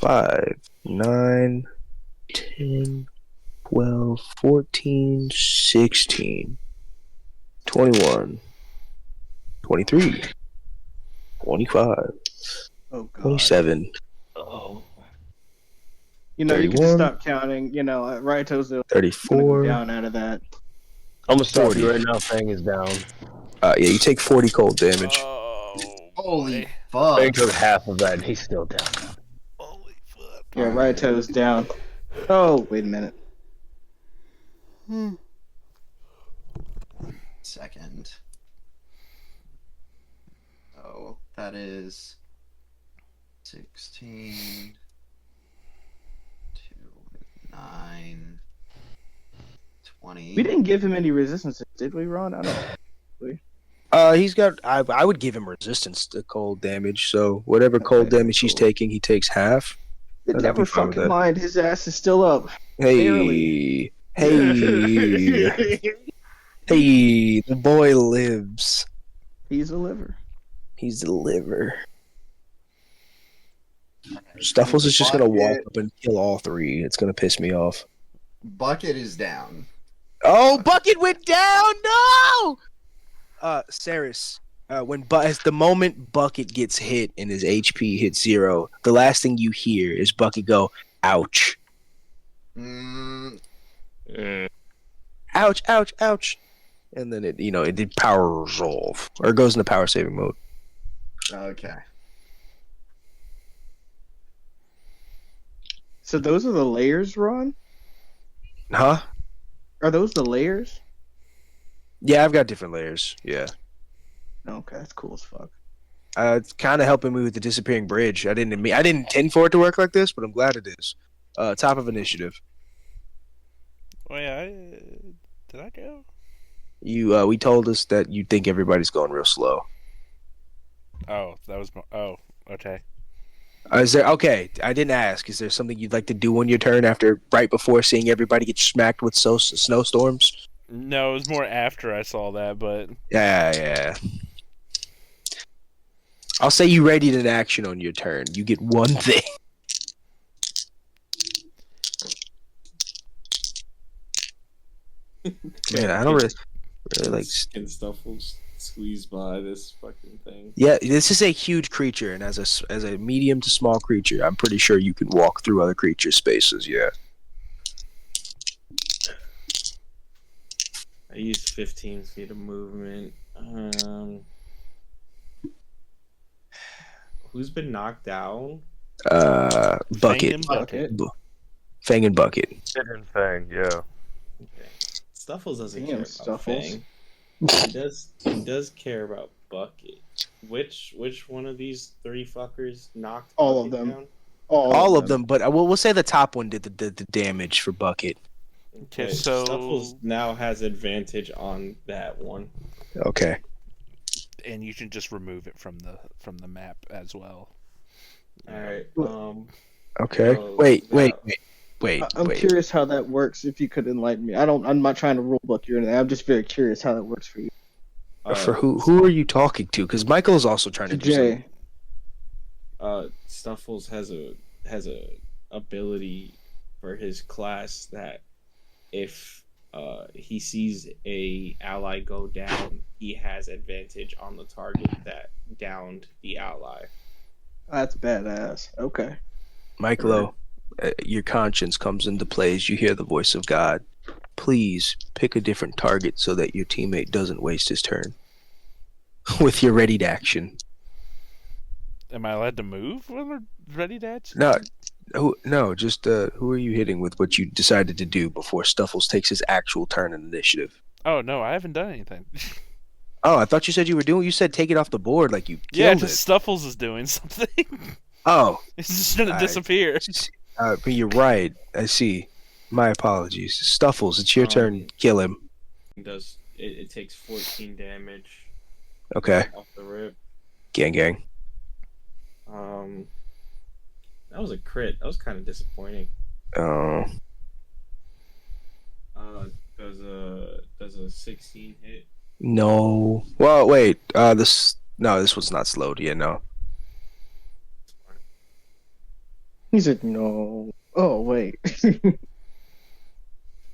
5, 9, 10, 12, 14, 16, 21, 23, 25, Oh god. 27, Oh. You know, you can just 31. stop counting. You know, Raito's gonna go 34. down out of that. I'm gonna stop 40. you right now. Fang is down. Yeah, you take 40 cold damage. Oh, Holy boy. fuck. Fang took half of that, and he's still down. Holy fuck. Yeah, Raito's down. Oh, wait a minute. Second. Oh, that is 16. 9. 20. We didn't give him any resistance, did we, Ron? I don't know. He's got. I would give him resistance to cold damage. So whatever cold Okay, damage he's cool. taking, he takes half. It I'd never be fine with fucking that. mind. His ass is still up. Hey, hey, hey! The boy lives. He's a liver. He's the liver. Stuffles is just gonna walk up and kill all 3. It's gonna piss me off. Bucket is down. Oh, Bucket went down! No! Ceras, as the moment Bucket gets hit and his HP hits 0, the last thing you hear is Bucket go, "Ouch! Mm, Ouch! Ouch! Ouch!" And then it did power resolve or it goes into power saving mode. okay. So those are the layers, Ron? Huh? Are those the layers? Yeah, I've got different layers. Yeah. Okay, that's cool as fuck. It's kind of helping me with the disappearing bridge. I didn't intend for it to work like this, but I'm glad it is. Top of initiative. Oh yeah, did I go? We told us that you think everybody's going real slow. Oh, that was okay. Is there okay? I didn't ask. Is there something you'd like to do on your turn after right before seeing everybody get smacked with snowstorms? No, it was more after I saw that, but Yeah. I'll say you readied an action on your turn. You get one thing. Man, I don't really like. And stuff will squeeze by this fucking thing. Yeah, this is a huge creature, and as a medium to small creature, I'm pretty sure you can walk through other creature spaces. Yeah. I used 15 feet of movement. Who's been knocked down? Bucket. Fang and Bucket. Hidden Fang, yeah. Okay. Stuffles doesn't Damn, care about Stuffles. Fang. He does care about Bucket. Which one of these three fuckers knocked All of Bucket them. down? All of them, but we'll say the top one did the damage for Bucket. Okay, so Stuffles now has advantage on that one. Okay. and you can just remove it from the map as well. All right. Okay. Oh, Wait. I'm curious how that works. If you could enlighten me, I'm not trying to rule book you or anything. I'm just very curious how that works for you. For who are you talking to? Because Michael is also trying to do Jay. something. Stuffles has a ability for his class that if he sees a ally go down, he has advantage on the target that downed the ally. That's badass. Okay. Michaelo, your conscience comes into play as you hear the voice of God. Please pick a different target so that your teammate doesn't waste his turn. With your readied action. Am I allowed to move when we're ready to action? No, just who are you hitting with what you decided to do before Stuffles takes his actual turn in initiative? Oh no, I haven't done anything. Oh, I thought you said you were doing. You said take it off the board, like you Yeah, killed just it. Stuffles is doing something. Oh, It's just gonna disappear. but you're right. I see. My apologies, Stuffles. It's your turn. Kill him. It takes 14 damage Okay, off the rip. gang. That was a crit. That was kind of disappointing. Oh, Does a 16 hit? no. Well, wait. This one's not slowed. Yeah, no. He said no. Oh wait.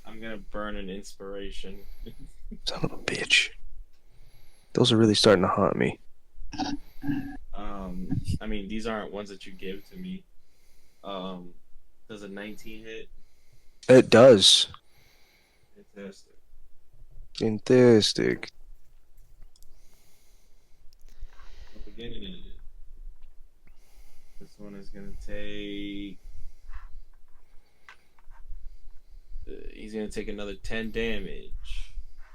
I'm gonna burn an inspiration. Son of a bitch. Those are really starting to haunt me. I mean, these aren't ones that you give to me. Does a 19 hit? It does. Fantastic. Fantastic. Beginning. This one is gonna take. He's gonna take another 10 damage.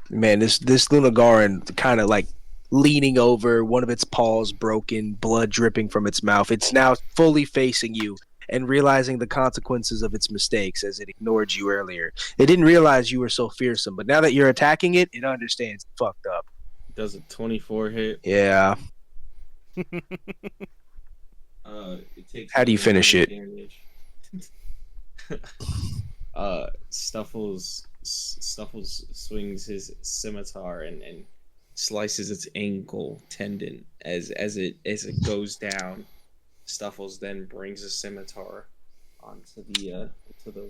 Man, this Lunagaran kind of like leaning over, one of its paws broken, blood dripping from its mouth. It's now fully facing you and realizing the consequences of its mistakes as it ignored you earlier. It didn't realize you were so fearsome, but now that you're attacking it, it understands it's fucked up. Does a 24 hit? Yeah. It takes. How do you finish it? Damage. Stuffles swings his scimitar and slices its ankle tendon as it goes down. Stuffles then brings a scimitar onto the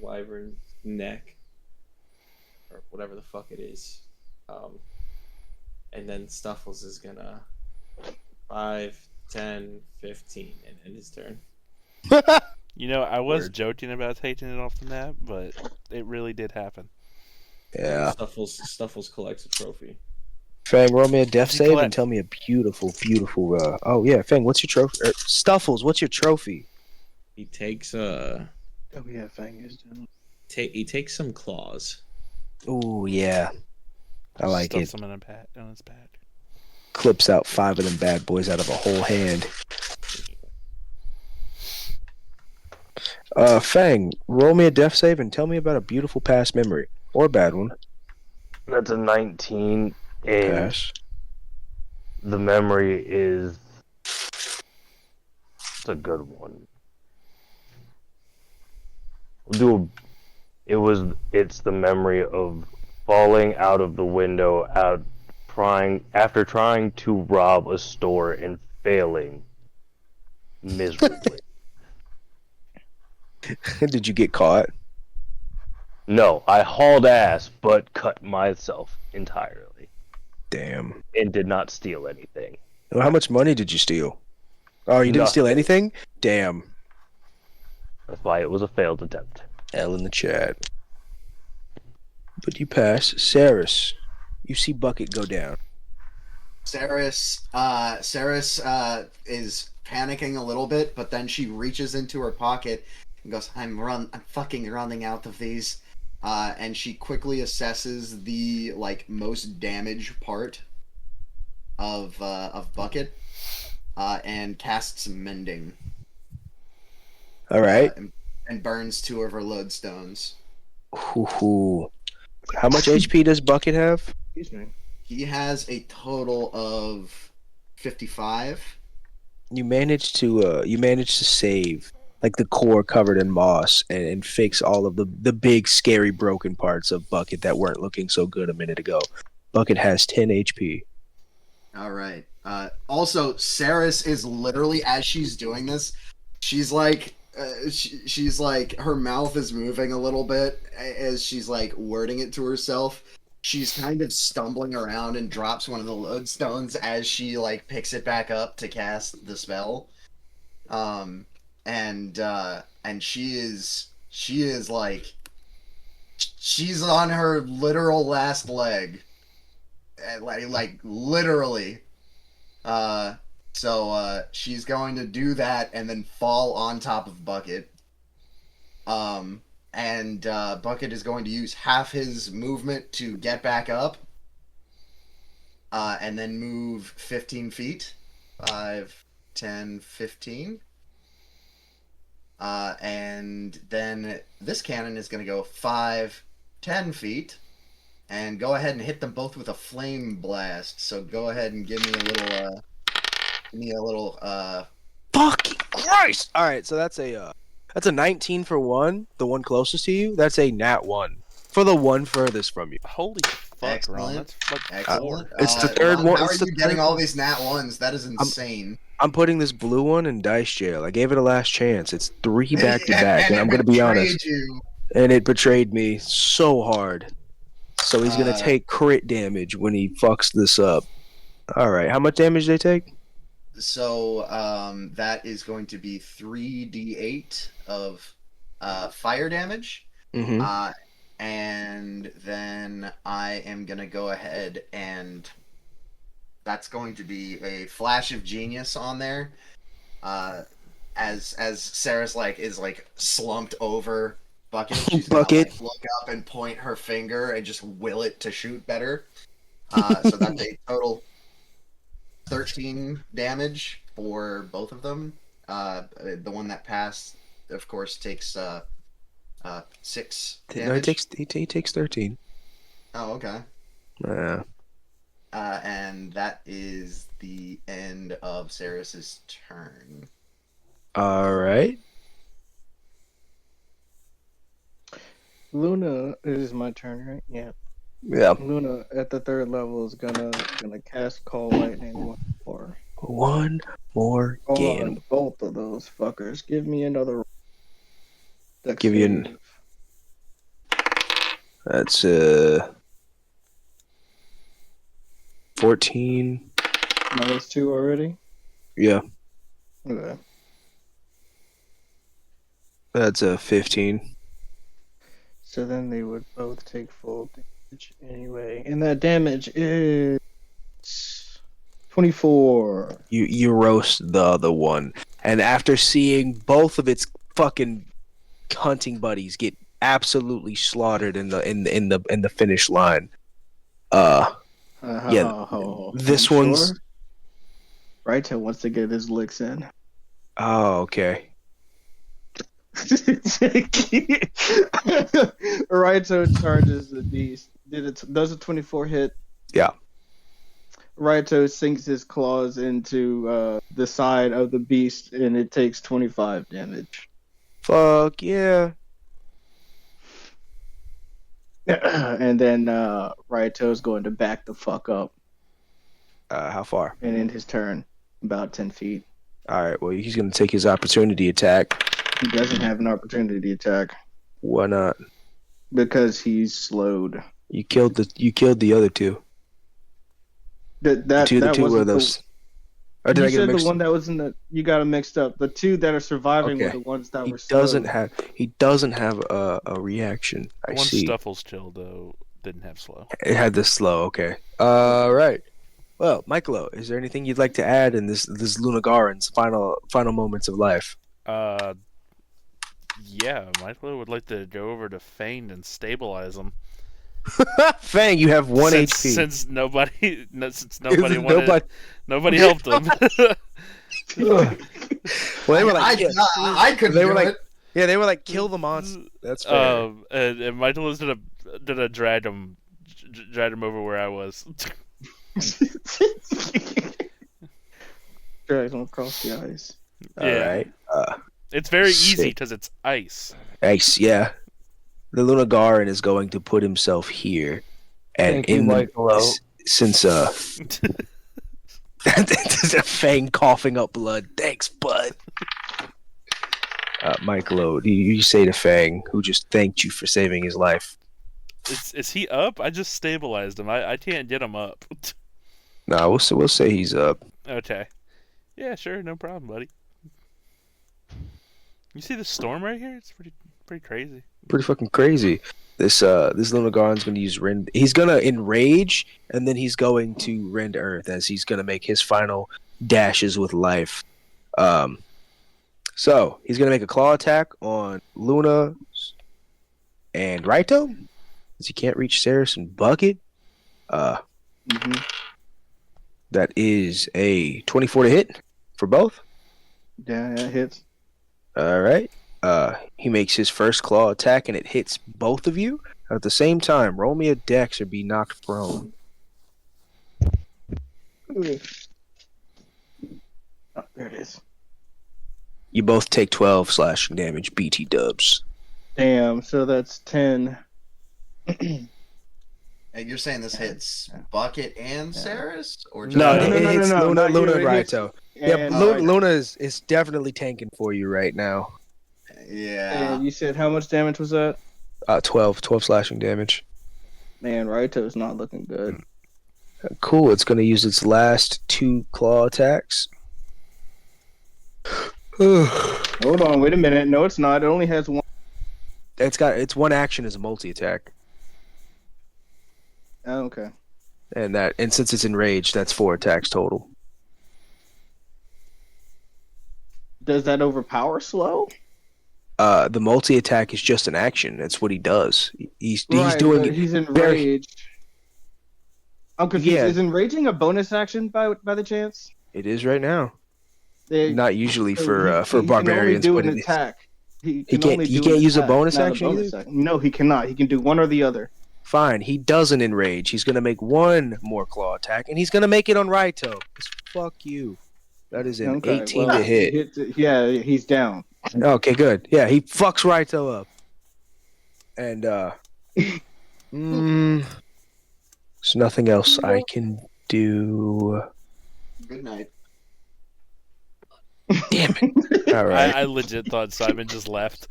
wyvern's neck or whatever the fuck it is, and then Stuffles is gonna 5, 10, 15 and end his turn. You know, I was Word. joking about taking it off the map, but it really did happen. Yeah. Stuffles collects a trophy. Fang, roll me a death You save collect- and tell me a beautiful. Oh yeah, Fang, what's your trophy? Stuffles, what's your trophy? He takes Oh yeah, Fang is down. He takes some claws. Ooh, yeah. I like Stuffs it. them in his back. Clips out 5 of them bad boys out of a whole hand. Fang, roll me a death save and tell me about a beautiful past memory. Or a bad one. That's a 19, and Pass. the memory is it's a good one. It's the memory of falling out of the window after trying to rob a store and failing miserably. Did you get caught? No, I hauled ass but cut myself entirely Damn. and did not steal anything. Well, how much money did you steal? Oh, you didn't steal Nothing. anything? Damn. That's why it was a failed attempt. L in the chat. But you pass. Ceras, you see Bucket go down. Ceras is panicking a little bit, but then she reaches into her pocket and goes, I'm fucking running out of these. And she quickly assesses the most damaged part of Bucket, and casts Mending. All right. And burns 2 of her lodestones. Hoo-hoo. How much HP does Bucket have? Excuse me. He has a total of 55. You managed to save like the core covered in moss and fix all of the big scary broken parts of Bucket that weren't looking so good a minute ago. Bucket has 10 HP. All right. Also, Ceras is literally, as she's doing this, she's like, she's like, her mouth is moving a little bit as she's like wording it to herself. She's kind of stumbling around and drops one of the lodestones as she like picks it back up to cast the spell. And she is like, she's on her literal last leg, like literally. So she's going to do that and then fall on top of Bucket. And Bucket is going to use half his movement to get back up. And then move 15 feet. 5, 10, 15. And then this cannon is going to go 5, 10 feet. And go ahead and hit them both with a flame blast. So go ahead and give me a little, Fucking Christ! All right, so that's a 19 for one. The one closest to you. That's a nat 1 for the one furthest from you. Holy fuck, Ron. Excellent. That's like excellent. It's the third one. How are It's the you getting third all one. these nat 1s? That is insane. I'm putting this blue one in dice jail. I gave it a last chance. It's 3 back to back, and I'm gonna be honest. You. And it betrayed me so hard. So he's gonna take crit damage when he fucks this up. All right, how much damage they take? So that is going to be 3d8 of fire damage. Mm-hmm. And then I am going to go ahead and that's going to be a flash of genius on there. As Sarah's is slumped over Bucket, she's Bucket. gonna look up and point her finger and just will it to shoot better. So that's a total 13 damage for both of them. The one that passed, of course, takes 6 damage. No, he takes 13. Oh, okay. Yeah. And that is the end of Ceres's turn. All right. Luna, it is my turn, right? Yeah. Yeah. Luna at the 3rd level is gonna cast Call Lightning once more. One more game. On both of those fuckers. Give me another. Give you an. That's 14. Minus 2 already. Yeah. Okay. That's 15. So then they would both take full damage anyway, and that damage is 24. You roast the other one, and after seeing both of its fucking hunting buddies get absolutely slaughtered in the finish line. This one's. Sure? Raito wants to get his licks in. Oh, okay. Raito charges the beast. Does a 24 hit? Yeah. Raito sinks his claws into the side of the beast, and it takes 25 damage. Fuck yeah. And then Raito's going to back the fuck up How far? and end his turn about 10 feet. All right. Well, he's gonna take his opportunity attack. He doesn't have an opportunity attack Why not? because he's slowed. You killed the other two. That two were wasn't those. Or did you I get said mixed? the one that was in the. You got them mixed up. The two that are surviving were Okay. the ones that He were slowed. doesn't have a reaction. I One see. Stuffles chill though didn't have slow. It had the slow. Okay. Right. Well, Michaelo, is there anything you'd like to add in this Lunagaran's final moments of life? Yeah, Michaelo would like to go over to Fane and stabilize him. Fang, you have 1 since, HP. Since nobody Nobody- helped him. Well, they were like, I couldn't they do were like, it. yeah, they were like, kill the monster. That's fair. And Michaelo's gonna drag him over where I was. Drags him across the ice. All right. It's very easy Sick. because it's ice. Ice, yeah. The Lunagaran is going to put himself here, and Thank you, Michaelo. since Fang coughing up blood. Thanks, bud. Michaelo, you say to Fang, who just thanked you for saving his life. Is he up? I just stabilized him. I can't get him up. No, we'll say he's up. Okay. Yeah, sure, no problem, buddy. You see the storm right here? It's pretty crazy. Pretty fucking crazy. This Lunagaran's gonna use rend. He's gonna enrage, and then he's going to rend earth as he's gonna make his final dashes with life. So he's gonna make a claw attack on Luna and Raito, as he can't reach Ceras and Bucket. That is a 24 to hit for both. Yeah, it hits. All right. He makes his first claw attack, and it hits both of you at the same time. Roll me a dex or be knocked prone. Oh, there it is. You both take 12 slashing damage. BT dubs. Damn, so that's 10. And you're saying this hits Bucket and Ceras? Or No, No, it hits no, Luna, not Luna you, and it hits- Raito. Yeah, And, Luna is definitely tanking for you right now. Yeah. and you said how much damage was that? 12 slashing damage. Man, Raito's not looking good. Cool. It's going to use its last 2 claw attacks. Hold on, wait a minute. No, it's not. It only has one. It's one action as a multi attack, Oh, okay. and since it's enraged, that's 4 attacks total. Does that overpower slow? The multi attack is just an action. That's what he does. He's Right, doing but it. he's very- enraged. I'm confused. Yeah. Is enraging a bonus action by the chance? It is right now. They- Not usually so for he barians, can but only do it an is. attack. He can't- only he do can't an use a attack, bonus not action either? action. No, he cannot. He can do one or the other. Fine, he doesn't enrage. He's gonna make 1 more claw attack, and he's gonna make it on Raito. 'Cause fuck you. That is an Okay, 18 well, to hit. Yeah, he's down. Okay, good. Yeah, he fucks Raito up. And there's nothing else I can do. Good night. Damn it. All right. I legit thought Simon just left.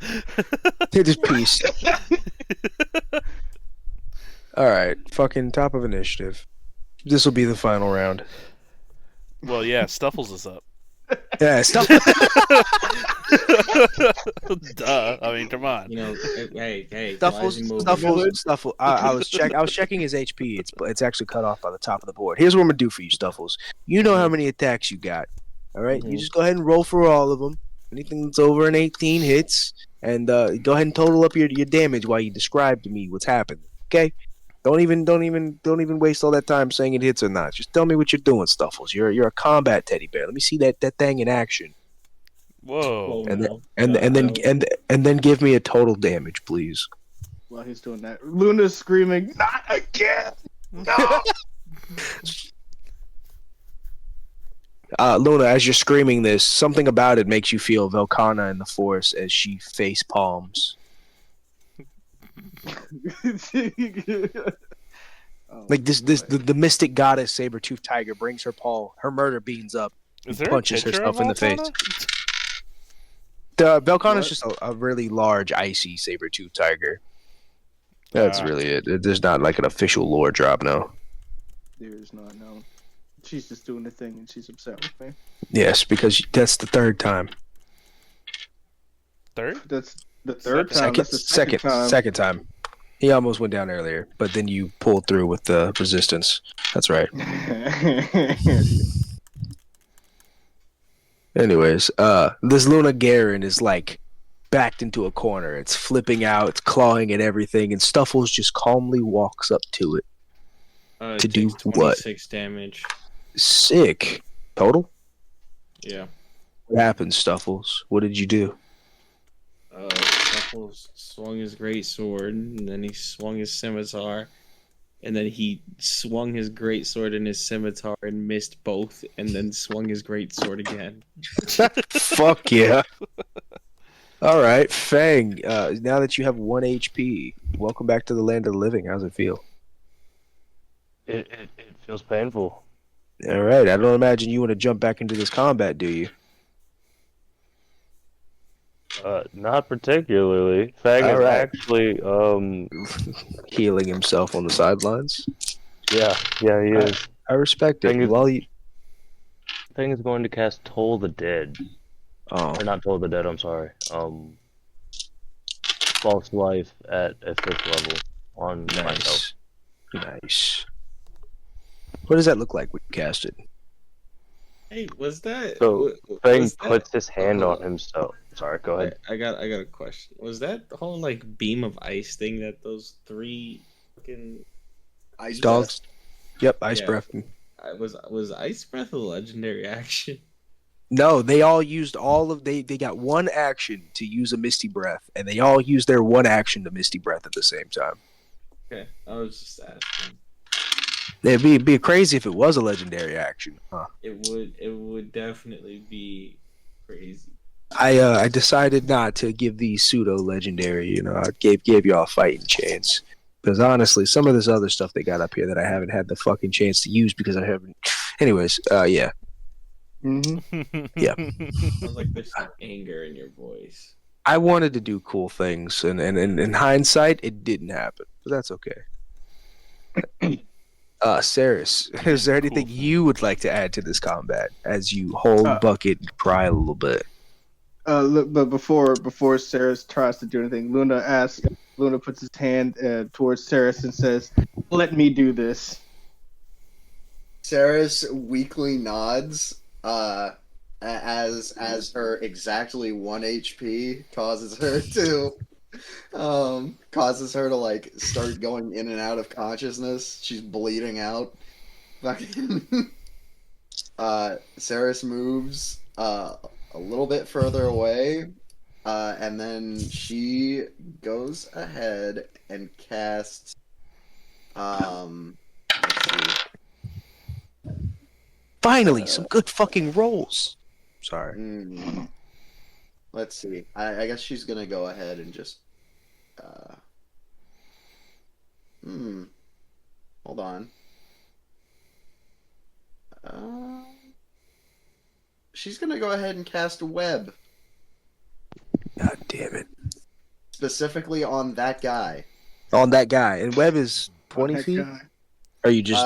Just peace. All right, fucking top of initiative. This will be the final round. Well, yeah, Stuffles is up. Yeah, stuff. Duh. I mean, come on. You know, hey, Stuffles. I was checking his HP. It's actually cut off by the top of the board. Here's what I'm gonna do for you, Stuffles. You know how many attacks you got. All right, you just go ahead and roll for all of them. Anything that's over an 18 hits, and go ahead and total up your damage while you describe to me what's happened. Okay? Don't even waste all that time saying it hits or not. Just tell me what you're doing, Stuffles. You're a combat teddy bear. Let me see that thing in action. Whoa. And no. then give me a total damage, please. While he's doing that, Luna's screaming, "Not again!" No! Luna, as you're screaming this, something about it makes you feel Velcana in the force as she face palms. Like the mystic goddess saber-toothed tiger brings her murder beans up, Is and there punches a picture herself of in the face. Altana? The Velcana's What? just a really large, icy saber-toothed tiger. That's really it. There's not like an official lore drop, no. There's not known. She's just doing the thing, and she's upset with me. Yes, because that's the third time. Third? That's the third time. That's the Second time. He almost went down earlier, but then you pulled through with the resistance. That's right. Anyways, this Luna Garen is like backed into a corner. It's flipping out, it's clawing at everything, and Stuffles just calmly walks up to it. To do what? 26 damage. Sick. Total? Yeah. What happened, Stuffles? What did you do? Snuffles swung his great sword, and then he swung his scimitar, and then he swung his great sword and his scimitar and missed both, and then swung his great sword again. Fuck yeah. Alright, Fang, now that you have 1 HP, welcome back to the land of the living. How's it feel? It feels painful. Alright, I don't imagine you want to jump back into this combat, do you? Not particularly. Fang is Alright. actually, Healing himself on the sidelines. yeah, he is. I respect it. Fang is, Well, you... Fang is going to cast Toll the Dead. Oh, Or not Toll the Dead, I'm sorry. False Life at a 5th level on myself. nice. What does that look like when you cast it? Hey, was that? So was Fang that- puts his hand on himself. Sorry, go ahead. I got a question. Was that the whole like beam of ice thing that those 3 fucking Ice Dogs? Yep, Ice Yeah. Breath. was Ice Breath a legendary action? No, they all used they got 1 action to use a Misty Breath, and they all used their 1 action to Misty Breath at the same time. Okay, I was just asking. It'd be crazy if it was a legendary action. Huh. It would definitely be crazy. I decided not to give these pseudo legendary. You know, I gave y'all a fighting chance. Because honestly, some of this other stuff they got up here that I haven't had the fucking chance to use because I haven't. Anyways, yeah. Mm-hmm. Yeah. Sounds like there's some anger in your voice. I wanted to do cool things, and in hindsight, it didn't happen. But that's okay. Ceras, is there anything you would like to add to this combat as you hold bucket and cry a little bit? Look, but before Ceres tries to do anything, Luna puts his hand towards Ceres and says, "Let me do this." Ceres weakly nods, as her exactly 1 HP causes her to like start going in and out of consciousness. She's bleeding out. Fucking Ceres moves a little bit further away, and then she goes ahead and casts let's see. Finally, some good fucking rolls. Sorry. Let's see. I guess she's gonna go ahead and just. Hold on. She's gonna go ahead and cast a web God damn it. specifically on that guy. On that guy. And web is 20 That feet? guy. Or you just...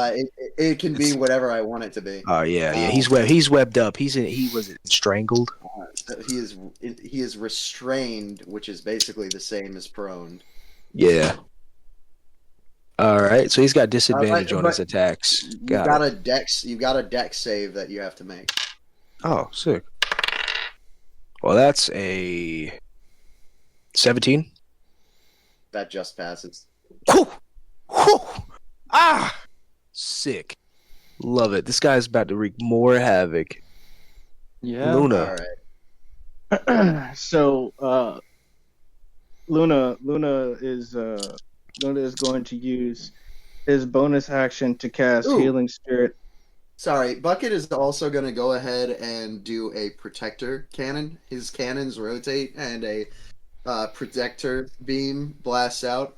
It can be whatever I want it to be. Oh, yeah. He's webbed up. He was strangled. He is restrained, which is basically the same as prone. Yeah. Alright, so he's got disadvantage on his attacks. You've got a dex save that you have to make. Oh, sick. Well, that's a 17. That just passes. Whew! Whew! Ah! Sick. Love it. This guy's about to wreak more havoc. Yeah. Luna. All right. So Luna is going to use his bonus action to cast Ooh. Healing Spirit. Sorry, Bucket is also going to go ahead and do a protector cannon. His cannons rotate, and a protector beam blasts out.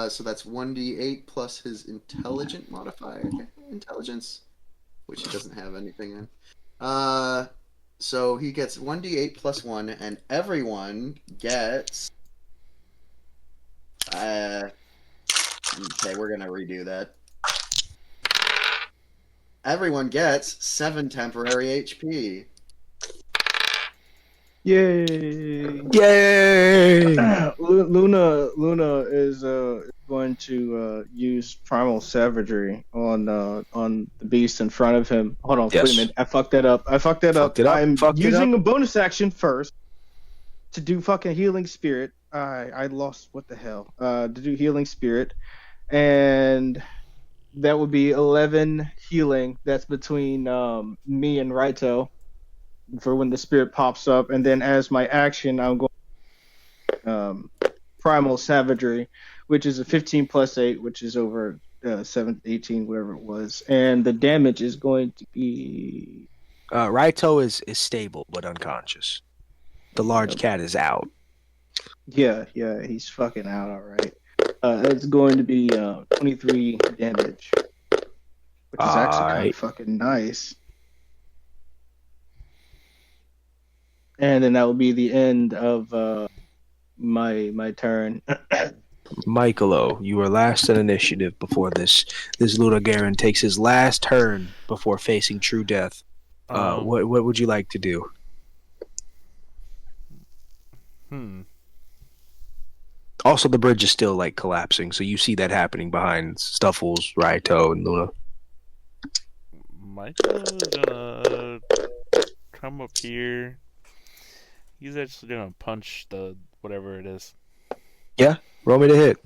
So that's 1d8 plus his intelligent modifier, intelligence, which he doesn't have anything in. So he gets 1d8 plus 1, and everyone gets. Okay, we're gonna redo that. Everyone gets 7 temporary HP. Yay! Yay! Luna is going to use Primal Savagery on the beast in front of him. Hold on, Yes. wait a minute. I fucked that up. Fucked it up. I'm Fucked it using up. a bonus action first to do fucking Healing Spirit. I lost what the hell. To do Healing Spirit, and that would be 11 healing. That's between me and Raito for when the spirit pops up, and then as my action, I'm going Primal Savagery, which is a 15 plus 8, which is over 18, whatever it was, and the damage is going to be. Raito is stable but unconscious. The large Yep. cat is out. Yeah, he's fucking out, all right. It's going to be 23 damage, which is actually kind of fucking nice. And then that will be the end of my turn. Michaelo, you are last in initiative before this Luna Garen takes his last turn before facing true death. What would you like to do? Also, the bridge is still like collapsing, so you see that happening behind Stuffles, Raito, and Luna. Michael's gonna come up here. He's actually gonna punch the whatever it is. Yeah, roll me to hit.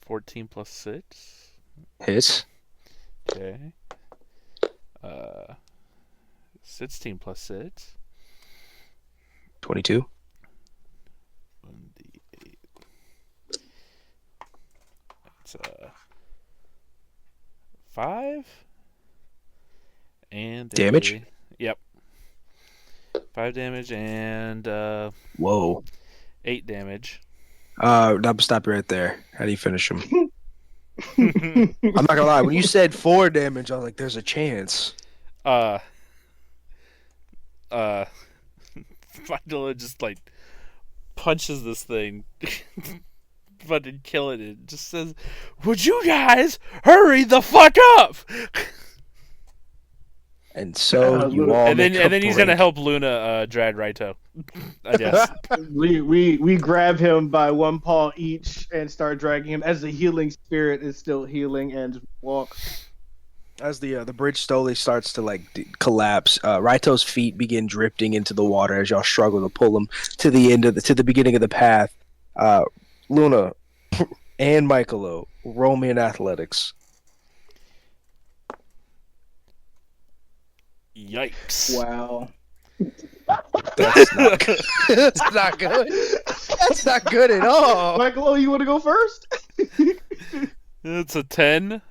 14 plus 6. Hits. Okay. 16 plus 6. 22. 1d8. It's 5. And Damage? Yep. 5 damage and Whoa. 8 damage. I'll stop you right there. How do you finish him? I'm not gonna lie. When you said 4 damage, I was like, "There's a chance." Michaelo just like punches this thing, fucking killing it. It just says, "Would you guys hurry the fuck up?" And so you all and then make a he's gonna break. help Luna drag Raito. I guess. we grab him by one paw each and start dragging him as the healing spirit is still healing and walk. As the bridge slowly starts to collapse, Raito's feet begin drifting into the water as y'all struggle to pull him to the beginning of the path. Luna and Michaelo, roll me in athletics. Yikes! Wow. That's not good. That's not good. That's not good at all. Michaelo, you want to go first? It's a 10.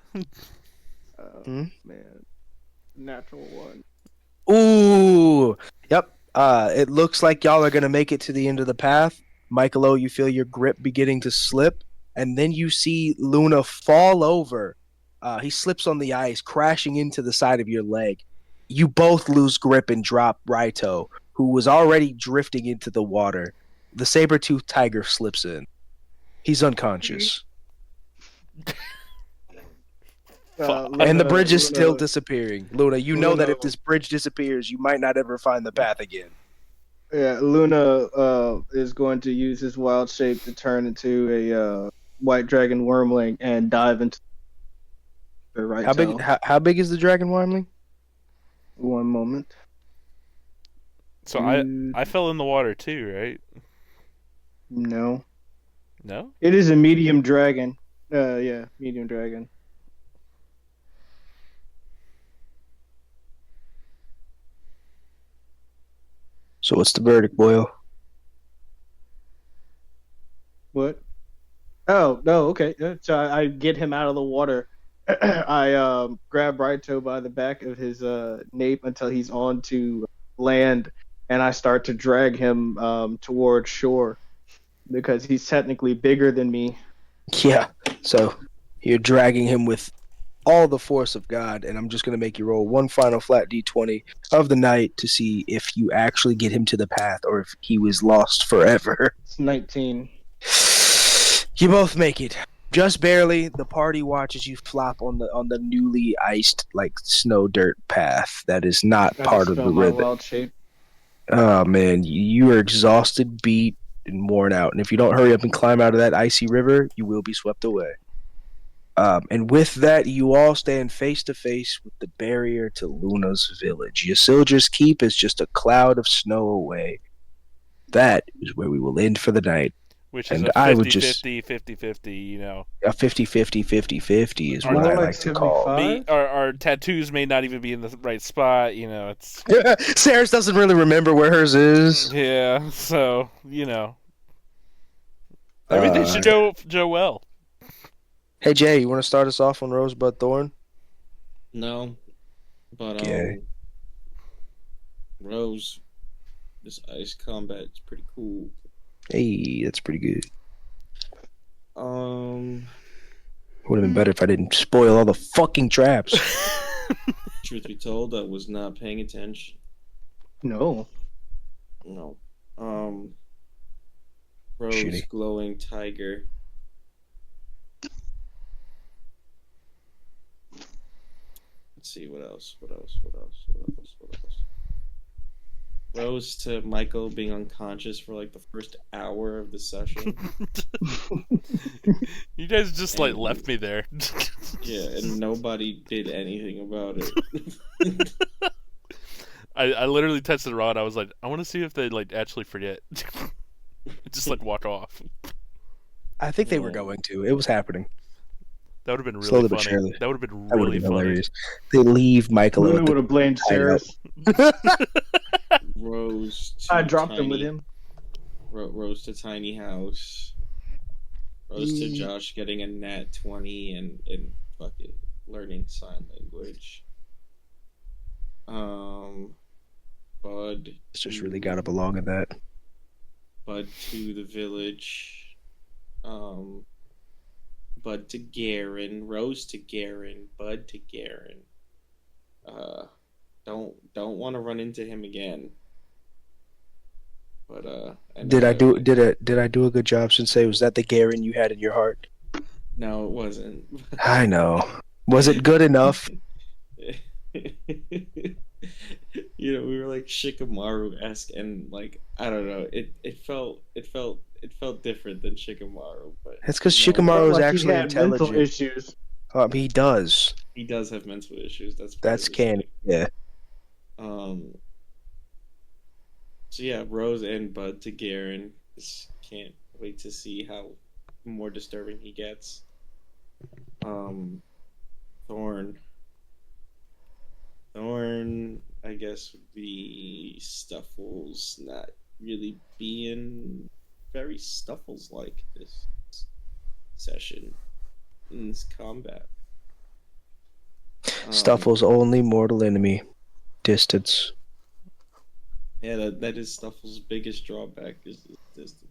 Man, natural 1. Ooh. Yep. It looks like y'all are gonna make it to the end of the path. Michaelo, you feel your grip beginning to slip, and then you see Luna fall over. He slips on the ice, crashing into the side of your leg. You both lose grip and drop Raito, who was already drifting into the water. The saber-toothed tiger slips in. He's unconscious. And the bridge is still disappearing. Luna, you know that if this bridge disappears, you might not ever find the path again. Yeah, Luna is going to use his wild shape to turn into a white dragon wormling and dive into the right How big is the dragon wormling? 1 moment. So Dude. I fell in the water too, right? No. No? It is a medium dragon. Yeah, medium dragon. So what's the verdict, Boyle? What? Oh, no, okay. So I get him out of the water. I grab Raito by the back of his nape until he's on to land, and I start to drag him towards shore because he's technically bigger than me. Yeah. So you're dragging him with all the force of God, and I'm just going to make you roll one final flat d20 of the night to see if you actually get him to the path or if he was lost forever. It's 19. You both make it. Just barely. The party watches you flop on the newly iced like snow dirt path that is not I part just of the felt my rhythm. wild shape. Oh man, you are exhausted, beat, and worn out. And if you don't hurry up and climb out of that icy river, you will be swept away. And with that, you all stand face to face with the barrier to Luna's village. Ysildra's keep is just a cloud of snow away. That is where we will end for the night. Which is And a I would 50-50, you know. A 50-50 is More what I like like to call. 75? Our tattoos may not even be in the right spot, you know. It's Ceras doesn't really remember where hers is. yeah, so you know, everything should go well. Hey Jay, you want to start us off on Rosebud Thorn? No, but Okay. Rose, this ice combat is pretty cool. Hey, that's pretty good. Um, Would have been better if I didn't spoil all the fucking traps. truth be told, I was not paying attention. No. No. Rose Shitty. glowing tiger. Let's see what else. Rose to Michael being unconscious for like the first hour of the session. You guys just like And- left me there. Yeah, and nobody did anything about it. I literally tested Rod. I was like, I want to see if they like actually forget. Just like walk off. I think they were going to. It was happening. That would have been really Slowly but funny. surely. That would have been That would really have been funny. hilarious. They leave Michael Luna at would have blamed Ceras. Rose to I dropped him with him. Rose to tiny house. Rose to Josh getting a nat 20 and fucking learning sign language. Bud. It's just really gotta belong in that. Bud to the village. Bud to Garen. Rose to Garen. Bud to Garen. Don't want to run into him again. But Did I do a good job, Sensei? Was that the Garen you had in your heart? No, it wasn't. I know. Was it good enough? You know, we were like Shikamaru-esque, and like I don't know, it felt different than Shikamaru, but That's because no, Shikamaru is Like actually he had mental intelligent. issues. He does. he does have mental issues. That's part That's of his canon. thing. Yeah. So yeah, Rose and Bud to Garen. Just can't wait to see how more disturbing he gets. Thorn, I guess, would be Stuffles not really being very Stuffles-like this session in this combat. Stuffle's only mortal enemy. Distance. Yeah, that is Stuffle's biggest drawback is the distance.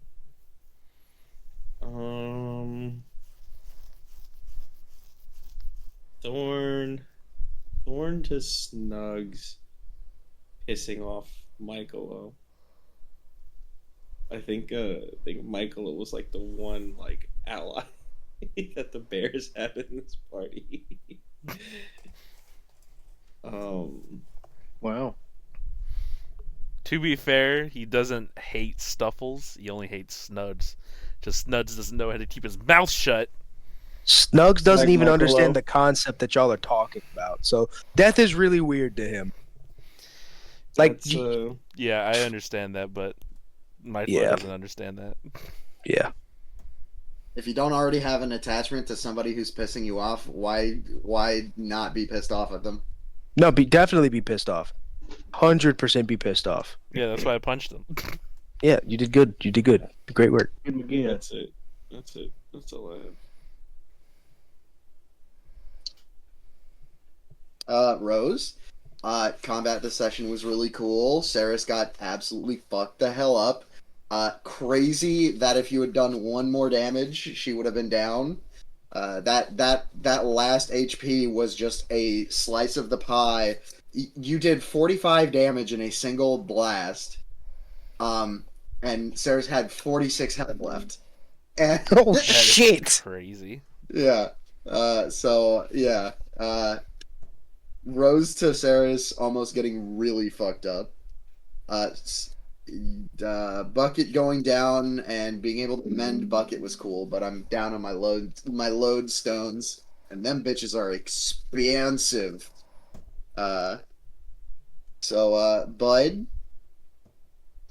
Thorn to Snugs, pissing off Michaelo. I think Michaelo was like the one like ally that the Bears had in this party. Wow. To be fair, he doesn't hate Stuffles. He only hates Snuds. Just Snuds doesn't know how to keep his mouth shut. Snugs doesn't Like even Michaelo. understand the concept that y'all are talking about. So death is really weird to him. Like, That's, Yeah, I understand that, but Michaelo Yeah. doesn't understand that. yeah. If you don't already have an attachment to somebody who's pissing you off, why not be pissed off at them? No, definitely be pissed off. 100% be pissed off. Yeah, that's why I punched him. Yeah, you did good. You did good. Great work. Hit him again. That's it. That's it. That's all I have. Rose, combat this session was really cool. Ceras got absolutely fucked the hell up. Crazy that if you had done one more damage, she would have been down. That last HP was just a slice of the pie. You did 45 damage in a single blast. And Ceras had 46 health left. And Oh, That is shit. crazy. yeah. So yeah. Rose to Ceras almost getting really fucked up. Bucket going down and being able to mend Bucket was cool, but I'm down on my lodestones, and them bitches are expansive. Bud,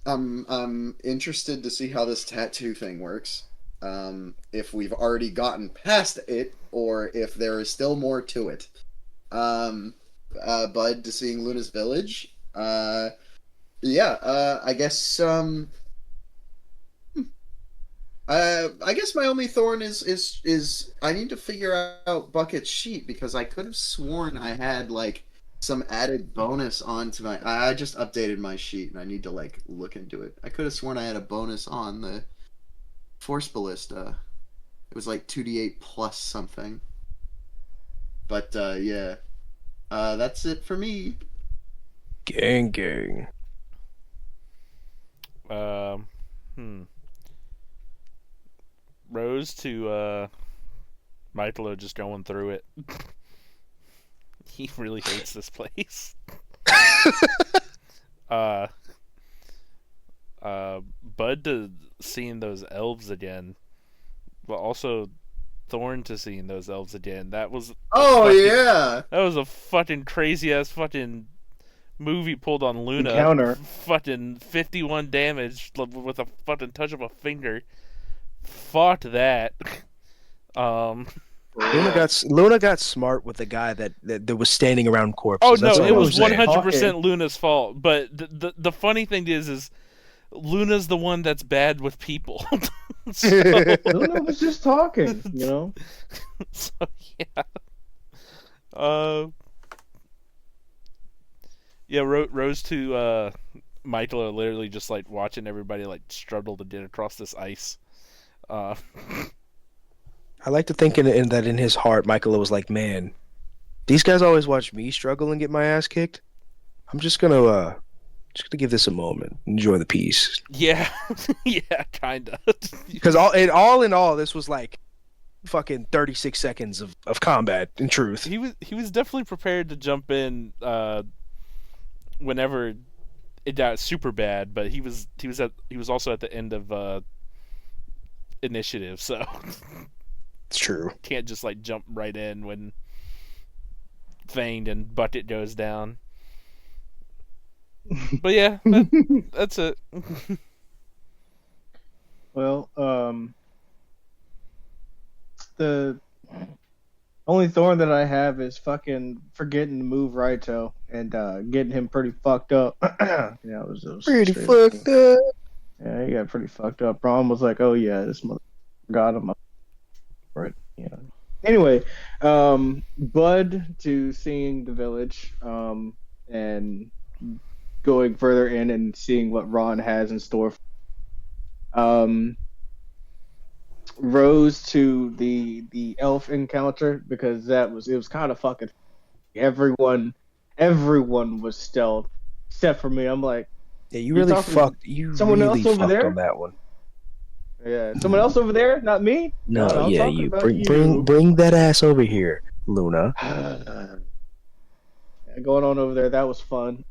I'm interested to see how this tattoo thing works. If we've already gotten past it, or if there is still more to it. Bud, to seeing Luna's village. I guess I guess my only thorn is I need to figure out Bucket's sheet, because I could have sworn I had like some added bonus onto my. I just updated my sheet and I need to like look into it. I could have sworn I had a bonus on the Force Ballista. It was like 2d8 plus something. But yeah, that's it for me. Gang. Rose to Michaelo just going through it. He really hates this place. Bud to seeing those elves again, but also Thorn to seeing those elves again. That was Yeah. that was a fucking crazy ass fucking movie pulled on Luna. Encounter. Fucking 51 damage with a fucking touch of a finger. Fuck that. Luna got smart with the guy that was standing around corpses. Oh no, That's all it I'm was saying. 100% Luna's fault. But the funny thing is Luna's the one that's bad with people. So, Luna was just talking, you know. so yeah. Yeah, Rose to Michael are literally just like watching everybody like struggle to get across this ice. I like to think that in his heart, Michaelo was like, man, these guys always watch me struggle and get my ass kicked. I'm just gonna give this a moment, enjoy the peace. Yeah, yeah, kinda. Because all in all, this was like fucking 36 seconds of combat. In truth, He was definitely prepared to jump in whenever it got super bad, but he was also at the end of initiative, so it's true. can't just like jump right in when Fanged and Bucket goes down. But yeah, that's it. Well, the only thorn that I have is fucking forgetting to move Raito and getting him pretty fucked up. Yeah, it was Pretty straight fucked up. Yeah, he got pretty fucked up. Braun was like, "Oh yeah, this mother got him up." Right. Yeah. Anyway, Bud to seeing the village, and going further in and seeing what Ron has in store. Rose to the elf encounter, because it was kind of fucking. Everyone was stealth except for me. I'm like, Yeah, you really fucked. You someone really else over fucked there? on that one. yeah, someone else over there, not me. No, I'm yeah, talking you about bring that ass over here, Luna. Going on over there, that was fun.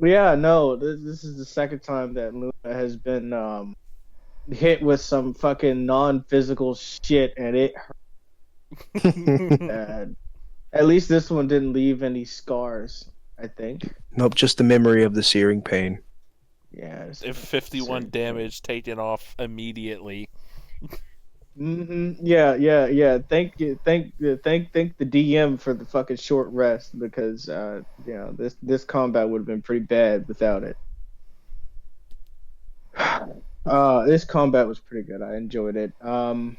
But yeah, no, this is the second time that Luna has been hit with some fucking non-physical shit, and it hurt. At least this one didn't leave any scars. I think. Nope, just the memory of the searing pain. Yeah. If 51 damage taken off immediately. Yeah. Thank the DM for the fucking short rest because this combat would have been pretty bad without it. This combat was pretty good. I enjoyed it. I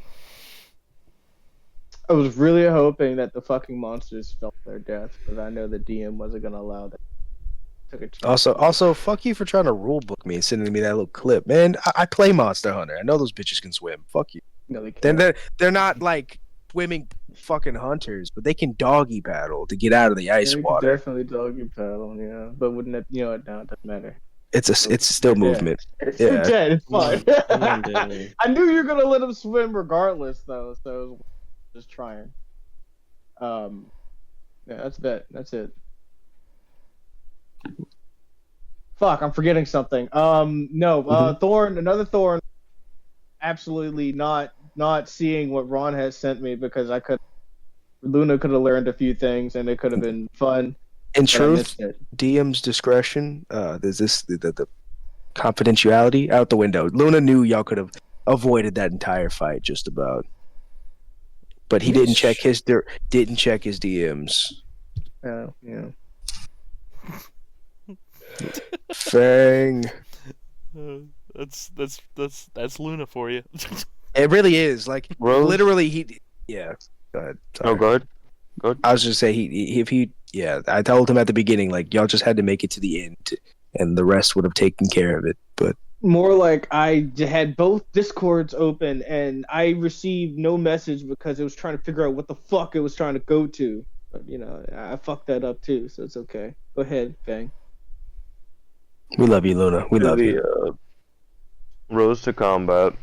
was really hoping that the fucking monsters felt their death, but I know the DM wasn't gonna allow that. Took a chance. Also, fuck you for trying to rule book me and sending me that little clip, man. I play Monster Hunter. I know those bitches can swim. Fuck you. No, they Then can't. they're not like swimming fucking hunters, but they can doggy paddle to get out of the ice They could water. definitely doggy paddle, yeah. But wouldn't it? You know what? No, it doesn't matter. It's still They're movement. It's Yeah. dead. It's fine. One day. I knew you were gonna let him swim regardless, though. So just trying. Yeah, that's that. That's it. Fuck, I'm forgetting something. No, Thorn, another Thorn. Absolutely not seeing what Ron has sent me because Luna could have learned a few things and it could have been fun. In but I truth, missed it. DM's discretion. There's the confidentiality out the window. Luna knew y'all could have avoided that entire fight just about, but he didn't check his DMs. Yeah. Fang. That's Luna for you. It really is like Rose? literally he. Yeah. Go ahead. No, Sorry. good. I was just say I told him at the beginning like y'all just had to make it to the end, and the rest would have taken care of it. But More like I had both Discords open and I received no message because it was trying to figure out what the fuck it was trying to go to. But I fucked that up too, so it's okay. Go ahead, Fang. we love you, Luna. We love you. Rose to combat.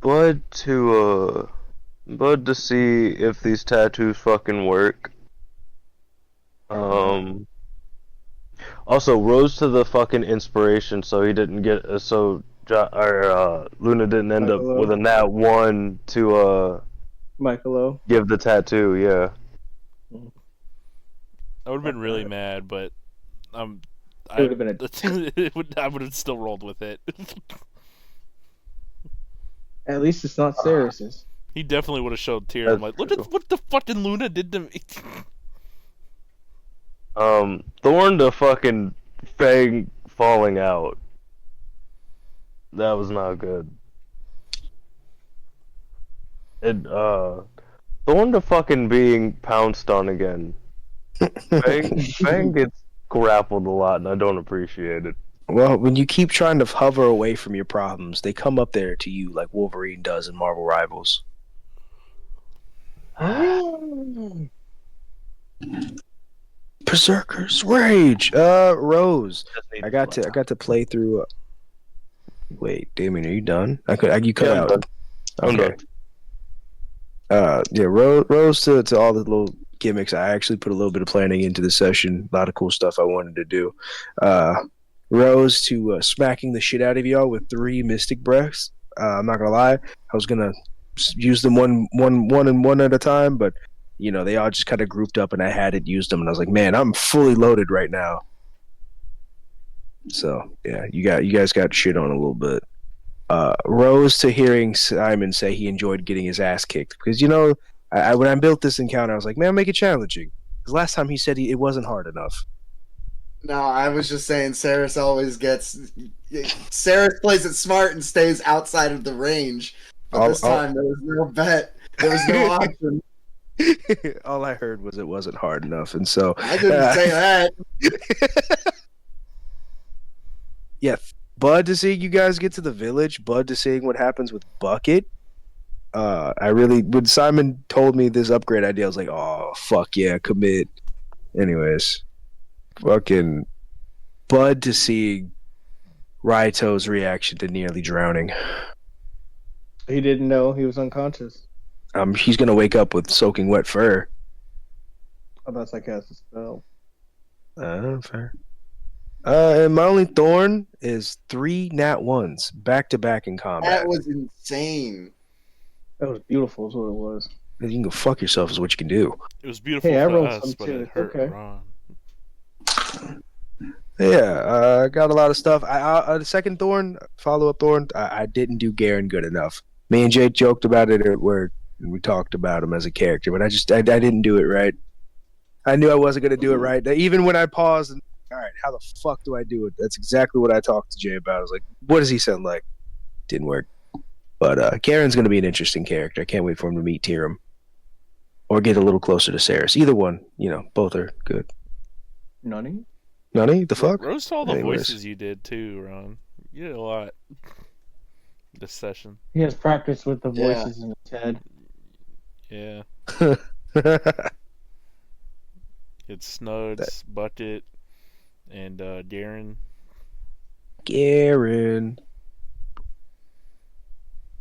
Bud to see if these tattoos fucking work. Also Rose to the fucking inspiration, so he didn't get Luna didn't end up Michaelo. with a nat 1 to Michaelo. give the tattoo. Yeah. I would have been really mad, but It would have been I would have still rolled with it. At least it's not Ceras's. He definitely would have showed Tyrum. I'm like, look at what the fucking Luna did to me. Thorn to fucking Fang falling out. That was not good. Thorn to fucking being pounced on again. Fang gets grappled a lot, and I don't appreciate it. Well, when you keep trying to hover away from your problems, they come up there to you like Wolverine does in Marvel Rivals. Berserker's Rage. Rose. I got to play through. Wait, Damien, are you done? You cut Yeah, out. done. I'm Okay. done. Yeah, Rose to all the little gimmicks. I actually put a little bit of planning into the session. A lot of cool stuff I wanted to do. Rose to smacking the shit out of y'all with 3 Mystic Breaths. I'm not gonna lie, I was gonna use them one at a time, but they all just kind of grouped up, and I hadn't used them, and I was like, man, I'm fully loaded right now. So yeah, you guys got shit on a little bit. Rose to hearing Simon say he enjoyed getting his ass kicked because when I built this encounter, I was like, man, make it challenging. Because last time he said it wasn't hard enough. No, I was just saying Ceras always gets. Ceras plays it smart and stays outside of the range. But this time there was no bet. There was no option. All I heard was it wasn't hard enough, and so I didn't say that. Yeah, Bud to seeing you guys get to the village. Bud to seeing what happens with Bucket. When Simon told me this upgrade idea, I was like, oh fuck yeah, commit. Anyways. Fucking Bud to see Raito's reaction to nearly drowning. He didn't know he was unconscious. He's gonna wake up with soaking wet fur. Unless I cast a spell. Fair. And my only thorn is 3 nat 1s back to back in combat. That was insane. That was beautiful, is what it was. You can go fuck yourself is what you can do. It was beautiful Hey, I for rolled us, some but too. it It's hurt okay. Ron. Yeah, I got a lot of stuff. The second Thorn, follow-up Thorn, I didn't do Garen good enough. Me and Jake joked about it at work, and we talked about him as a character, but I didn't do it right. I knew I wasn't going to do it right. Even when I paused and, all right, how the fuck do I do it? That's exactly what I talked to Jay about. I was like, what does he sound like? Didn't work. But Garen's going to be an interesting character. I can't wait for him to meet Tyrum. Or get a little closer to Ceras. Either one, both are good. Nani? Nani? The fuck? Roast all the Anyways. voices you did too, Ron. You did a lot this session. He has practice with the Yeah. voices in his head. Yeah. It's Snuds, Bucket, and Garen. Garen.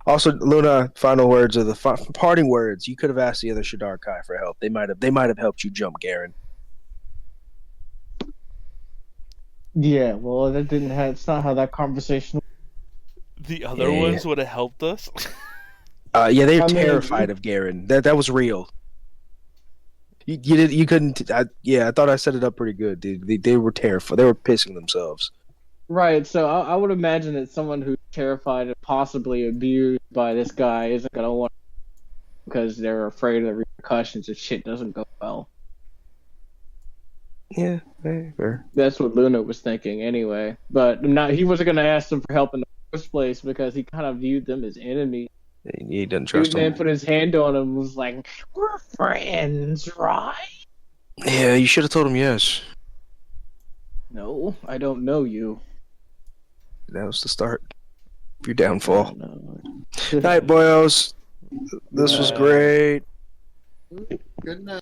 Also, Luna, final words of the parting words. You could have asked the other Shadar Kai for help. They might have helped you jump Garen. Yeah, well, that didn't have. It's not how that conversation. The other Yeah. ones would have helped us. Yeah, they're I mean, terrified of Garen. That was real. You couldn't. I thought I set it up pretty good. They were terrified. They were pissing themselves. Right, so I would imagine that someone who's terrified and possibly abused by this guy isn't gonna want because they're afraid of the repercussions if shit doesn't go well. Yeah, fair. That's what Luna was thinking anyway. But he wasn't gonna ask them for help in the first place because he kind of viewed them as enemies. He doesn't trust Dude, man them. put his hand on him and was like, "We're friends, right?" Yeah, you should have told him yes. No, I don't know you. That was the start of your downfall. No. Night, boyos. This was great. Good night.